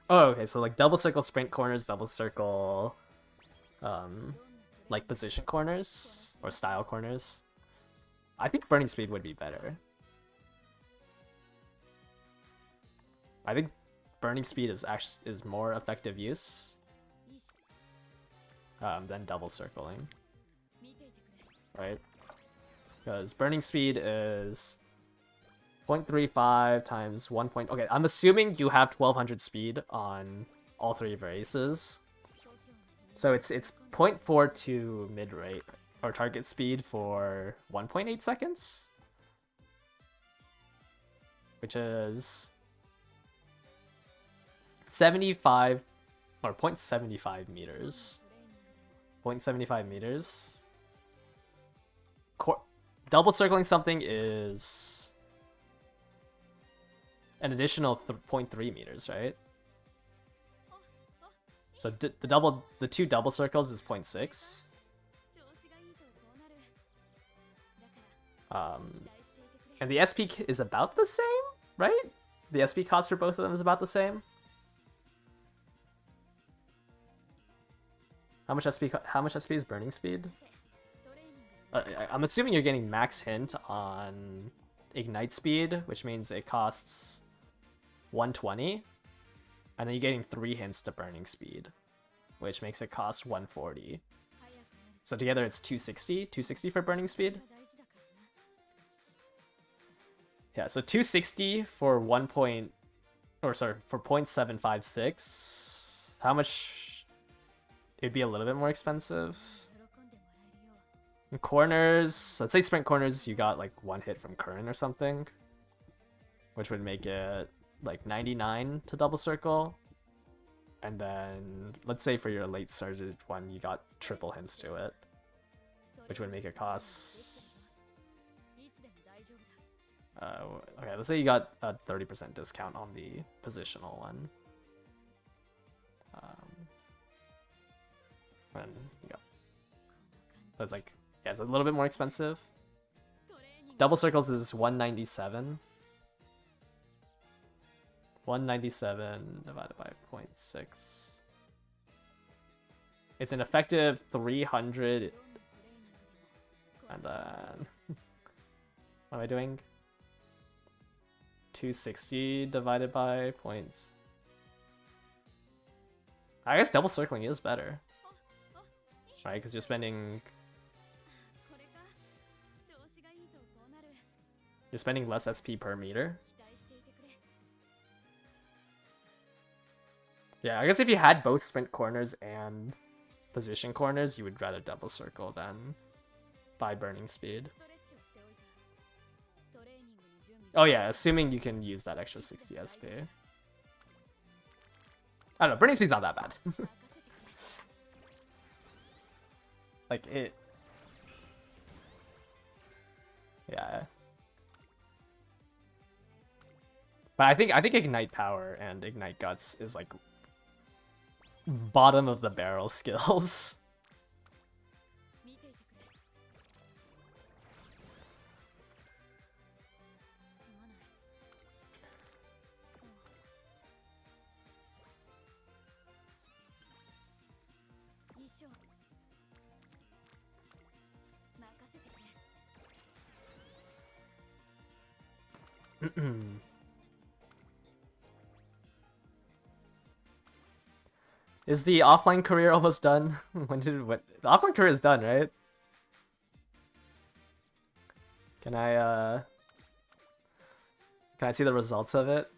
[SPEAKER 1] Oh, okay, so like double circle sprint corners, double circle like position corners or style corners. I think burning speed would be better. I think burning speed is more effective use than double circling, right? Because burning speed is 0.35 times 1. Okay, I'm assuming you have 1200 speed on all 3 of your aces. So it's 0.42 mid rate or target speed for 1.8 seconds, which is 75 or 0.75 meters. 0.75 meters. Double circling something is an additional 0.3 meters, right? So the two double circles is 0.6. And the SP is about the same, right? The SP cost for both of them is about the same. How much SP is burning speed? I'm assuming you're getting max hint on ignite speed, which means it costs 120. And then you're getting 3 hints to burning speed, which makes it cost 140. So together it's 260. 260 for burning speed. Yeah, so 260 for for 0.756. How much? It'd be a little bit more expensive. In corners, let's say sprint corners, you got like 1 hit from current or something, which would make it like 99 to double circle. And then let's say for your late surge one, you got triple hints to it, which would make it cost okay, let's say you got a 30% discount on the positional one. And you go. So it's like, yeah, it's a little bit more expensive. Double circles is 197. 197 divided by 0.6. It's an effective 300. And then what am I doing? 260 divided by points. I guess double circling is better, right? Because you're spending less SP per meter. Yeah, I guess if you had both sprint corners and position corners, you would rather double circle than buy burning speed. Oh yeah, assuming you can use that extra 60 SP. I don't know, burning speed's not that bad. Like it... Yeah. But I think Ignite Power and Ignite Guts is like bottom of the barrel skills. Is the offline career almost done? The offline career is done, right? Can I see the results of it?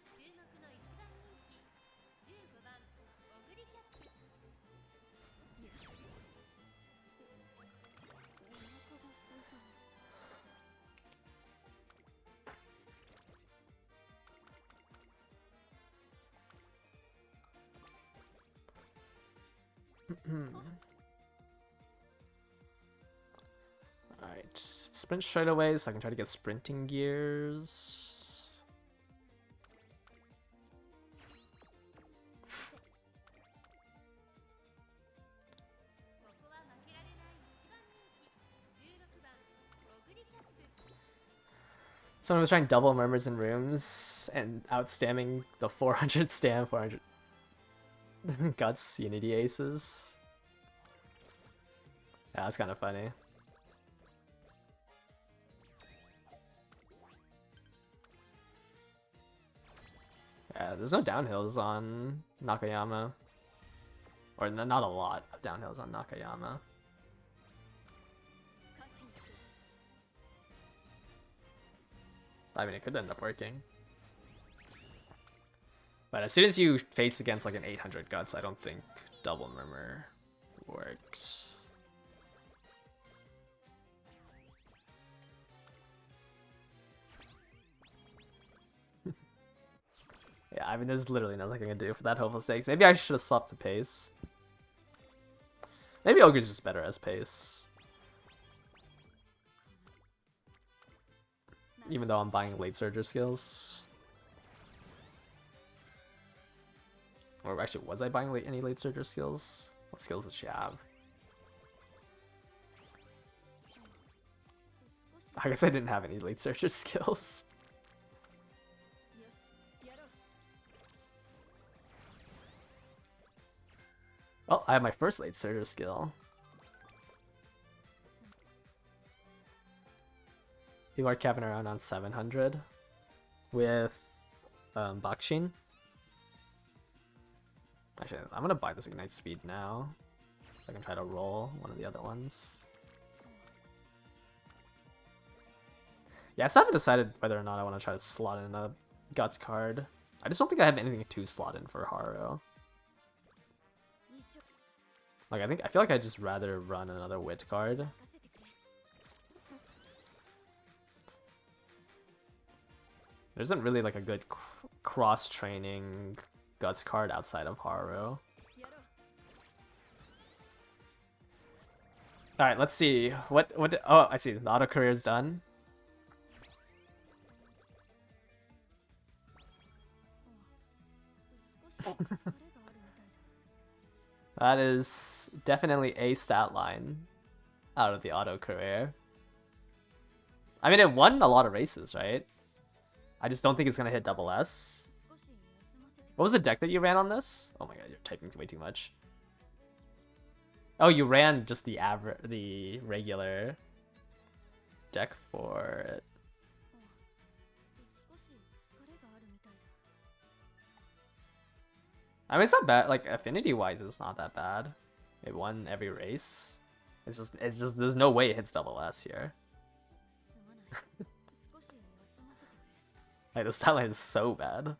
[SPEAKER 1] Alright, sprint straight away so I can try to get sprinting gears. Someone was trying double murmurs in rooms and outstamming the 400 stam 400 Guts Unity Aces. Yeah, that's kind of funny. Yeah, there's no downhills on Nakayama. Or not a lot of downhills on Nakayama. I mean, it could end up working. But as soon as you face against like an 800 Guts, I don't think double murmur works. Yeah, I mean, there's literally nothing I can do for that hopeful stakes. Maybe I should have swapped the pace. Maybe Ogre's just better as pace. Even though I'm buying late surger skills. Or actually, was I buying any late surger skills? What skills did she have? I guess I didn't have any late surger skills. Oh, I have my first late surger skill. People are capping around on 700 with Bakshin. Actually, I'm gonna buy this Ignite Speed now, so I can try to roll one of the other ones. Yeah, I still haven't decided whether or not I want to try to slot in a Guts card. I just don't think I have anything to slot in for Haru. Like, I feel like I'd just rather run another Wit card. There isn't really like a good cross-training Guts card outside of Haru. Alright, let's see. Oh, I see. The auto career is done. That is definitely a stat line out of the auto career. I mean, it won a lot of races, right? I just don't think it's gonna hit double S. What was the deck that you ran on this? Oh my god, you're typing way too much. Oh, you ran just the regular deck for it. I mean, it's not bad. Like, affinity-wise, it's not that bad. It won every race. It's just, there's no way it hits double S here. Like, the stat line is so bad.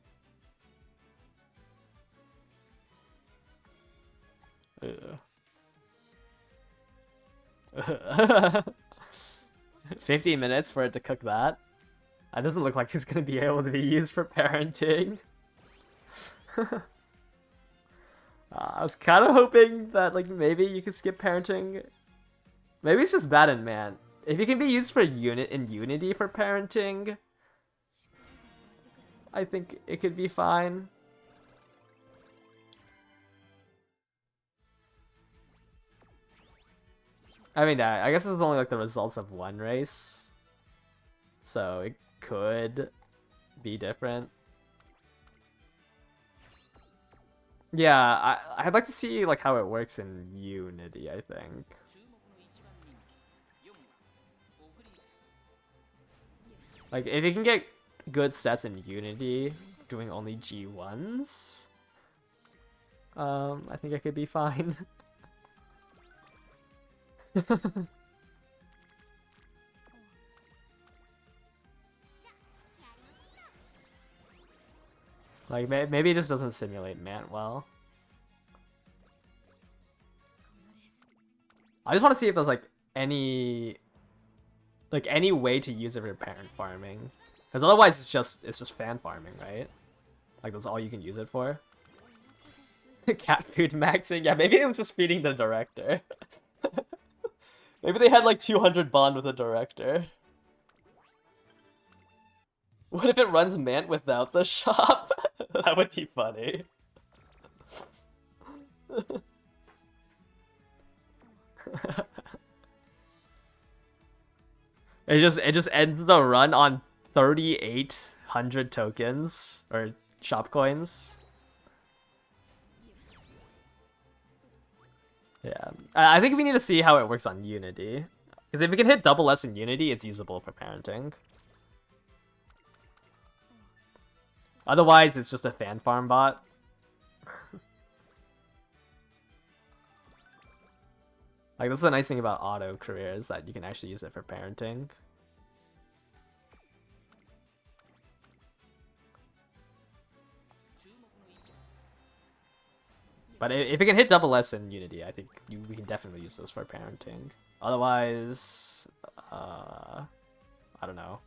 [SPEAKER 1] Ugh. 50 minutes for it to cook that? That doesn't look like it's gonna be able to be used for parenting. I was kind of hoping that, like, maybe you could skip parenting. Maybe it's just bad in Man. If it can be used for Unity for parenting, I think it could be fine. I mean, I guess it's only like the results of one race, so it could be different. Yeah, I'd like to see like how it works in Unity, I think. Like, if you can get good stats in Unity doing only G1s, I think it could be fine. Like, maybe it just doesn't simulate Mant well. I just want to see if there's like any way to use it for parent farming, because otherwise it's just fan farming, right? Like, that's all you can use it for. Cat food maxing. Yeah, maybe it was just feeding the director. Maybe they had like 200 bond with the director. What if it runs Mant without the shop? That would be funny. It just ends the run on 3,800 tokens or shop coins. Yeah, I think we need to see how it works on Unity, because if we can hit double S in Unity, it's usable for parenting. Otherwise, it's just a fan farm bot. Like, that's the nice thing about auto careers, that you can actually use it for parenting. But if it can hit double S in Unity, I think we can definitely use those for parenting. Otherwise, I don't know.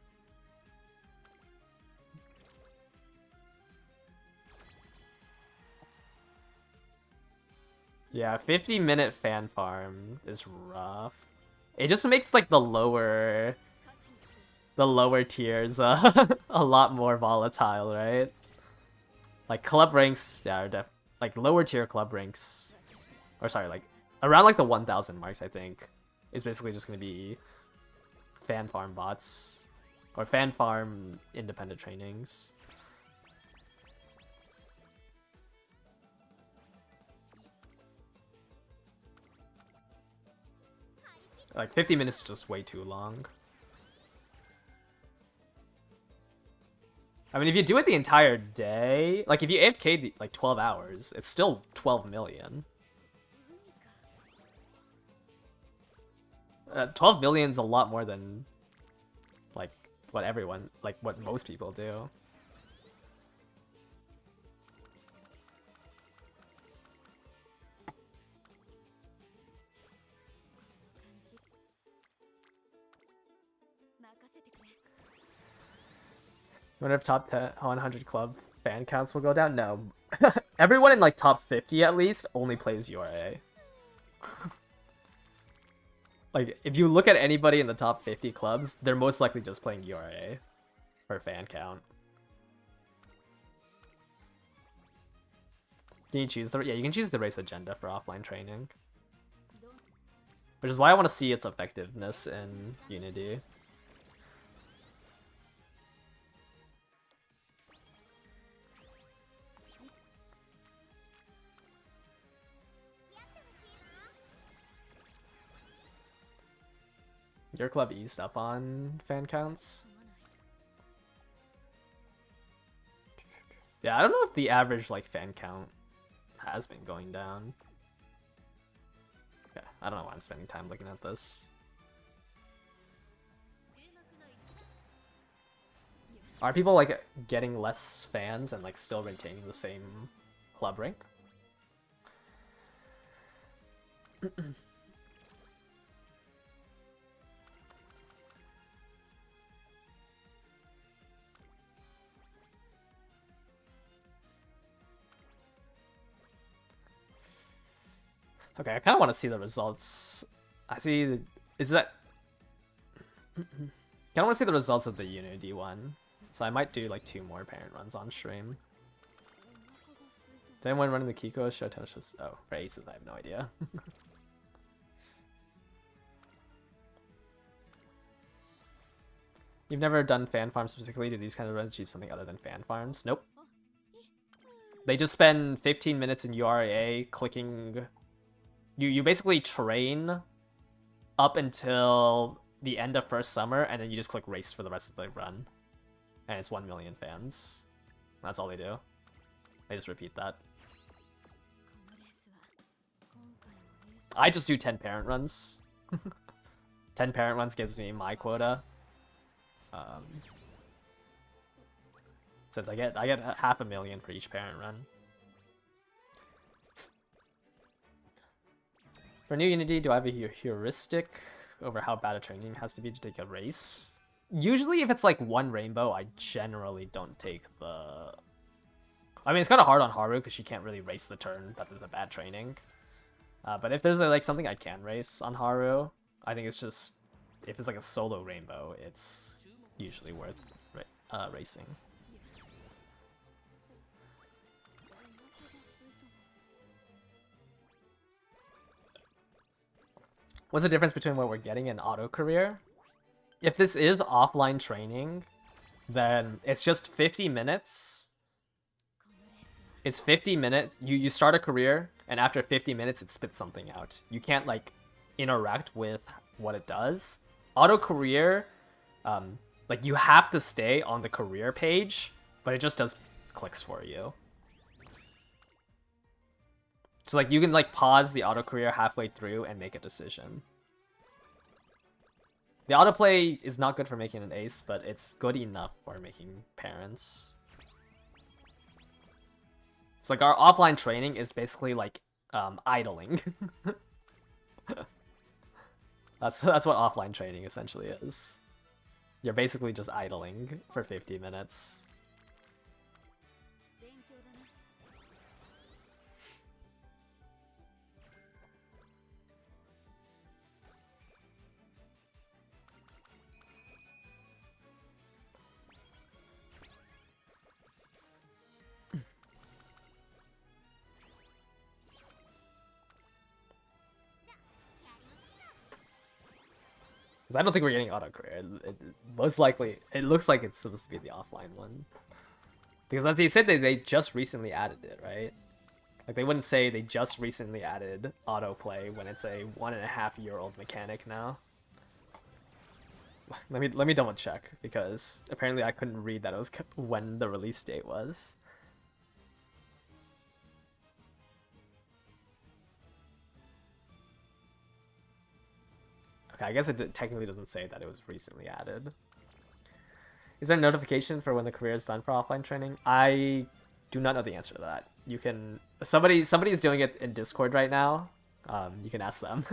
[SPEAKER 1] Yeah, 50-minute fan farm is rough. It just makes like the lower tiers a lot more volatile, right? Like club ranks, yeah, are like lower tier club ranks, or sorry, like around like the 1,000 marks, I think, is basically just gonna be fan farm bots or fan farm independent trainings. Like 50 minutes is just way too long. I mean, if you do it the entire day, like if you AFK like 12 hours, it's still 12 million. 12 million is a lot more than like what most people do. Wonder if top 10, 100 club fan counts will go down? No. Everyone in like top 50 at least only plays URA. Like, if you look at anybody in the top 50 clubs, they're most likely just playing URA for fan count. Can you choose yeah, you can choose the race agenda for offline training. Which is why I want to see its effectiveness in Unity. Your club eased up on fan counts? Yeah, I don't know if the average like fan count has been going down. Yeah, I don't know why I'm spending time looking at this. Are people like getting less fans and like still retaining the same club rank? Okay, I kind of want to see the results. I see. Is that? I kind of want to see the results of the Unity one, so I might do like 2 more parent runs on stream. Did anyone running the Kiko show tennis? Oh, for aces, I have no idea. You've never done fan farms specifically? Do these kind of runs achieve something other than fan farms? Nope. They just spend 15 minutes in URA clicking. You basically train up until the end of first summer, and then you just click race for the rest of the run. And it's 1 million fans. That's all they do. They just repeat that. I just do 10 parent runs. 10 parent runs gives me my quota. Since I get 500,000 for each parent run. For new Unity, do I have a heuristic over how bad a training has to be to take a race? Usually if it's like 1 rainbow, I generally don't take the... I mean, it's kind of hard on Haru because she can't really race the turn that there's a bad training. But if there's like something I can race on Haru, I think it's just... If it's like a solo rainbow, it's usually worth racing. What's the difference between what we're getting and auto career? If this is offline training, then it's just 50 minutes. It's 50 minutes. You start a career, and after 50 minutes, it spits something out. You can't like interact with what it does. Auto career, like you have to stay on the career page, but it just does clicks for you. So like you can like pause the auto career halfway through and make a decision. The autoplay is not good for making an ace, but it's good enough for making parents. So like our offline training is basically like idling. That's what offline training essentially is. You're basically just idling for 50 minutes. Because I don't think we're getting auto career. Most likely, it looks like it's supposed to be the offline one. Because as they said, they just recently added it, right? Like they wouldn't say they just recently added autoplay when it's a 1.5-year-old mechanic now. Let me double check because apparently I couldn't read that it was when the release date was. Okay, I guess it technically doesn't say that it was recently added. Is there a notification for when the career is done for offline training? I do not know the answer to that. You can somebody's doing it in Discord right now. You can ask them.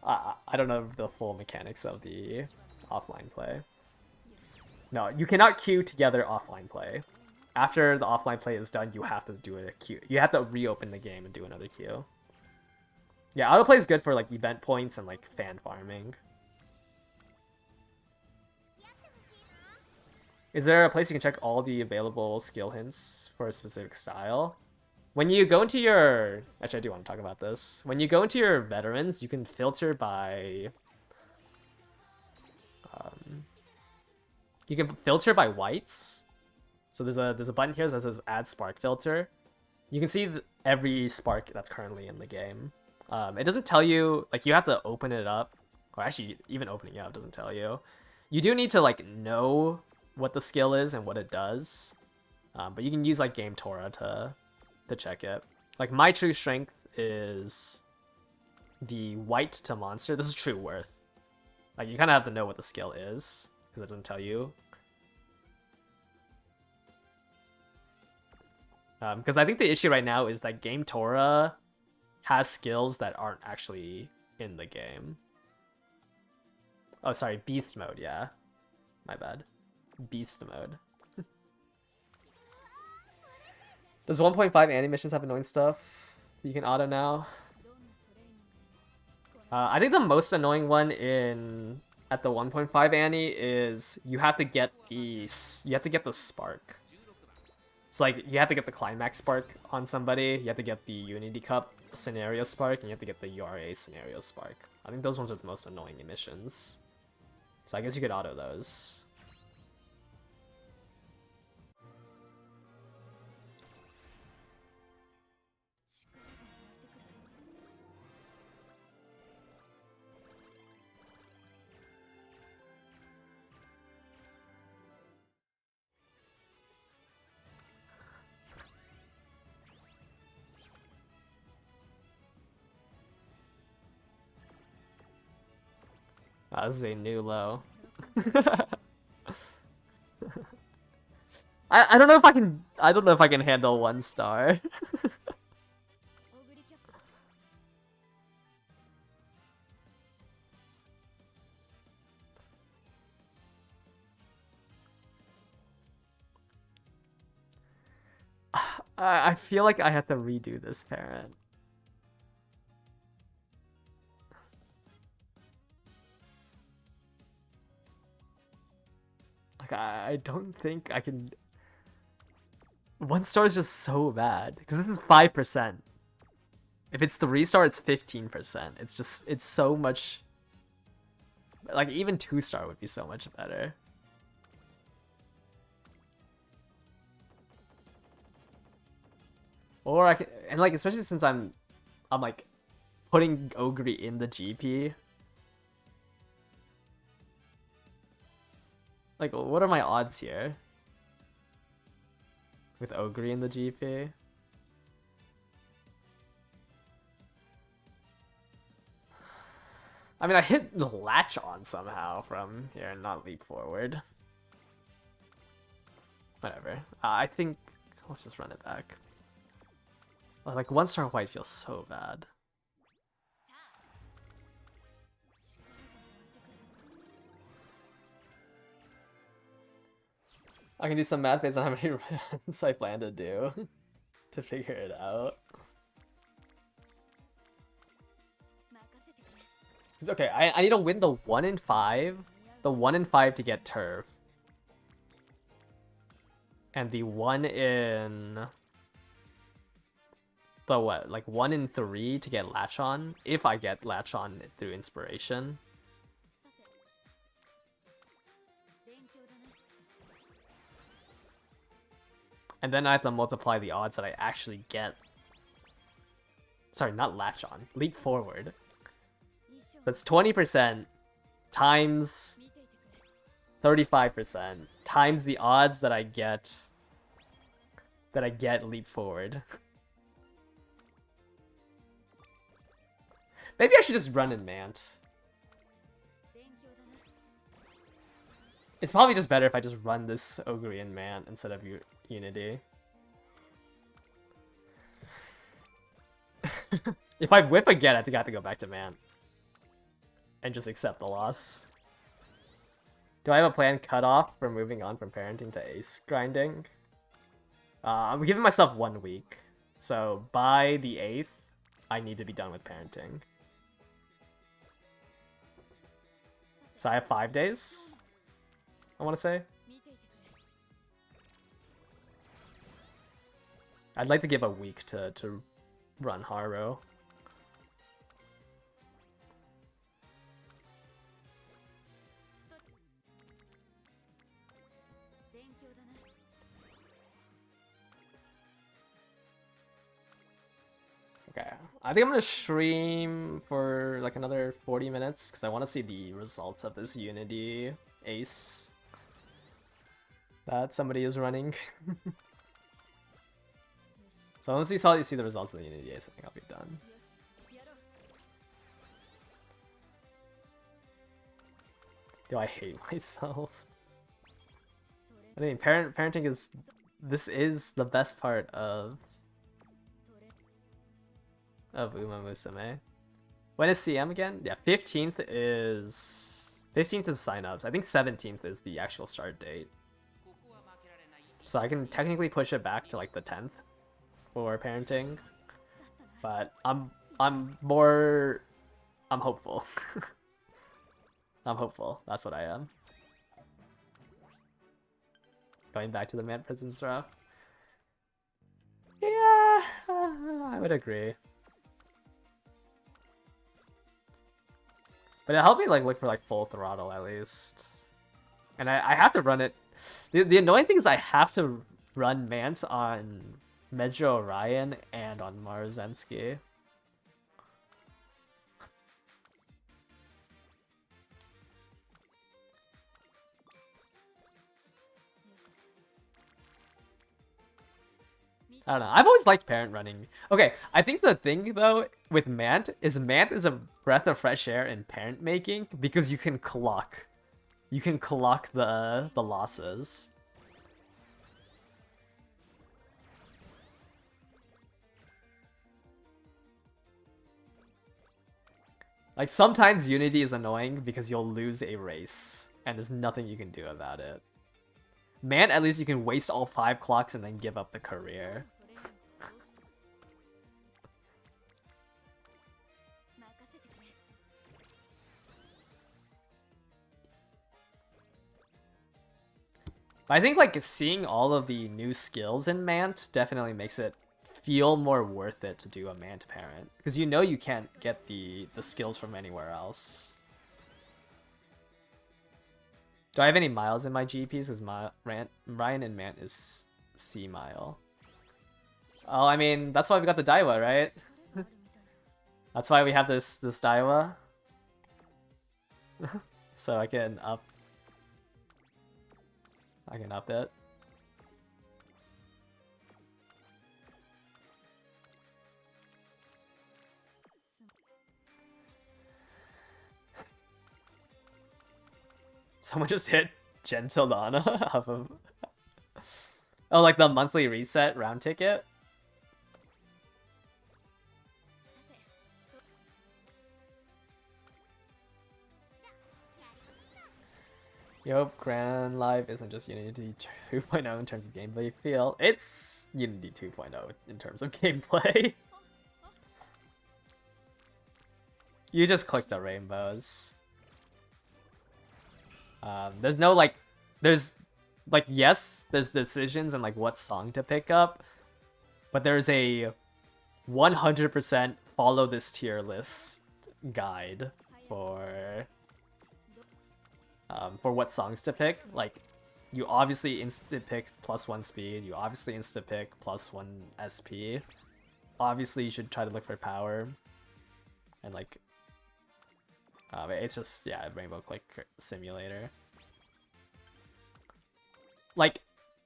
[SPEAKER 1] I don't know the full mechanics of the offline play. No, you cannot queue together offline play. After the offline play is done, you have to do a queue. You have to reopen the game and do another queue. Yeah, autoplay is good for like event points and like fan farming. Is there a place you can check all the available skill hints for a specific style? When you go into your... Actually, I do want to talk about this. When you go into your veterans, you can filter by... you can filter by whites. So there's a button here that says Add Spark Filter. You can see every spark that's currently in the game. It doesn't tell you... Like, you have to open it up. Or actually, even opening it up doesn't tell you. You do need to, like, know what the skill is and what it does. But you can use, like, Game Torah to check it. Like, my true strength is the white to monster. This is true worth. Like, you kind of have to know what the skill is because it doesn't tell you. Because I think the issue right now is that Game Torah has skills that aren't actually in the game. Oh, sorry, Beast Mode, yeah. My bad. Beast Mode. Does 1.5 animations have annoying stuff you can auto now? I think the most annoying one at the 1.5 Annie is you have to get the spark. So like you have to get the climax spark on somebody, you have to get the Unity Cup scenario spark, and you have to get the URA scenario spark. I think those ones are the most annoying emissions. So I guess you could auto those. This is a new low. I don't know if I can handle 1 star. I feel like I have to redo this parent. Like I don't think I can. 1 star is just so bad because this is 5%. If it's 3 star, it's 15%. It's so much. Like even 2 star would be so much better. Or I can, and like especially since I'm like putting Ogre in the GP. Like what are my odds here? With Ogre in the GP? I mean, I hit the latch on somehow from here and not leap forward. Whatever. I think let's just run it back. Like 1 star white feels so bad. I can do some math based on how many runs I plan to do to figure it out. It's okay, I need to win the 1 in 5. The 1 in 5 to get turf. And the 1 in the what, like 1 in 3 to get latch on, if I get latch on through inspiration. And then I have to multiply the odds that I actually get. Sorry, not latch on. Leap forward. That's 20% times 35% times the odds that I get leap forward. Maybe I should just run in Mant. It's probably just better if I just run this Ogre in Mant instead of Unity. If I whip again, I think I have to go back to Mant. And just accept the loss. Do I have a planned cutoff for moving on from parenting to ace grinding? I'm giving myself 1 week. So by the 8th, I need to be done with parenting. So I have 5 days, I want to say. I'd like to give a week to run Haro. Okay, I think I'm gonna stream for like another 40 minutes because I want to see the results of this Unity ace that somebody is running. So once you see the results of the Unity ace, I think I'll be done. Do I hate myself? I mean, parenting is the best part of Musume. When is CM again? Yeah, 15th is signups. I think 17th is the actual start date. So I can technically push it back to like the 10th for parenting. But I'm hopeful. I'm hopeful. That's what I am. Going back to the man prisons rough. Yeah, I would agree. But it helped me like look for like full throttle at least. And I have to run it. The annoying thing is I have to run Mant on Medjo Orion and on Marzensky. I don't know. I've always liked parent running. Okay, I think the thing though with Mant is a breath of fresh air in parent making because you can clock. You can clock the losses. Like sometimes Unity is annoying because you'll lose a race and there's nothing you can do about it. Mant, at least you can waste all 5 clocks and then give up the career. But I think like seeing all of the new skills in Mant definitely makes it feel more worth it to do a Mant parent. Because you know you can't get the skills from anywhere else. Do I have any miles in my GPs? Because Ryan and Mant is C mile. Oh, I mean, that's why we got the Daiwa, right? That's why we have this Daiwa. So I can up it. Someone just hit Gentle Donna off of... Oh, like the monthly reset round ticket? Yup, Grand Live isn't just Unity 2.0 in terms of gameplay feel. It's Unity 2.0 in terms of gameplay. You just click the rainbows. There's no like, yes, there's decisions and like what song to pick up, but there's a 100% follow this tier list guide for what songs to pick. Like, you obviously instant pick +1 speed. You obviously instant pick +1 SP. Obviously, you should try to look for power. And like, it's just, yeah, Rainbow Click Simulator. Like,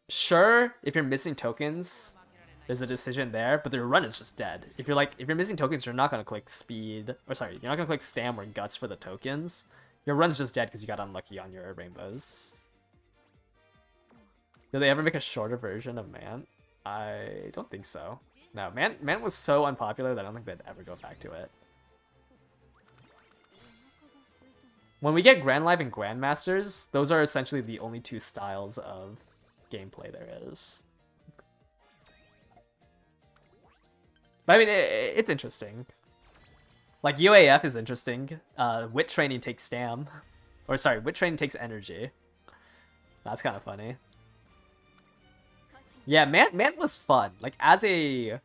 [SPEAKER 1] sure, if you're missing tokens, there's a decision there, but the run is just dead. If you're missing tokens, you're not gonna click speed, or sorry, you're not gonna click stam or guts for the tokens. Your run's just dead because you got unlucky on your rainbows. Did they ever make a shorter version of Man? I don't think so. No, Man was so unpopular that I don't think they'd ever go back to it. When we get Grand Live and Grandmasters, those are essentially the only two styles of gameplay there is. But I mean, it's interesting. Like, UAF is interesting. Wit training takes stam. Or sorry, wit training takes energy. That's kind of funny. Yeah, Man was fun. Like, as a...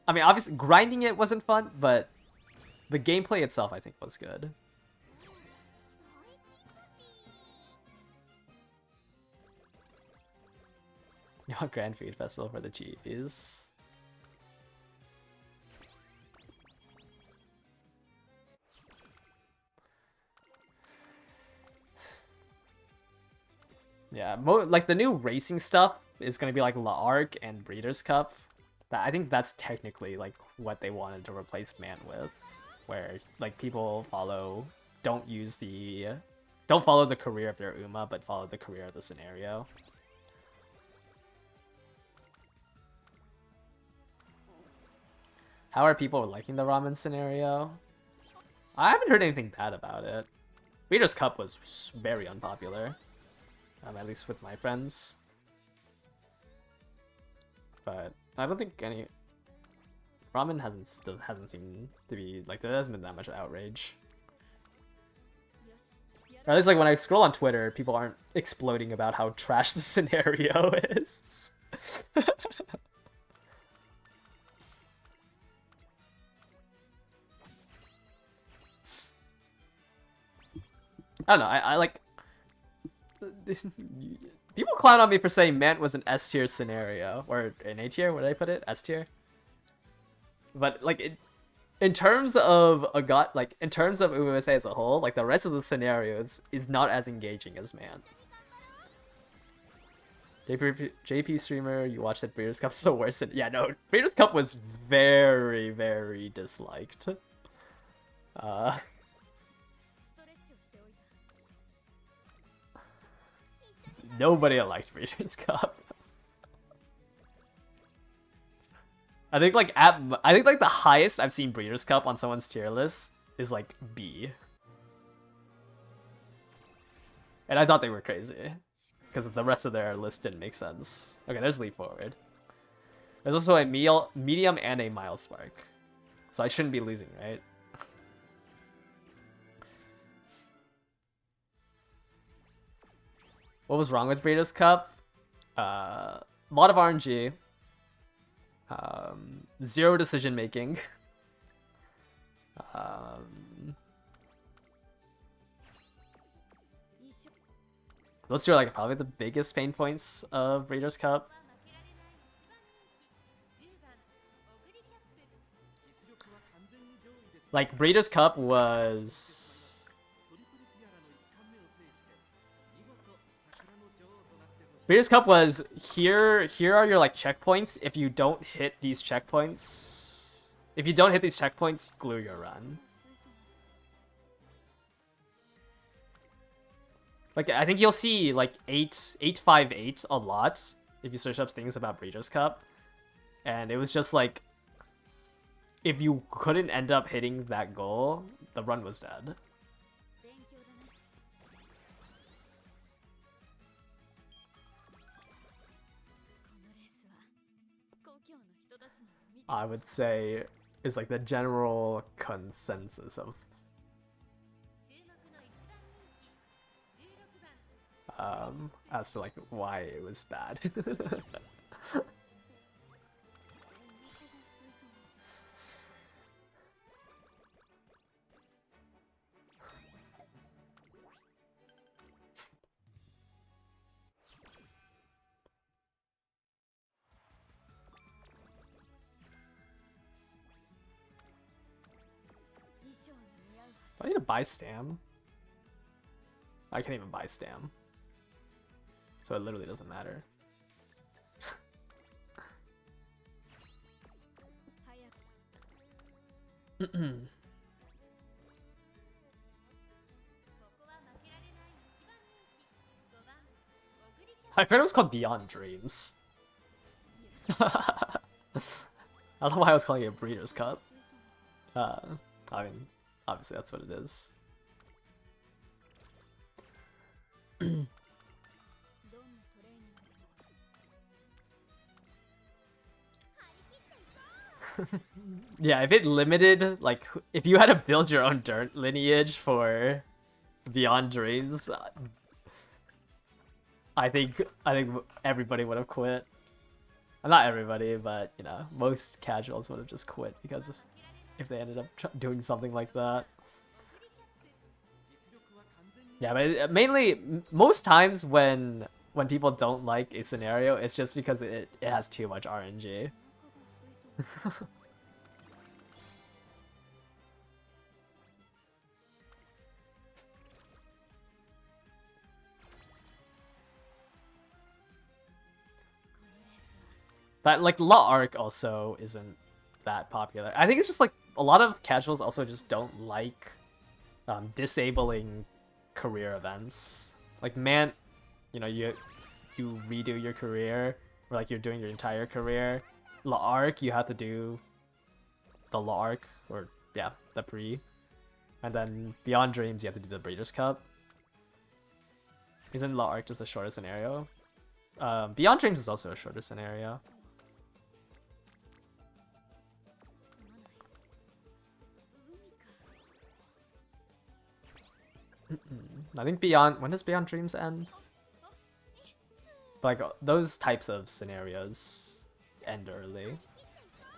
[SPEAKER 1] I mean, obviously, grinding it wasn't fun, but the gameplay itself, I think, was good. You want Grand Food Festival for the GPs? Yeah, like the new racing stuff is gonna be like La Arc and Breeders' Cup. I think that's technically like what they wanted to replace Man with, where like people don't follow the career of their Uma, but follow the career of the scenario. How are people liking the ramen scenario? I haven't heard anything bad about it. Breeders' Cup was very unpopular. At least with my friends. But I don't think any ramen hasn't seemed to be like there hasn't been that much outrage. Or at least like when I scroll on Twitter, people aren't exploding about how trash the scenario is. I don't know, I like people clown on me for saying Mant was an S tier scenario or an A tier. Where did I put it? S tier. But like, in terms of in terms of UMSA as a whole, like the rest of the scenarios is not as engaging as Mant. JP streamer, you watched that Breeders' Cup's the worst. Yeah, no, Breeders' Cup was very, very disliked. Nobody liked Breeders' Cup. I think like the highest I've seen Breeders' Cup on someone's tier list is like B. And I thought they were crazy. Because the rest of their list didn't make sense. Okay, there's Leap Forward. There's also a medium and a mild spark. So I shouldn't be losing, right? What was wrong with Breeders' Cup? A lot of RNG. Zero decision making. Those two are like probably the biggest pain points of Breeders' Cup. Like Breeders' Cup was... Breeders' Cup was here are your like checkpoints. If you don't hit these checkpoints, glue your run. Like I think you'll see like 858 a lot if you search up things about Breeders' Cup. And it was just like if you couldn't end up hitting that goal, the run was dead. I would say is like the general consensus of as to like why it was bad. I need to buy Stam? I can't even buy Stam. So it literally doesn't matter. My friend was called Beyond Dreams. I don't know why I was calling it a Breeders' Cup. I mean, obviously that's what it is. Yeah, if it limited, like, if you had to build your own dirt lineage for Beyond Dreams, I think everybody would have quit. Not everybody, but you know, most casuals would have just quit because if they ended up doing something like that. Yeah, but mainly most times when people don't like a scenario, it's just because it has too much RNG. But like La Arc also isn't that popular. I think it's just like a lot of casuals also just don't like disabling career events. Like man, you know, you redo your career, or like you're doing your entire career. La Arc, you have to do the La Arc, or yeah, the pre. And then Beyond Dreams, you have to do the Breeders' Cup. Isn't La Arc just a shorter scenario? Beyond Dreams is also a shorter scenario. I think Beyond... When does Beyond Dreams end? Like, those types of scenarios end early.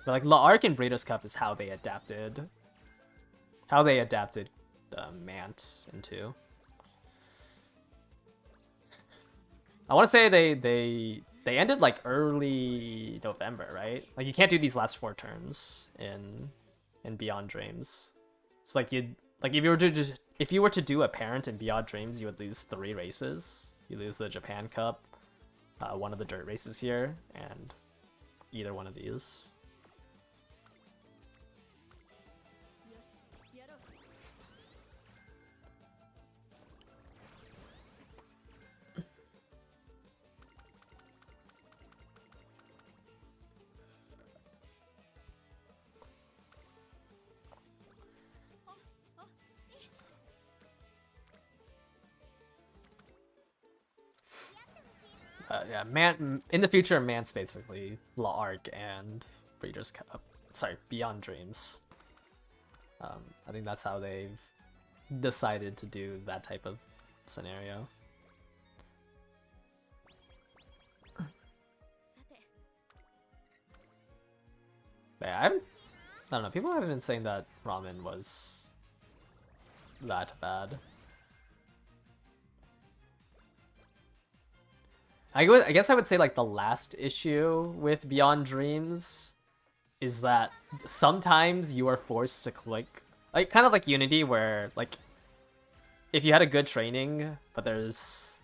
[SPEAKER 1] But like, La Arc and Breeders' Cup is how they adapted... Mant into. I want to say they ended like early November, right? Like you can't do these last 4 turns in Beyond Dreams. It's like if you were to do a parent in Beyond Dreams, you would lose 3 races. You lose the Japan Cup, one of the dirt races here, and either one of these. Yeah, in the future, Mant's basically La Arc and Breeders' Cup. Sorry, Beyond Dreams. I think that's how they've decided to do that type of scenario. Yeah, I don't know. People haven't been saying that ramen was that bad. I guess I would say like the last issue with Beyond Dreams is that sometimes you are forced to click, like kind of like Unity, where like if you had a good training, but there's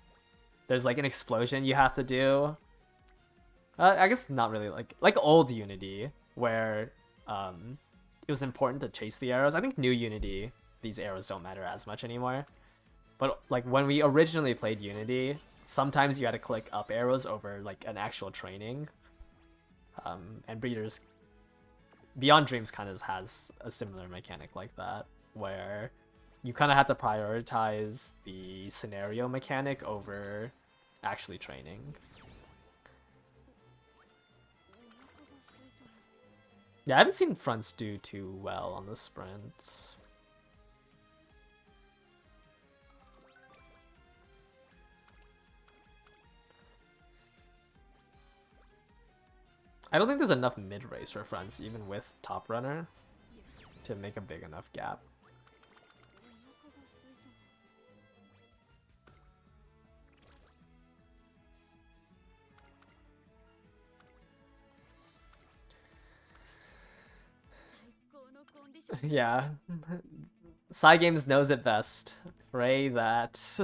[SPEAKER 1] like an explosion you have to do. I guess not really like old Unity, where it was important to chase the arrows. I think new Unity, these arrows don't matter as much anymore. But like when we originally played Unity, sometimes you had to click up arrows over like an actual training. And Beyond Dreams kind of has a similar mechanic like that, where you kind of have to prioritize the scenario mechanic over actually training. Yeah, I haven't seen fronts do too well on the sprint. I don't think there's enough mid-race for fronts, even with Top Runner, to make a big enough gap. Yeah. Side Games knows it best. Pray that...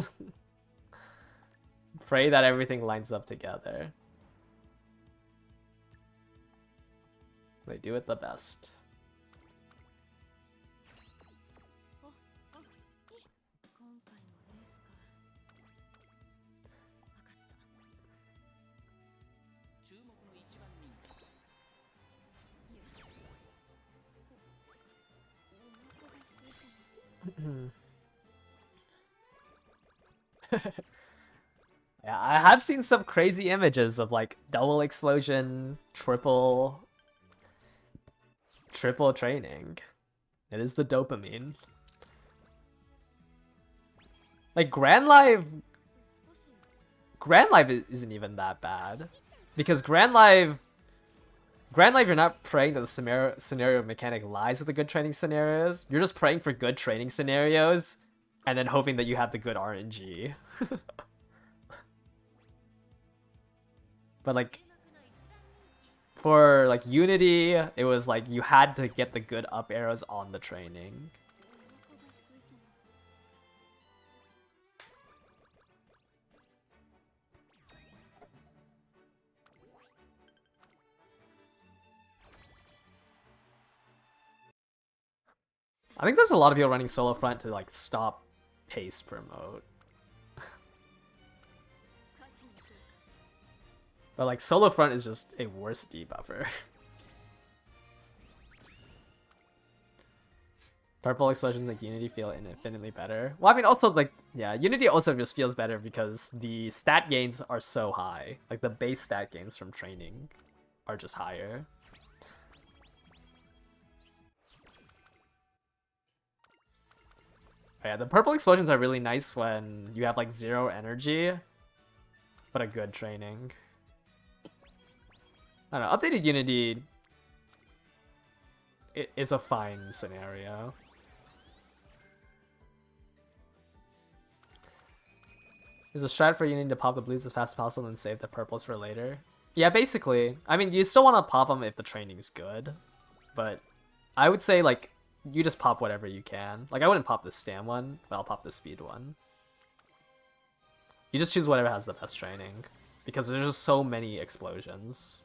[SPEAKER 1] Pray that everything lines up together. They do it the best. Yeah, I have seen some crazy images of like double explosion, triple training. It is the dopamine. Like Grand Live isn't even that bad. Because Grand Live you're not praying that the scenario mechanic lies with the good training scenarios. You're just praying for good training scenarios and then hoping that you have the good RNG. But like for like Unity, it was like you had to get the good up arrows on the training. I think there's a lot of people running solo front to like stop pace promote. But like solo front is just a worse debuffer. Purple explosions like Unity feel infinitely better. Well, I mean also like, yeah, Unity also just feels better because the stat gains are so high. Like the base stat gains from training are just higher. But yeah, the purple explosions are really nice when you have like 0 energy, but a good training. I don't know, updated Unity is a fine scenario. Is a strat for Unity to pop the blues as fast as possible and save the purples for later? Yeah, basically. I mean, you still want to pop them if the training's good, but I would say like you just pop whatever you can. Like I wouldn't pop the stam one, but I'll pop the speed one. You just choose whatever has the best training because there's just so many explosions.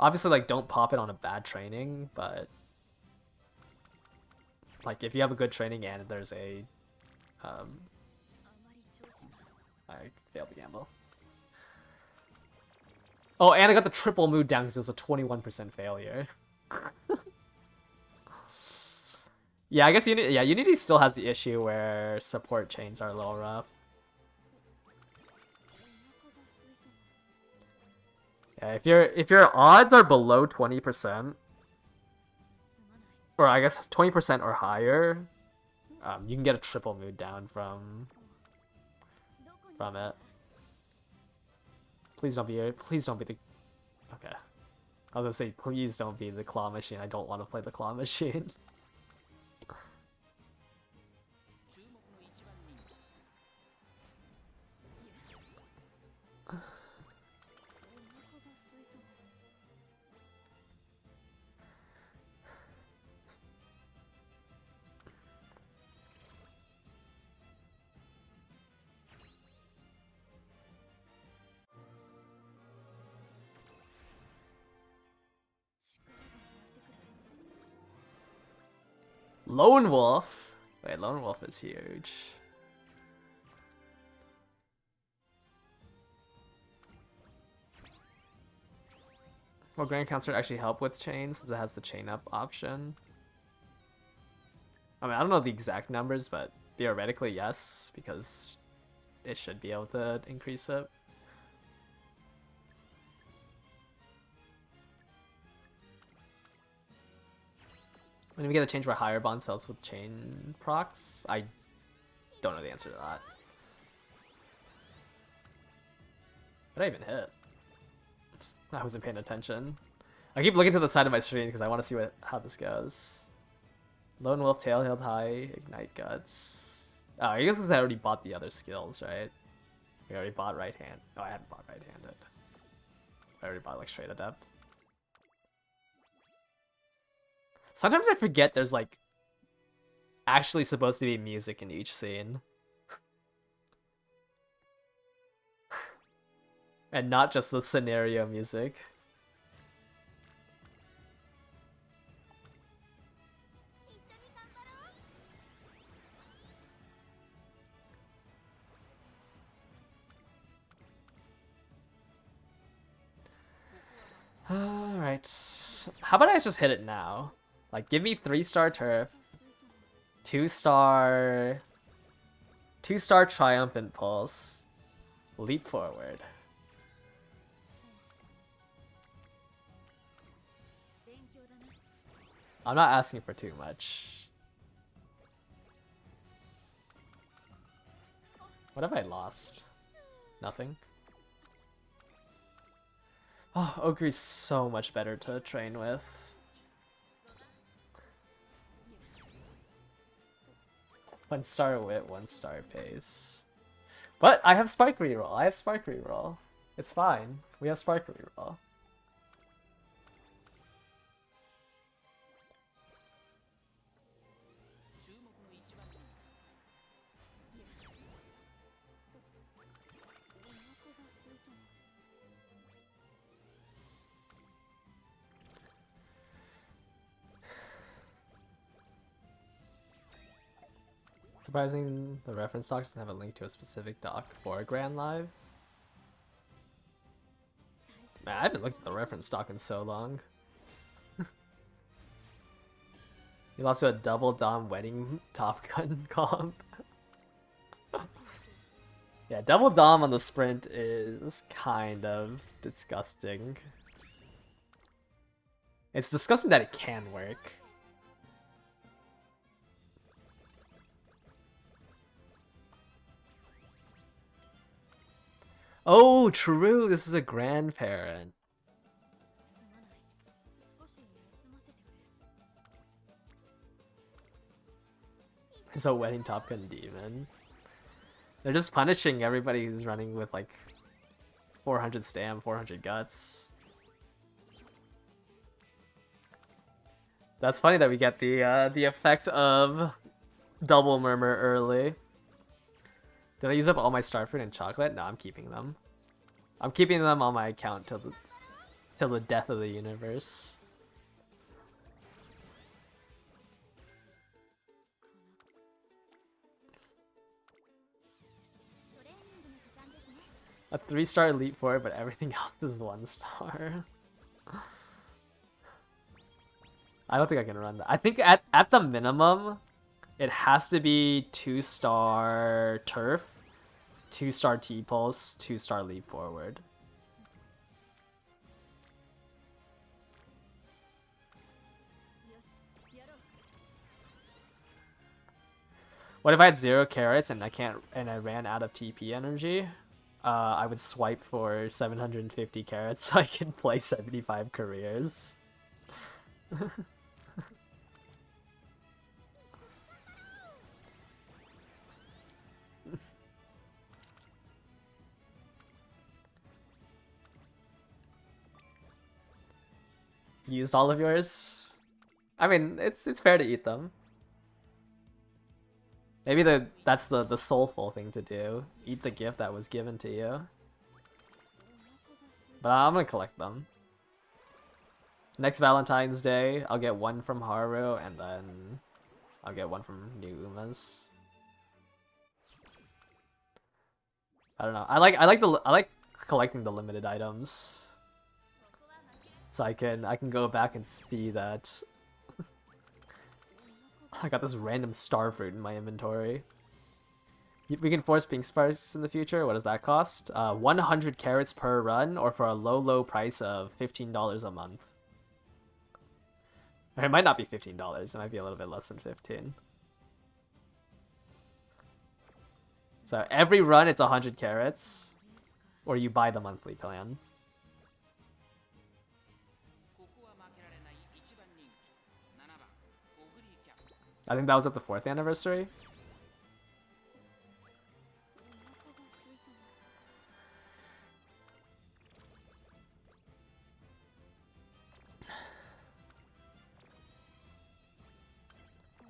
[SPEAKER 1] Obviously, like, don't pop it on a bad training, but like, if you have a good training and there's a, I failed the gamble. Oh, and I got the triple mood down because it was a 21% failure. Yeah, I guess Unity still has the issue where support chains are a little rough. Yeah, if your odds are below 20%, or I guess 20% or higher, you can get a triple mood down from it. Please don't be the. Okay, I was gonna say please don't be the claw machine. I don't want to play the claw machine. Lone Wolf. Wait, Lone Wolf is huge. Will Grand Concert actually help with chains since it has the chain up option? I mean, I don't know the exact numbers, but theoretically, yes, because it should be able to increase it. When we get a change where higher bond sells with chain procs, I don't know the answer to that. Did I even hit? I wasn't paying attention. I keep looking to the side of my screen because I want to see how this goes. Lone Wolf, Tail Held High, Ignite Guts. Oh, I guess because I already bought the other skills, right? We already bought right hand. Oh, I hadn't bought right handed. I already bought like straight adept. Sometimes I forget there's like actually supposed to be music in each scene. And not just the scenario music. Alright. How about I just hit it now? Like, give me 3-star turf, 2-star... 2-star triumphant pulse, leap forward. I'm not asking for too much. What have I lost? Nothing? Oh, Ogre's so much better to train with. One star wit, 1-star pace. But I have Spark reroll. I have Spark reroll. It's fine. We have Spark reroll. Surprising, the reference doc doesn't have a link to a specific doc for a Grand Live. Man, I haven't looked at the reference doc in so long. You lost to a double Dom wedding Top Gun comp. Yeah, double Dom on the sprint is kind of disgusting. It's disgusting that it can work. Oh, true! This is a grandparent. It's a wedding Top Gun demon. They're just punishing everybody who's running with like 400 stam, 400 guts. That's funny that we get the effect of double murmur early. Did I use up all my starfruit and chocolate? No, I'm keeping them. I'm keeping them on my account till the death of the universe. A 3-star elite for it, but everything else is 1-star. I don't think I can run that. I think at the minimum, it has to be 2-star turf, 2-star T-pulse, 2-star leap forward. What if I had 0 carrots and I ran out of TP energy? I would swipe for 750 carrots so I can play 75 careers. Used all of yours? I mean, it's fair to eat them. Maybe that's the soulful thing to do. Eat the gift that was given to you. But I'm gonna collect them. Next Valentine's Day, I'll get one from Haru, and then I'll get one from New Umas. I don't know. I like collecting the limited items, so I can go back and see that I got this random starfruit in my inventory. We can force pink sparks in the future. What does that cost? 100 carrots per run, or for a low price of $15 a month. Or it might not be $15. It might be a little bit less than 15. So every run it's 100 carrots, or you buy the monthly plan. I think that was at the 4th anniversary.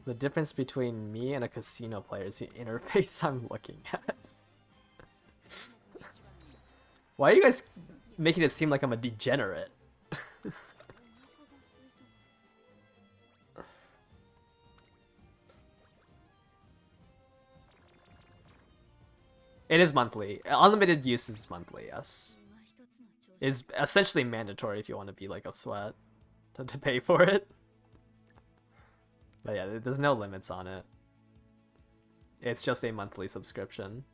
[SPEAKER 1] The difference between me and a casino player is the interface I'm looking at. Why are you guys making it seem like I'm a degenerate? It is monthly. Unlimited use is monthly, yes. It's essentially mandatory if you want to be like a sweat to pay for it. But yeah, there's no limits on it. It's just a monthly subscription.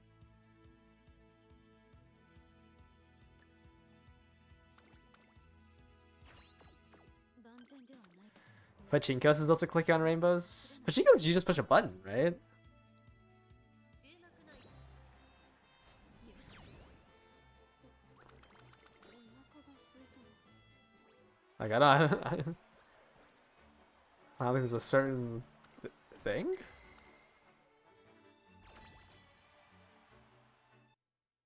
[SPEAKER 1] Pachinko's is also click on rainbows. Pachinko's you just push a button, right? Like I don't think there's a certain thing.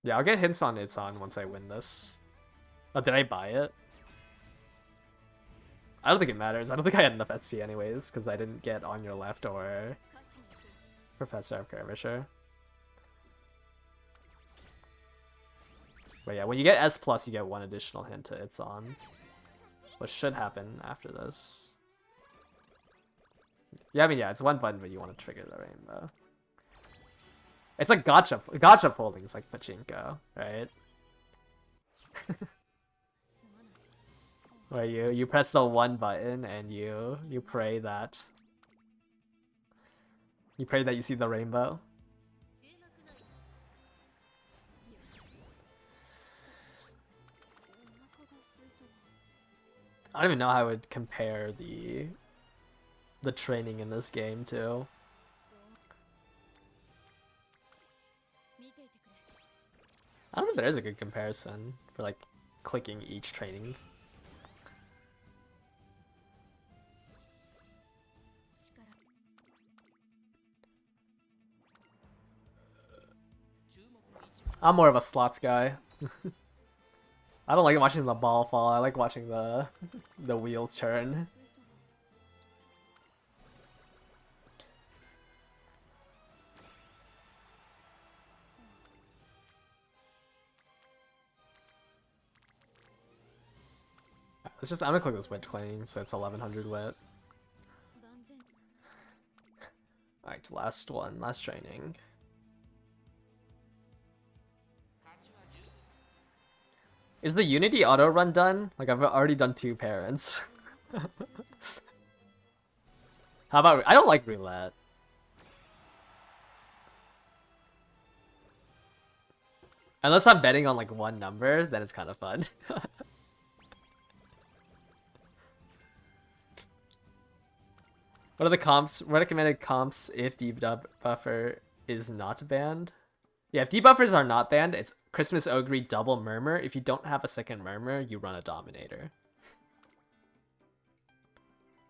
[SPEAKER 1] Yeah, I'll get hints on it's on once I win this. Oh, did I buy it? I don't think it matters. I don't think I had enough XP anyways, because I didn't get On Your Left or Professor of Curvature. But yeah, when you get S+, you get one additional hint to It's On. What should happen after this. Yeah, I mean, yeah, it's one button, but you want to trigger the rainbow. It's like Gacha pulling is like Pachinko, right? Where you press the one button and you pray that you see the rainbow. I don't even know how I would compare the training in this game to. I don't know if there is a good comparison for like clicking each training. I'm more of a slots guy. I don't like watching the ball fall. I like watching the wheels turn. I'm gonna click this wit cleaning, so it's 1100 wit. Alright, last one, last training. Is the Unity auto run done? Like, I've already done 2 parents. How about... I don't like roulette. Unless I'm betting on, like, one number, then it's kind of fun. What are the comps? Recommended comps if debuffer is not banned? Yeah, if debuffers are not banned, it's Christmas Ogre double Murmur. If you don't have a second Murmur, you run a Dominator.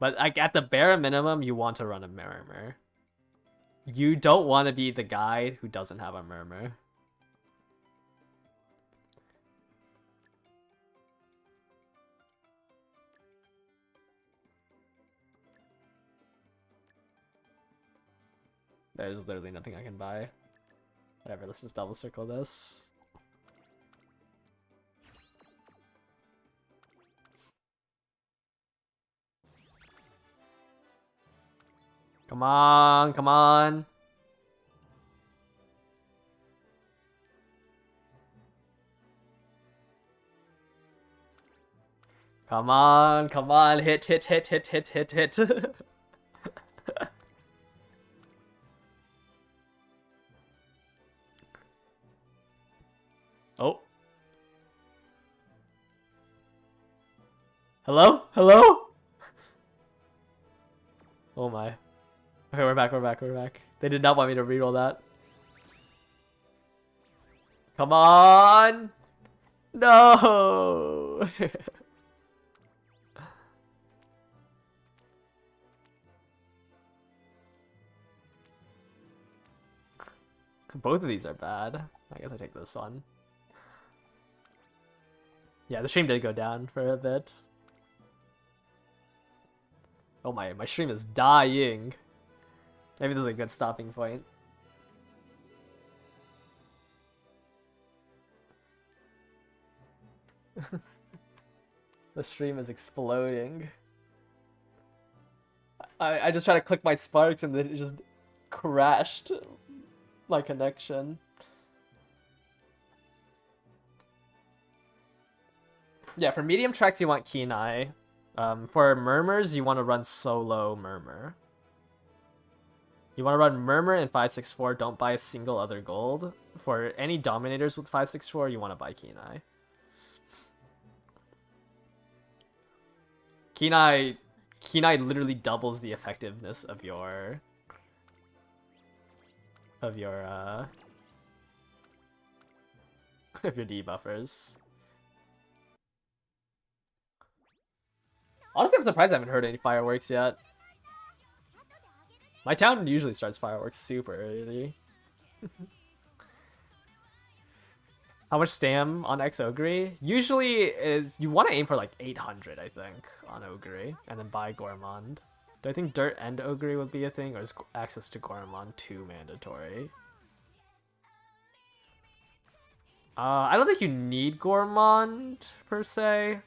[SPEAKER 1] But like at the bare minimum, you want to run a Murmur. You don't want to be the guy who doesn't have a Murmur. There's literally nothing I can buy. Whatever, let's just double circle this. Come on, come on. Come on, come on, hit, hit, hit, hit, hit, hit, hit. Oh. Hello? Hello? Oh my. Okay, we're back, we're back, we're back. They did not want me to reroll that. Come on! No! Both of these are bad. I guess I take this one. Yeah, the stream did go down for a bit. Oh my stream is dying. Maybe this is a good stopping point. The stream is exploding. I just tried to click my sparks and then it just crashed my connection. Yeah, for medium tracks you want Keen Eye. For Murmurs you want to run solo Murmur. You want to run Murmur and 564, don't buy a single other gold. For any Dominators with 564, you want to buy Keen Eye. Keen Eye literally doubles the effectiveness of your of your debuffers. Honestly, I'm surprised I haven't heard any fireworks yet. My town usually starts fireworks super early. How much stam on X Ogre? Usually is you want to aim for like 800, I think, on Ogre, and then buy Gourmand. Do I think Dirt and Ogre would be a thing, or is access to Gourmand too mandatory? I don't think you need Gourmand per se,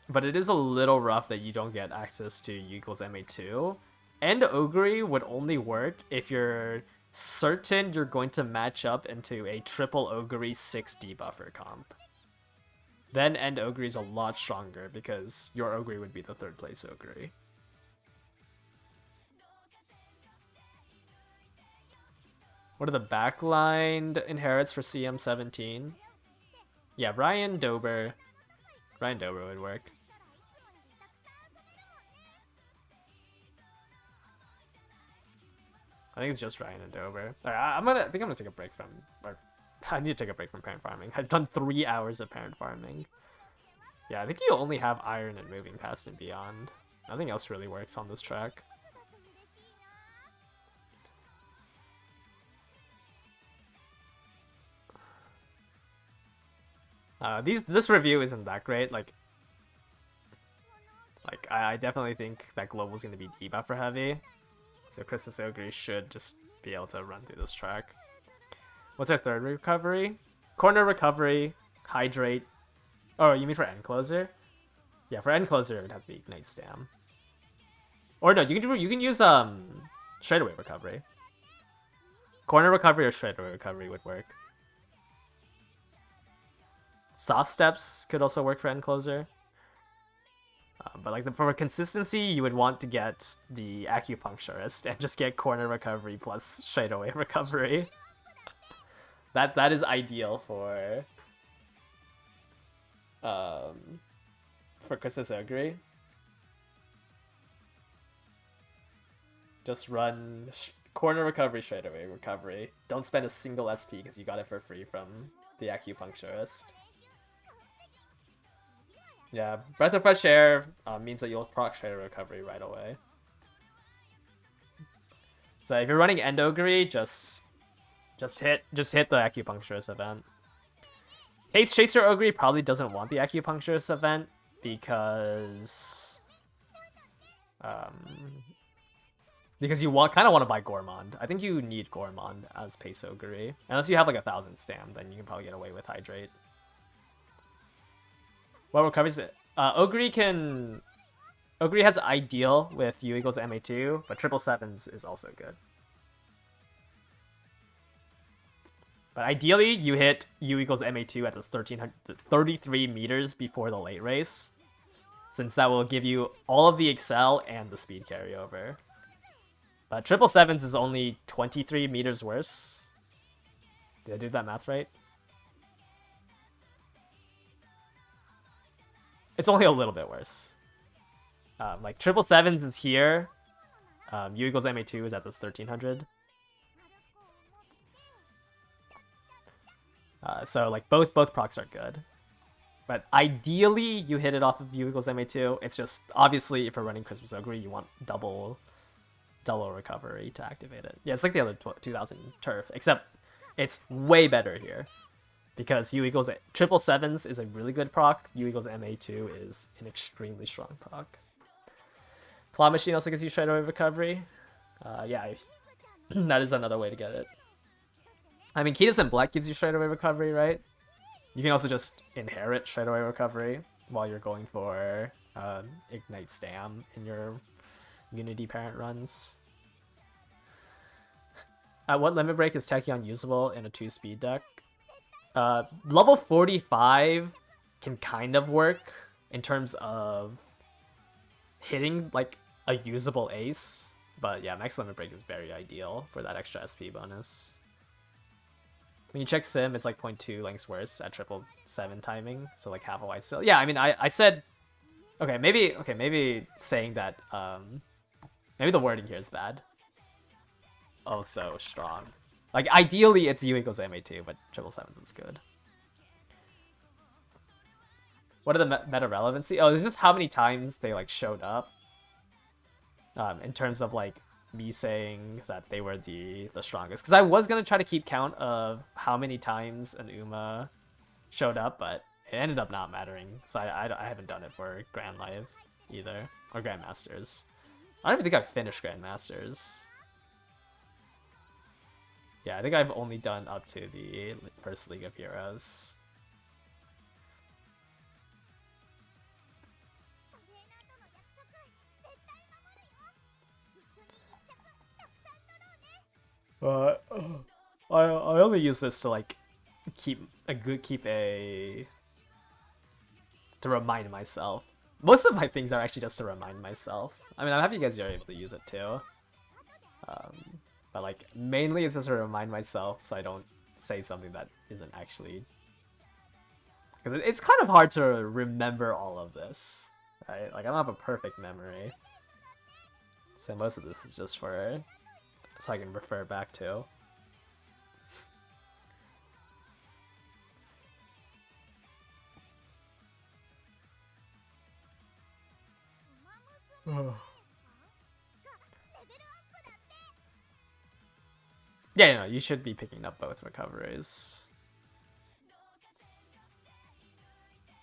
[SPEAKER 1] but it is a little rough that you don't get access to U equals MA2. And Ogre would only work if you're certain you're going to match up into a triple Ogre 6 debuffer comp. Then End Ogre is a lot stronger because your Ogre would be the third place Ogre. What are the backlined inherits for CM17? Yeah, Ryan Dober would work. I think it's just Ryan and Dover. Alright, I think I'm gonna take a break from, or I need to take a break from parent farming. I've done 3 hours of parent farming. Yeah, I think you only have iron and moving past and beyond. Nothing else really works on this track. This review isn't that great. Like I definitely think that Global's gonna be debuffer heavy. So Christmas Ogre should just be able to run through this track. What's our third recovery? Corner recovery, hydrate. Oh, you mean for end closer? Yeah, for end closer it would have to be Ignite Stam. Or no, you can use straightaway recovery. Corner recovery or straightaway recovery would work. Soft steps could also work for end closer. But like for consistency, you would want to get the acupuncturist and just get corner recovery plus straightaway recovery. That is ideal for Christmas Ogre. Just run corner recovery, straightaway recovery. Don't spend a single SP because you got it for free from the acupuncturist. Yeah, Breath of Fresh Air means that you'll proc straightaway recovery right away. So if you're running End Ogre, just hit the acupuncturist event. Haste Chaser Ogre probably doesn't want the acupuncturist event because you kind of want to buy Gourmand. I think you need Gourmand as Pace Ogre. Unless you have like 1,000 stam, then you can probably get away with Hydrate. What recovers it? Ogre has Ideal with U equals MA2, but 777s is also good. But ideally, you hit U equals MA2 at this 33 meters before the late race, since that will give you all of the excel and the speed carryover. But 777s is only 23 meters worse. Did I do that math right? It's only a little bit worse. Like 777s is here. U equals MA2 is at this 1300. So like both procs are good. But ideally you hit it off of U equals MA2. It's just obviously if you're running Christmas Ogre, you want double recovery to activate it. Yeah, it's like the other 2000 turf, except it's way better here. Because U equals 777s is a really good proc. U equals MA2 is an extremely strong proc. Claw Machine also gives you straightaway recovery. Yeah, That is another way to get it. I mean, Kitas and Black gives you straight away recovery, right? You can also just inherit straight away recovery while you're going for Ignite Stam in your Unity parent runs. At what limit break is Tachyon usable in a 2-speed deck? Level 45 can kind of work in terms of hitting like a usable ace, but yeah, max limit break is very ideal for that extra SP bonus. When you check sim, it's like 0.2 lengths worse at 777 timing, so like half a white still. Yeah, I mean, I said, maybe saying that, maybe the wording here is bad. Oh, so strong. Like, ideally, it's U equals MA2, but 777 is good. What are the meta relevancy? Oh, there's just how many times they like showed up. In terms of like me saying that they were the strongest, because I was gonna try to keep count of how many times an Uma showed up, but it ended up not mattering. So I haven't done it for Grand Live either, or Grandmasters. I don't even think I've finished Grandmasters. Yeah, I think I've only done up to the first League of Heroes. I only use this to like to remind myself. Most of my things are actually just to remind myself. I mean, I'm happy you guys are able to use it too. But like mainly it's just to remind myself so I don't say something that isn't actually, because it's kind of hard to remember all of this, right? Like I don't have a perfect memory, so most of this is just for so I can refer back to. Yeah, no, you should be picking up both recoveries.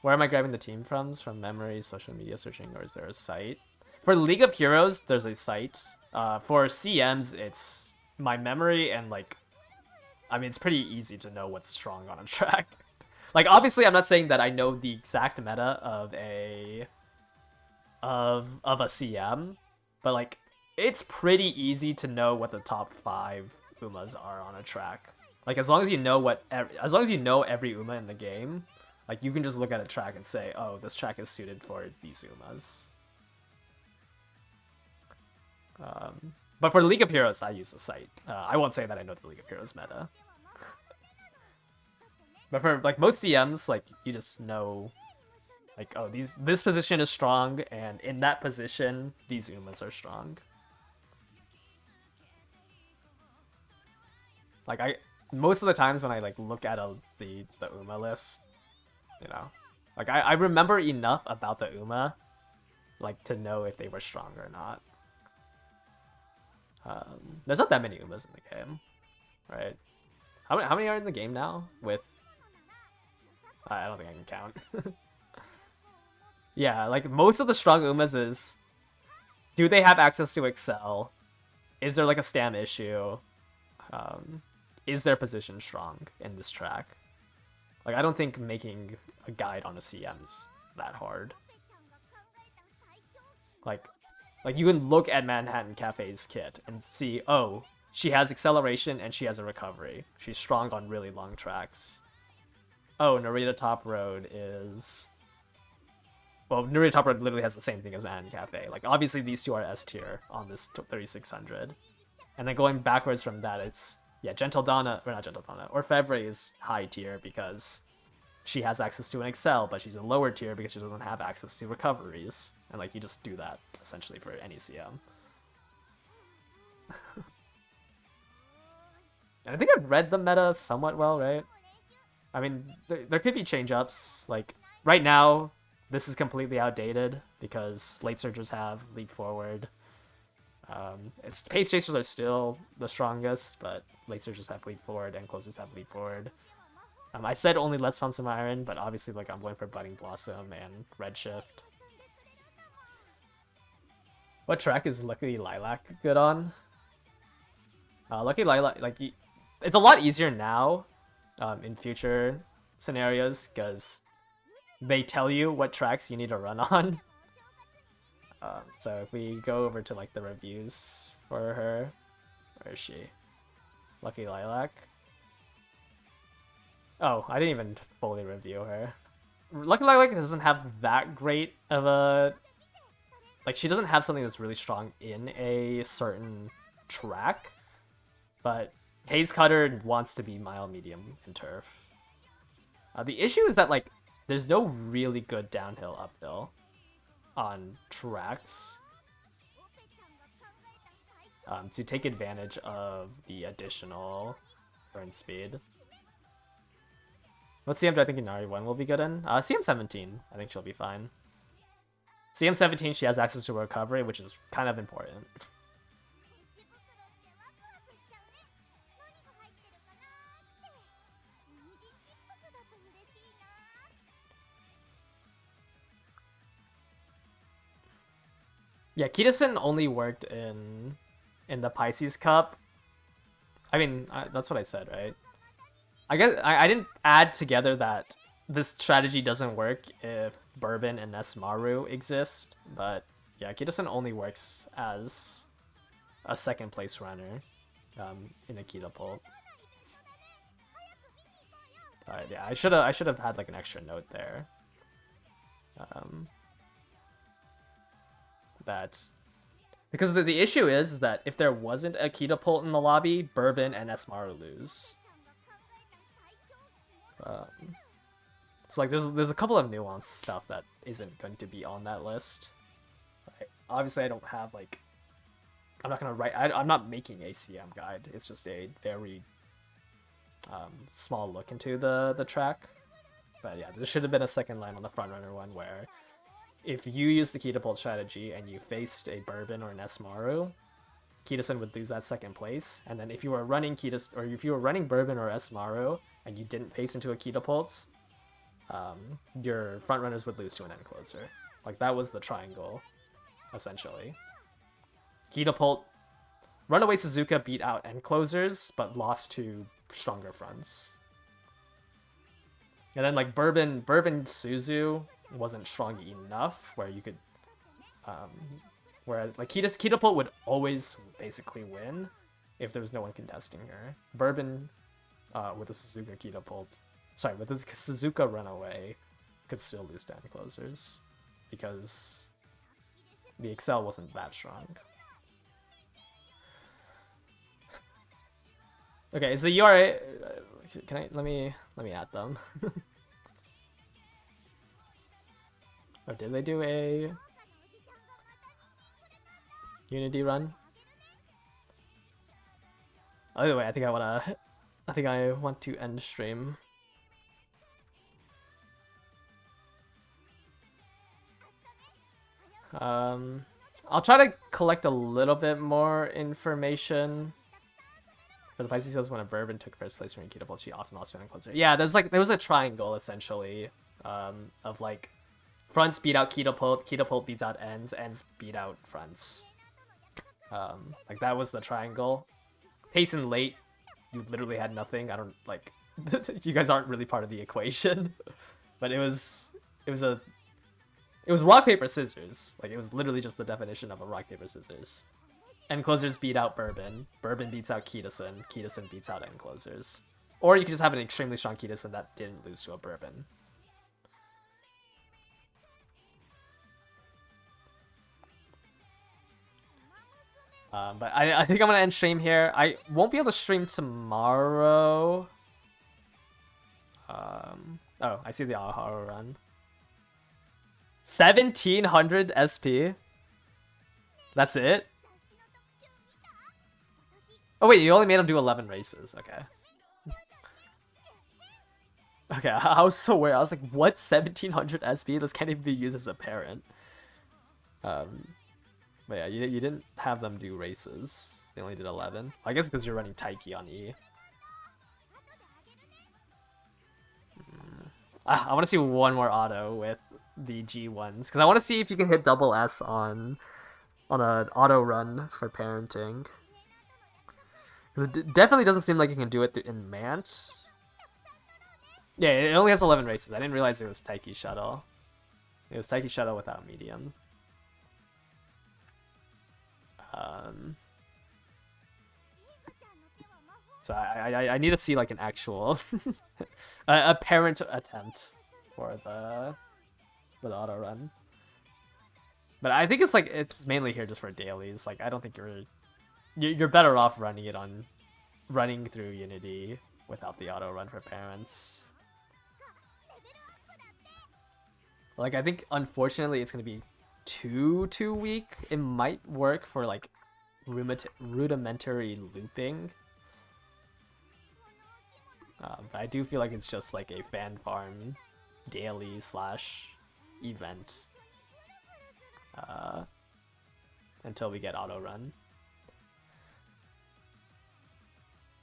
[SPEAKER 1] Where am I grabbing the team from? From memory, social media searching, or is there a site? For League of Heroes, there's a site. For CMs, it's my memory and like, I mean, it's pretty easy to know what's strong on a track. Like, obviously, I'm not saying that I know the exact meta of a CM, but like, it's pretty easy to know what the top 5 Umas are on a track. Like, as long as you know every Uma in the game, like you can just look at a track and say, oh, this track is suited for these Umas. But for League of Heroes, I use the site. I won't say that I know the League of Heroes meta. But for like most CMs, like you just know, like, oh, this position is strong, and in that position, these Umas are strong. Like most of the times when I like look at the Uma list, you know, like I remember enough about the Uma, like to know if they were strong or not. There's not that many Umas in the game, right? How many are in the game now? With I don't think I can count. Yeah, like most of the strong Umas is, do they have access to Excel? Is there like a stam issue? Is their position strong in this track? Like I don't think making a guide on a CM is that hard. Like you can look at Manhattan Cafe's kit and see, oh, she has acceleration and she has a recovery. She's strong on really long tracks. Oh, Narita Top Road is... Well, Narita Top Road literally has the same thing as Manhattan Cafe. Like, obviously these two are S tier on this 3600. And then going backwards from that, it's... Yeah, Gentle Donna... Or not Gentle Donna. Orfevre is high tier because she has access to an Excel, but she's a lower tier because she doesn't have access to recoveries. And, like, you just do that, essentially, for any CM. And I think I've read the meta somewhat well, right? I mean, there could be change-ups. Like, right now, this is completely outdated because late surgers have leap forward. Pace chasers are still the strongest, but late surgers have leap forward and closers have leap forward. I said only Let's Found Some Iron, but obviously, like, I'm going for Budding Blossom and Redshift. What track is Luckily Lilac good on? Lucky Lilac, like, it's a lot easier now in future scenarios because they tell you what tracks you need to run on. So if we go over to like the reviews for her, where is she? Lucky Lilac. Oh, I didn't even fully review her. Lucky Lilac doesn't have that great of a... Like, she doesn't have something that's really strong in a certain track, but Haze Cutter wants to be mild, medium, and turf. The issue is that, like, there's no really good downhill, uphill on tracks to take advantage of the additional turn speed. What CM do I think Inari 1 will be good in? CM17, I think she'll be fine. CM17, she has access to recovery, which is kind of important. Yeah, Kitasen only worked in the Pisces Cup. I mean, that's what I said, right? I guess I didn't add together that this strategy doesn't work if Bourbon and Nesmaru exist, but yeah, Kitasen only works as a second place runner in a Kitapult. Alright, yeah, I should have had like an extra note there. That because the issue is that if there wasn't a Kitapult in the lobby, Bourbon and Nesmaru lose. So like there's a couple of nuanced stuff that isn't going to be on that list. Right? Obviously, I don't have like I'm not gonna write. I'm not making a CM guide. It's just a very small look into the track. But yeah, there should have been a second line on the frontrunner one where if you use the Kitapult strategy and you faced a Bourbon or an Esmaru, Kitasen would lose that second place. And then if you were running if you were running Bourbon or Esmaru and you didn't face into a Kitapult, your frontrunners would lose to an end closer. Like that was the triangle, essentially. Kitapult, Runaway Suzuka beat out end closers, but lost to stronger fronts. And then like Bourbon Suzu wasn't strong enough where you could, where like Kitapult would always basically win if there was no one contesting her. Bourbon, with the Suzuka Kitapult, sorry, with this Suzuka Runaway, could still lose to end closers because the Excel wasn't that strong. Okay, is the URA? Can I let me add them? Oh, did they do a Unity run? Either way, I think I want to end stream. I'll try to collect a little bit more information. For the Pisces Hills, when a Bourbon took first place during Kitapult, she often lost to an closer. Yeah, there was a triangle essentially, of like fronts beat out Kitapult, Kitapult beats out ends, ends beat out fronts. Like that was the triangle. Pace and late, you literally had nothing. I don't like you guys aren't really part of the equation, but it was rock paper scissors. Like it was literally just the definition of a rock paper scissors. End closers beat out Bourbon. Bourbon beats out Kitasen. Kitasen beats out end closers. Or you could just have an extremely strong Kitasen that didn't lose to a Bourbon. But I think I'm gonna end stream here. I won't be able to stream tomorrow. Oh, I see the Ahara run. 1700 SP. That's it. Oh wait, you only made him do 11 races. Okay. Okay, I was so weird. I was like, what? 1700 SP? This can't even be used as a parent. But yeah, you didn't have them do races. They only did 11. I guess because you're running Taiki on E. I want to see one more auto with the G1s. Because I want to see if you can hit double S on an auto run for parenting. 'Cause it definitely doesn't seem like you can do it in Mant. Yeah, it only has 11 races. I didn't realize it was Taiki Shuttle. It was Taiki Shuttle without medium. So I need to see like an actual apparent attempt for the auto run. But I think it's mainly here just for dailies. Like I don't think you're better off running through Unity without the auto run for parents. Like I think unfortunately it's gonna be too weak. It might work for like rudimentary looping. But I do feel like it's just like a fan farm daily / event until we get auto run.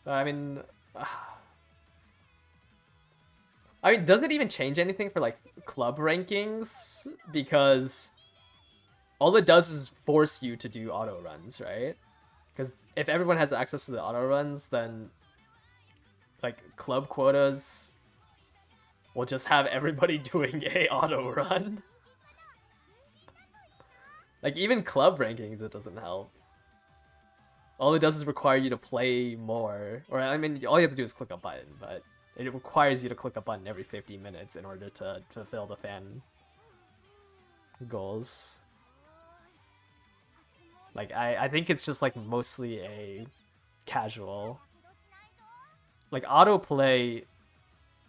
[SPEAKER 1] But I mean, does it even change anything for like club rankings? Because all it does is force you to do auto runs, right? Because if everyone has access to the auto runs, then like club quotas will just have everybody doing a auto run. Like even club rankings, it doesn't help. All it does is require you to play more. Or I mean, all you have to do is click a button, but it requires you to click a button every 50 minutes in order to fulfill the fan goals. Like I think it's just like mostly a casual. Like autoplay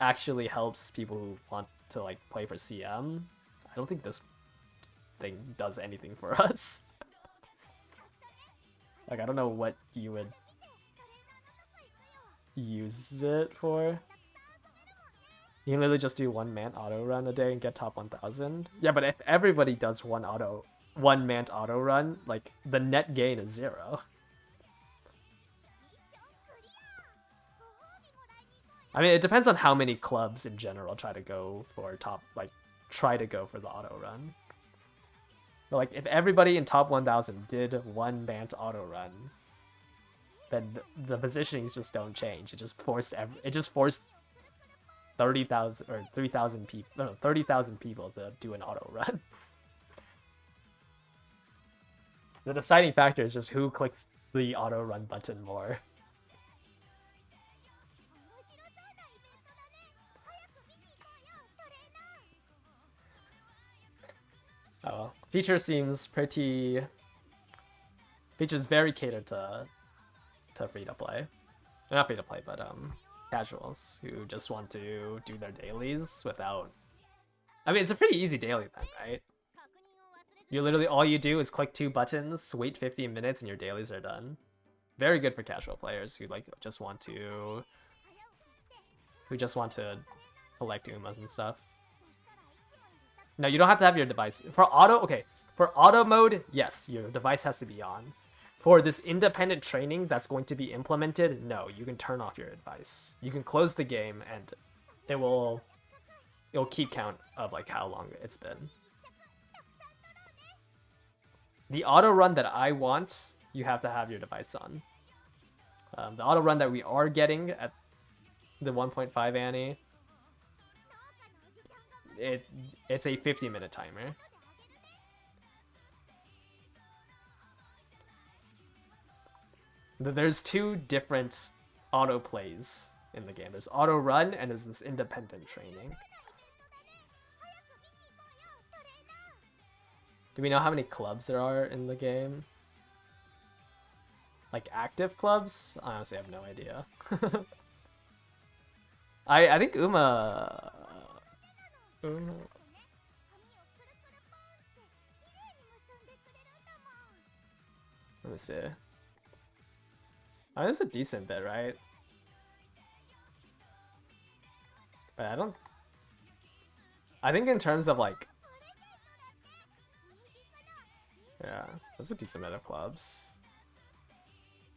[SPEAKER 1] actually helps people who want to like play for CM. I don't think this thing does anything for us. Like I don't know what you would use it for. You can literally just do one Mant auto run a day and get top 1000. Yeah, but if everybody does one Mant auto run, like the net gain is 0. I mean, it depends on how many clubs in general try to go for the auto run. But like, if everybody in top 1000 did one Mant auto run, then the positionings just don't change. It just forced 30,000 or 3,000 people, no, 30,000 people to do an auto run. The deciding factor is just who clicks the auto run button more. Oh, feature seems pretty. Feature's very catered to free to play, not free to play, but casuals who just want to do their dailies without. I mean, it's a pretty easy daily then, right? You literally all you do is click 2 buttons, wait 15 minutes, and your dailies are done. Very good for casual players who like just want to collect Umas and stuff. No, you don't have to have your device. For auto mode, yes, your device has to be on. For this independent training that's going to be implemented, no, you can turn off your device. You can close the game and it'll keep count of like how long it's been. The auto run that I want, you have to have your device on. The auto run that we are getting at the 1.5 Annie, it's a 50-minute timer. There's 2 different auto plays in the game. There's auto run and there's this independent training. Do we know how many clubs there are in the game? Like active clubs? I honestly have no idea. I think Uma. Let me see. Oh, this is a decent bit, right? But I think in terms of like, yeah, that's a decent bit of clubs.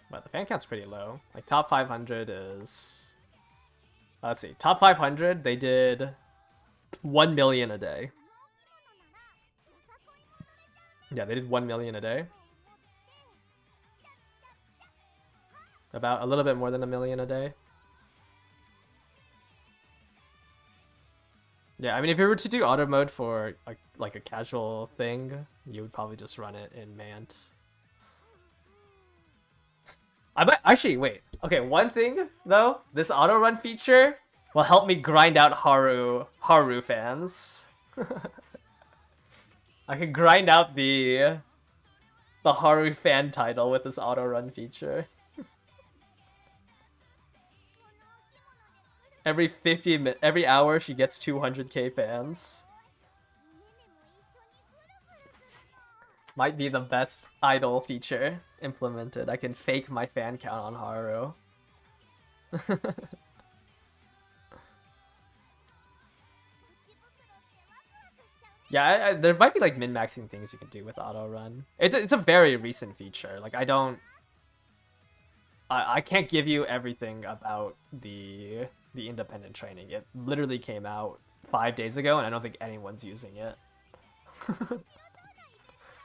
[SPEAKER 1] But the fan count's pretty low. Like top 500 is, let's see, top 500 they did 1 million a day. Yeah, they did 1 million a day. About a little bit more than 1 million a day. Yeah, I mean, if you were to do auto mode for like a casual thing, you would probably just run it in Mant. I might actually wait. Okay, one thing though, this auto run feature will help me grind out Haru fans. I can grind out the Haru fan title with this auto run feature. Every hour she gets 200k fans. Might be the best idol feature implemented. I can fake my fan count on Haru. Yeah, there might be like min-maxing things you can do with auto run. It's a very recent feature. Like I can't give you everything about the independent training. It literally came out 5 days ago, and I don't think anyone's using it.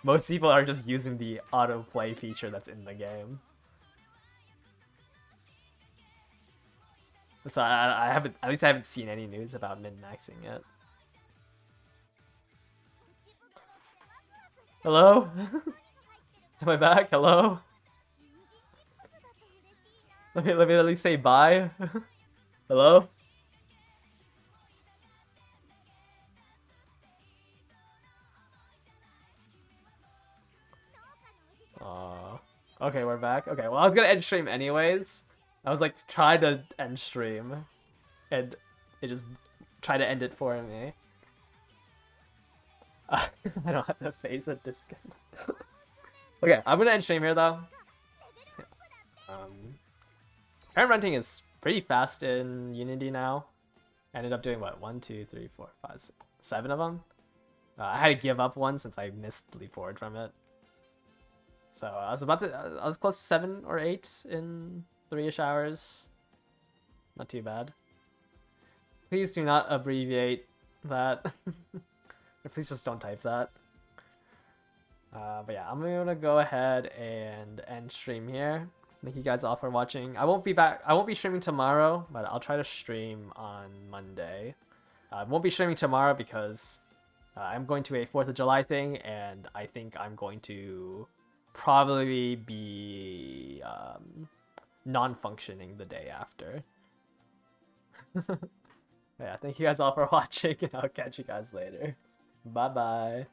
[SPEAKER 1] Most people are just using the autoplay feature that's in the game. So I haven't, at least I haven't seen any news about min-maxing it. Hello? Am I back? Hello? Let me at least say bye. Hello? Okay, we're back. Okay, well, I was gonna end stream anyways. I was like, try to end stream, and it just tried to end it for me. I don't have to face a disconnect. Okay, I'm gonna end stream here though. Current renting is pretty fast in Unity now. I ended up doing what, 1, 2, 3, 4, 5, 6, 7 of them. I had to give up one since I missed Leap Forward from it. So I was close to 7 or 8 in 3-ish hours. Not too bad. Please do not abbreviate that. Please just don't type that. But yeah, I'm gonna go ahead and end stream here. Thank you guys all for watching. I won't be streaming tomorrow, but I'll try to stream on Monday. I won't be streaming tomorrow because I'm going to a 4th of July thing, and I think I'm going to probably be non-functioning the day after. Yeah, thank you guys all for watching, and I'll catch you guys later. Bye bye.